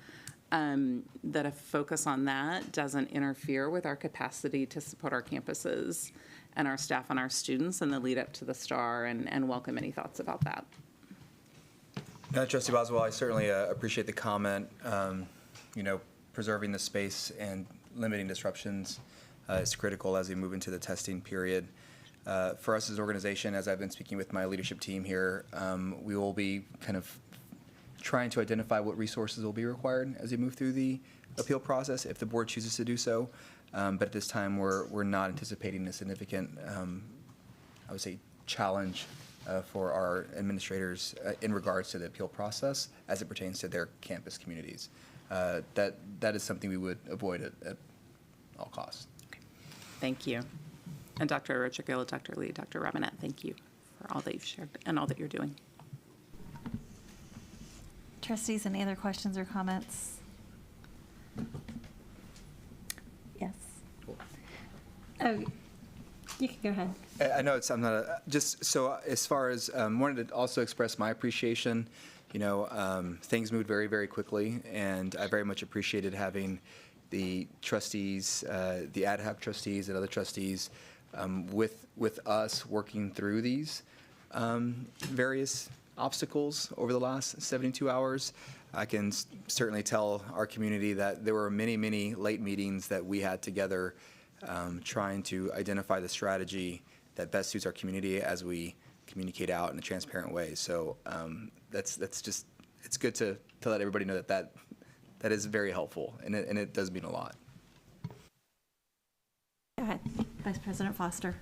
that a focus on that doesn't interfere with our capacity to support our campuses and our staff and our students in the lead up to the STAR, and welcome any thoughts about that. Trustee Boswell, I certainly appreciate the comment. Preserving the space and limiting disruptions is critical as we move into the testing period. For us as an organization, as I've been speaking with my leadership team here, we will be kind of trying to identify what resources will be required as we move through the appeal process if the board chooses to do so. But at this time, we're not anticipating a significant, I would say, challenge for our administrators in regards to the appeal process as it pertains to their campus communities. That is something we would avoid at all costs. Thank you. And Dr. Richard-Gill, Dr. Lee, Dr. Robinette, thank you for all that you've shared and all that you're doing. Trustees, any other questions or comments? Yes. Oh, you can go ahead. I know I'm not just so as far as wanted to also express my appreciation. Things moved very, very quickly, and I very much appreciated having the trustees, the ad hoc trustees and other trustees with us working through these various obstacles over the last 72 hours. I can certainly tell our community that there were many, many late meetings that we had together trying to identify the strategy that best suits our community as we communicate out in a transparent way. So that's just, it's good to let everybody know that is very helpful, and it does mean a lot. Go ahead, Vice President Foster.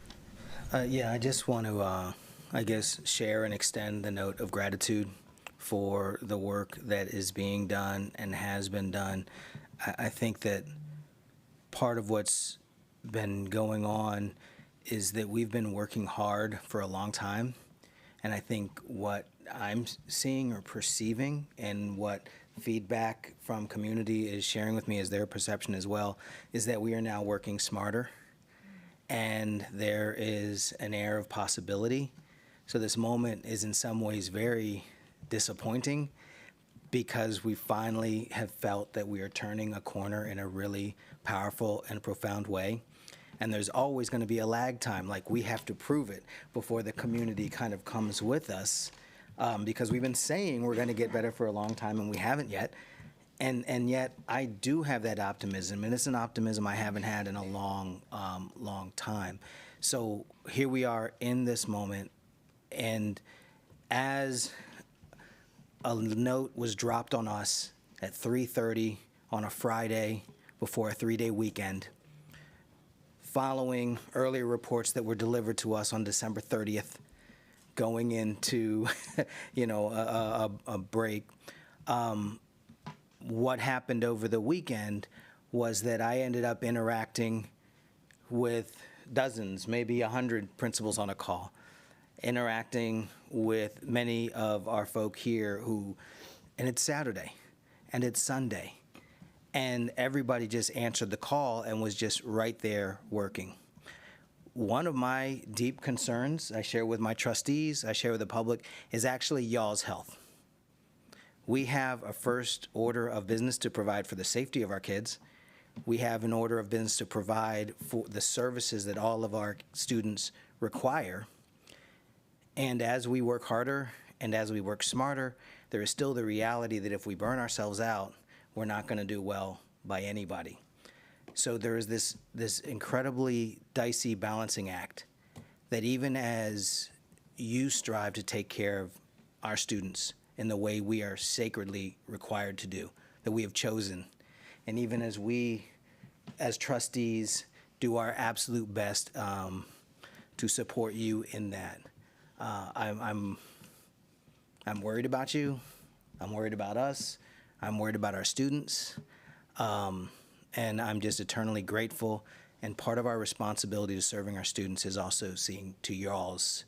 Yeah, I just want to, I guess, share and extend the note of gratitude for the work that is being done and has been done. I think that part of what's been going on is that we've been working hard for a long time. And I think what I'm seeing or perceiving and what feedback from community is sharing with me as their perception as well is that we are now working smarter. And there is an air of possibility. So this moment is in some ways very disappointing because we finally have felt that we are turning a corner in a really powerful and profound way. And there's always going to be a lag time, like we have to prove it before the community kind of comes with us, because we've been saying we're going to get better for a long time and we haven't yet. And yet I do have that optimism, and it's an optimism I haven't had in a long time. So here we are in this moment, and as a note was dropped on us at 3:30 on a Friday before a 3-day weekend, following earlier reports that were delivered to us on December 30th, going into a break. What happened over the weekend was that I ended up interacting with dozens, maybe 100 principals on a call, interacting with many of our folk here and it's Saturday and it's Sunday, and everybody just answered the call and was just right there working. One of my deep concerns I share with my trustees, I share with the public, is actually y'all's health. We have a first order of business to provide for the safety of our kids. We have an order of business to provide for the services that all of our students require. And as we work harder and as we work smarter, there is still the reality that if we burn ourselves out, we're not going to do well by anybody. So there is this incredibly dicey balancing act that even as you strive to take care of our students in the way we are sacredly required to do, that we have chosen, and even as we, as trustees, do our absolute best to support you in that. I'm worried about you. I'm worried about us. I'm worried about our students. And I'm just eternally grateful. And part of our responsibility to serving our students is also seeing to y'all's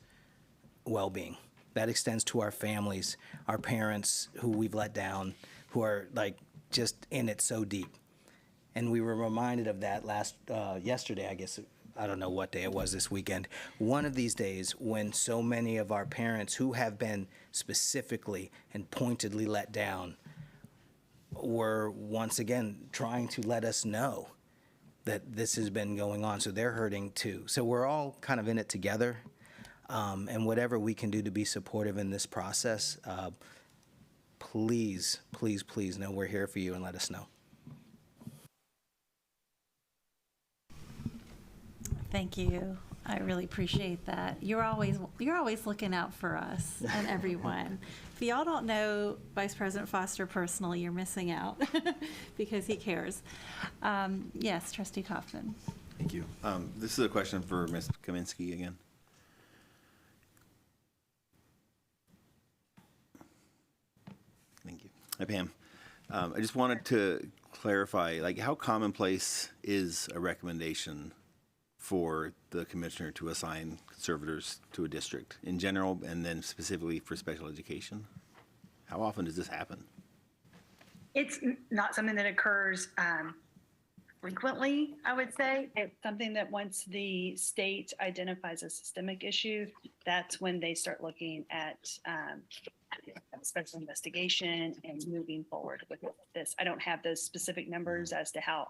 well-being. That extends to our families, our parents who we've let down, who are just in it so deep. And we were reminded of that yesterday, I guess. I don't know what day it was this weekend. One of these days when so many of our parents who have been specifically and pointedly let down were once again trying to let us know that this has been going on. So they're hurting too. So we're all kind of in it together. And whatever we can do to be supportive in this process, please, please, please know we're here for you and let us know. Thank you. I really appreciate that. You're always looking out for us and everyone. If y'all don't know Vice President Foster personally, you're missing out because he cares. Yes, Trustee Kaufman. Thank you. This is a question for Ms. Kaminsky again. Thank you. Hi, Pam. I just wanted to clarify, like, how commonplace is a recommendation for the commissioner to assign conservators to a district in general, and then specifically for special education? How often does this happen? It's not something that occurs frequently, I would say. It's something that once the state identifies a systemic issue, that's when they start looking at special investigation and moving forward with this. I don't have those specific numbers as to how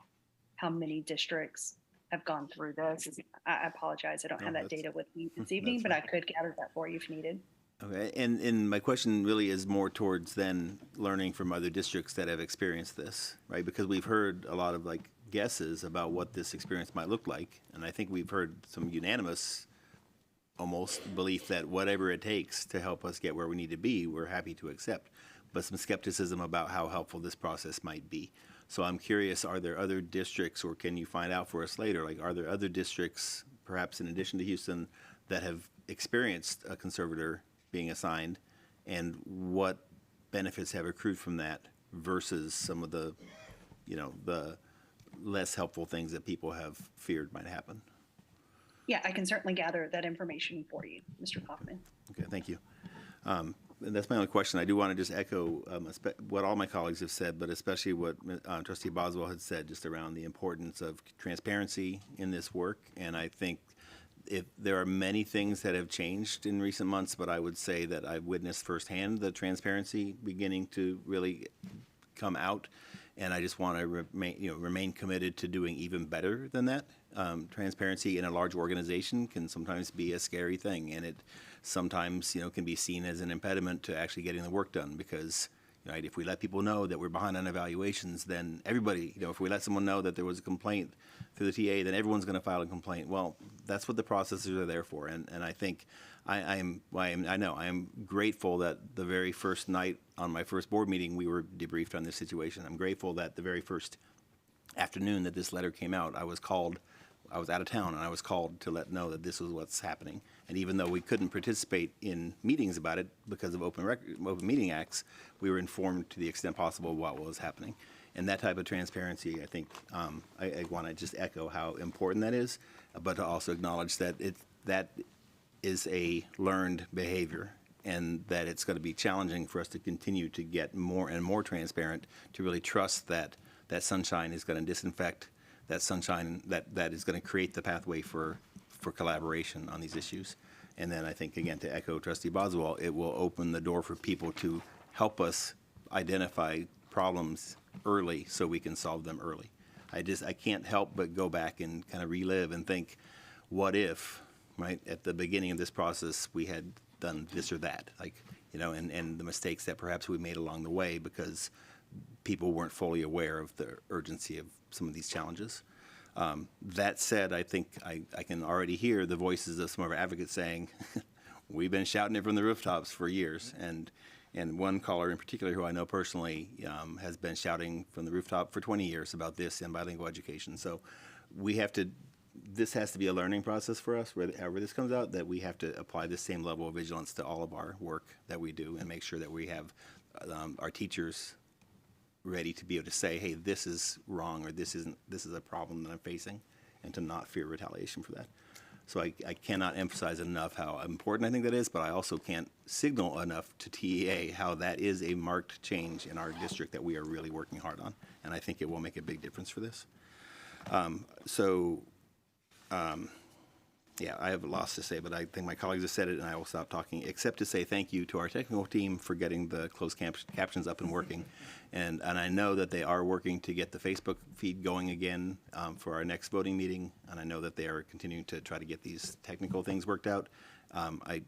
many districts have gone through this. I apologize. I don't have that data with me this evening, but I could gather that for you if needed. Okay, and my question really is more towards then learning from other districts that have experienced this, right? Because we've heard a lot of like guesses about what this experience might look like, and I think we've heard some unanimous almost belief that whatever it takes to help us get where we need to be, we're happy to accept, but some skepticism about how helpful this process might be. So I'm curious, are there other districts, or can you find out for us later, like are there other districts, perhaps in addition to Houston, that have experienced a conservator being assigned, and what benefits have accrued from that versus some of the, the less helpful things that people have feared might happen? Yeah, I can certainly gather that information for you, Mr. Kaufman. Okay, thank you. And that's my only question. I do want to just echo what all my colleagues have said, but especially what Trustee Boswell had said just around the importance of transparency in this work. And I think there are many things that have changed in recent months, but I would say that I've witnessed firsthand the transparency beginning to really come out. And I just want to remain committed to doing even better than that. Transparency in a large organization can sometimes be a scary thing, and it sometimes can be seen as an impediment to actually getting the work done, because if we let people know that we're behind on evaluations, then everybody, if we let someone know that there was a complaint through the TA, then everyone's going to file a complaint. Well, that's what the processes are there for, and I think I am grateful that the very first night on my first board meeting we were debriefed on this situation. I'm grateful that the very first afternoon that this letter came out, I was out of town, and I was called to know that this was what's happening. And even though we couldn't participate in meetings about it because of Open Meeting Acts, we were informed to the extent possible of what was happening. And that type of transparency, I think, I want to just echo how important that is, but to also acknowledge that that is a learned behavior, and that it's going to be challenging for us to continue to get more and more transparent, to really trust that that sunshine is going to disinfect, that sunshine that is going to create the pathway for collaboration on these issues. And then I think, again, to echo Trustee Boswell, it will open the door for people to help us identify problems early so we can solve them early. I can't help but go back and kind of relive and think, what if, right, at the beginning of this process we had done this or that, and the mistakes that perhaps we made along the way because people weren't fully aware of the urgency of some of these challenges. That said, I think I can already hear the voices of some of our advocates saying, we've been shouting it from the rooftops for years. And one caller in particular, who I know personally, has been shouting from the rooftop for 20 years about this and bilingual education. So this has to be a learning process for us, however this comes out, that we have to apply the same level of vigilance to all of our work that we do and make sure that we have our teachers ready to be able to say, hey, this is wrong, or this is a problem that I'm facing, and to not fear retaliation for that. So I cannot emphasize enough how important I think that is, but I also can't signal enough to TEA how that is a marked change in our district that we are really working hard on, and I think it will make a big difference for this. Yeah, I have lots to say, but I think my colleagues have said it, and I will stop talking, except to say thank you to our technical team for getting the closed captions up and working. And I know that they are working to get the Facebook feed going again for our next voting meeting, and I know that they are continuing to try to get these technical things worked out. I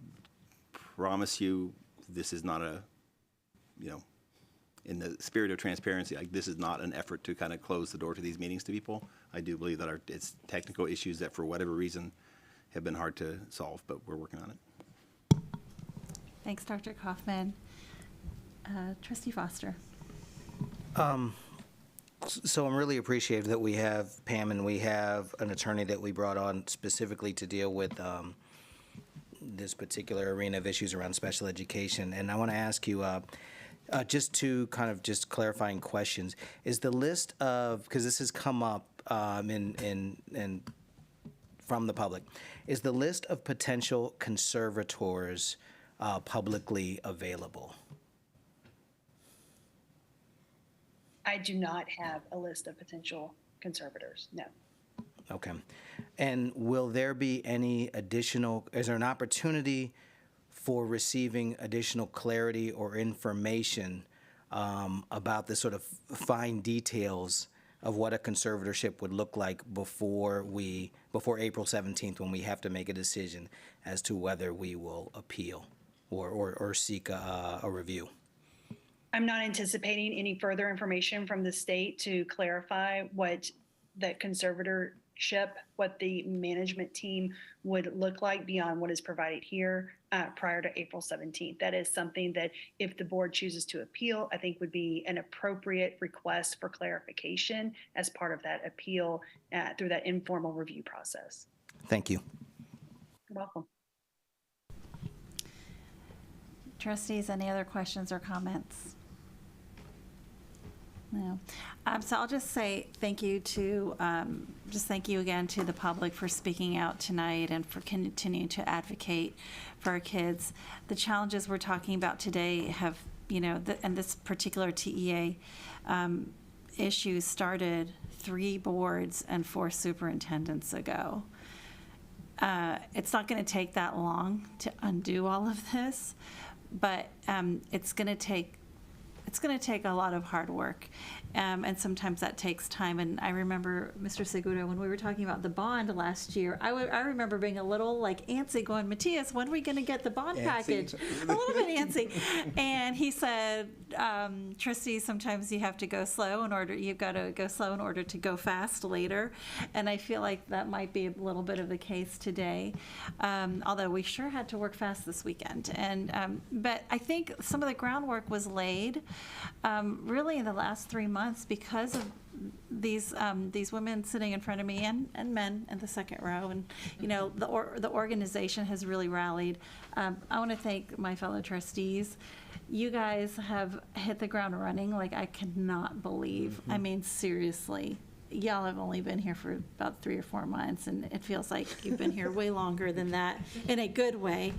promise you, this is not in the spirit of transparency, this is not an effort to kind of close the door to these meetings to people. I do believe that it's technical issues that for whatever reason have been hard to solve, but we're working on it. Thanks, Dr. Kaufman. Trustee Foster. So I'm really appreciative that we have Pam and we have an attorney that we brought on specifically to deal with this particular arena of issues around special education. And I want to ask you, just two kind of just clarifying questions. Is the list of, because this has come up in from the public, is the list of potential conservators publicly available? I do not have a list of potential conservators, no. Okay. And will there be any additional, is there an opportunity for receiving additional clarity or information about the sort of fine details of what a conservatorship would look like before April 17th, when we have to make a decision as to whether we will appeal or seek a review? I'm not anticipating any further information from the state to clarify what that conservatorship, what the management team would look like beyond what is provided here prior to April 17th. That is something that if the board chooses to appeal, I think would be an appropriate request for clarification as part of that appeal through that informal review process. Thank you. You're welcome. Trustees, any other questions or comments? No. So I'll just say thank you to, thank you again to the public for speaking out tonight and for continuing to advocate for our kids. The challenges we're talking about today have, and this particular TEA issue started 3 boards and 4 superintendents ago. It's not going to take that long to undo all of this, but it's going to take a lot of hard work, and sometimes that takes time. And I remember, Mr. Segura, when we were talking about the bond last year, I remember being a little antsy, going, Matthias, when are we going to get the bond package? A little bit antsy. And he said, trustees, sometimes you have to go slow you've got to go slow in order to go fast later. And I feel like that might be a little bit of the case today, although we sure had to work fast this weekend. And but I think some of the groundwork was laid really in the last 3 months because of these women sitting in front of me and men in the second row, and the organization has really rallied. I want to thank my fellow trustees. You guys have hit the ground running like I cannot believe. I mean, seriously. Y'all have only been here for about 3 or 4 months, and it feels like you've been here way longer than that in a good way.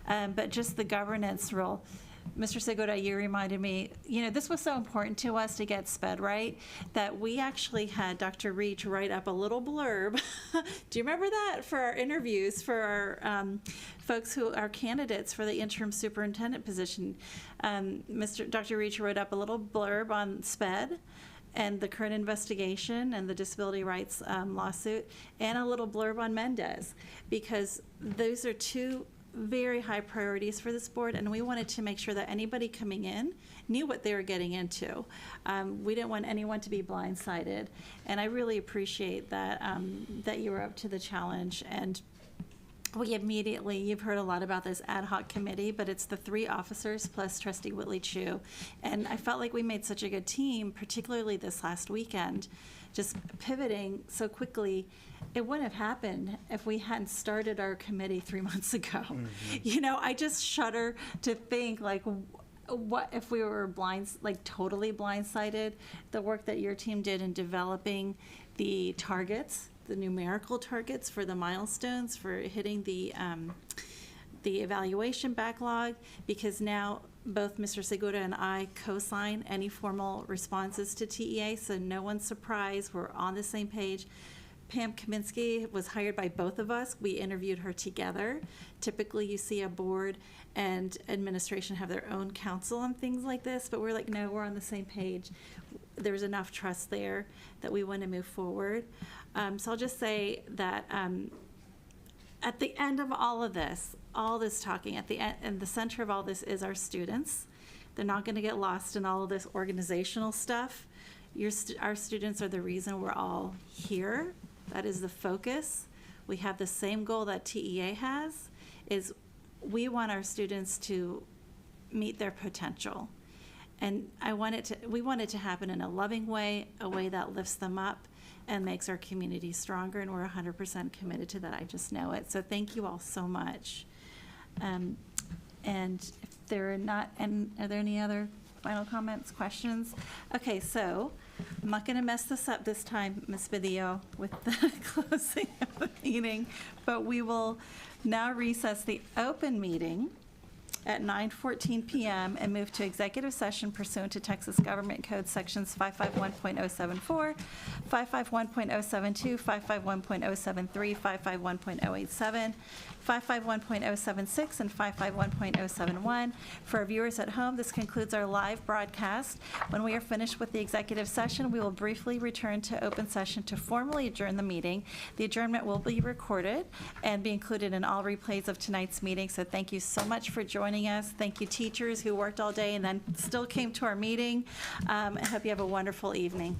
But just the governance role. Mr. Segura, you reminded me, this was so important to us to get SPED right, that we actually had Dr. Reach write up a little blurb. Do you remember that? For our interviews, for our folks who are candidates for the interim superintendent position. Dr. Reach wrote up a little blurb on SPED and the current investigation and the disability rights lawsuit, and a little blurb on Mendez, because those are 2 very high priorities for this board, and we wanted to make sure that anybody coming in knew what they were getting into. We didn't want anyone to be blindsided, and I really appreciate that that you were up to the challenge. And we immediately, you've heard a lot about this ad hoc committee, but it's the 3 officers plus Trustee Whitley Chu, and I felt like we made such a good team, particularly this last weekend, just pivoting so quickly. It wouldn't have happened if we hadn't started our committee 3 months ago. Mm-hmm. I just shudder to think, what if we were totally blindsided? The work that your team did in developing the targets, the numerical targets for the milestones, for hitting the evaluation backlog, because now both Mr. Segura and I co-sign any formal responses to TEA, so no one's surprised. We're on the same page. Pam Kaminsky was hired by both of us. We interviewed her together. Typically, you see a board and administration have their own counsel on things like this, but we're like, no, we're on the same page. There's enough trust there that we want to move forward. So I'll just say that at the end of all this talking, at the end, and the center of all this is our students. They're not going to get lost in all of this organizational stuff. Our students are the reason we're all here. That is the focus. We have the same goal that TEA has, is we want our students to meet their potential. And we want it to happen in a loving way, a way that lifts them up and makes our community stronger, and we're 100% committed to that. I just know it. So thank you all so much. And if there are not, and are there any other final comments, questions? Okay, so I'm not going to mess this up this time, Ms. Badillo, with the closing of the meeting, but we will now recess the open meeting at 9:14 p.m. and move to executive session pursuant to Texas Government Code Sections 551.074, 551.072, 551.073, 551.087, 551.076, and 551.071. For our viewers at home, this concludes our live broadcast. When we are finished with the executive session, we will briefly return to open session to formally adjourn the meeting. The adjournment will be recorded and be included in all replays of tonight's meeting. So thank you so much for joining us. Thank you, teachers who worked all day and then still came to our meeting. I hope you have a wonderful evening.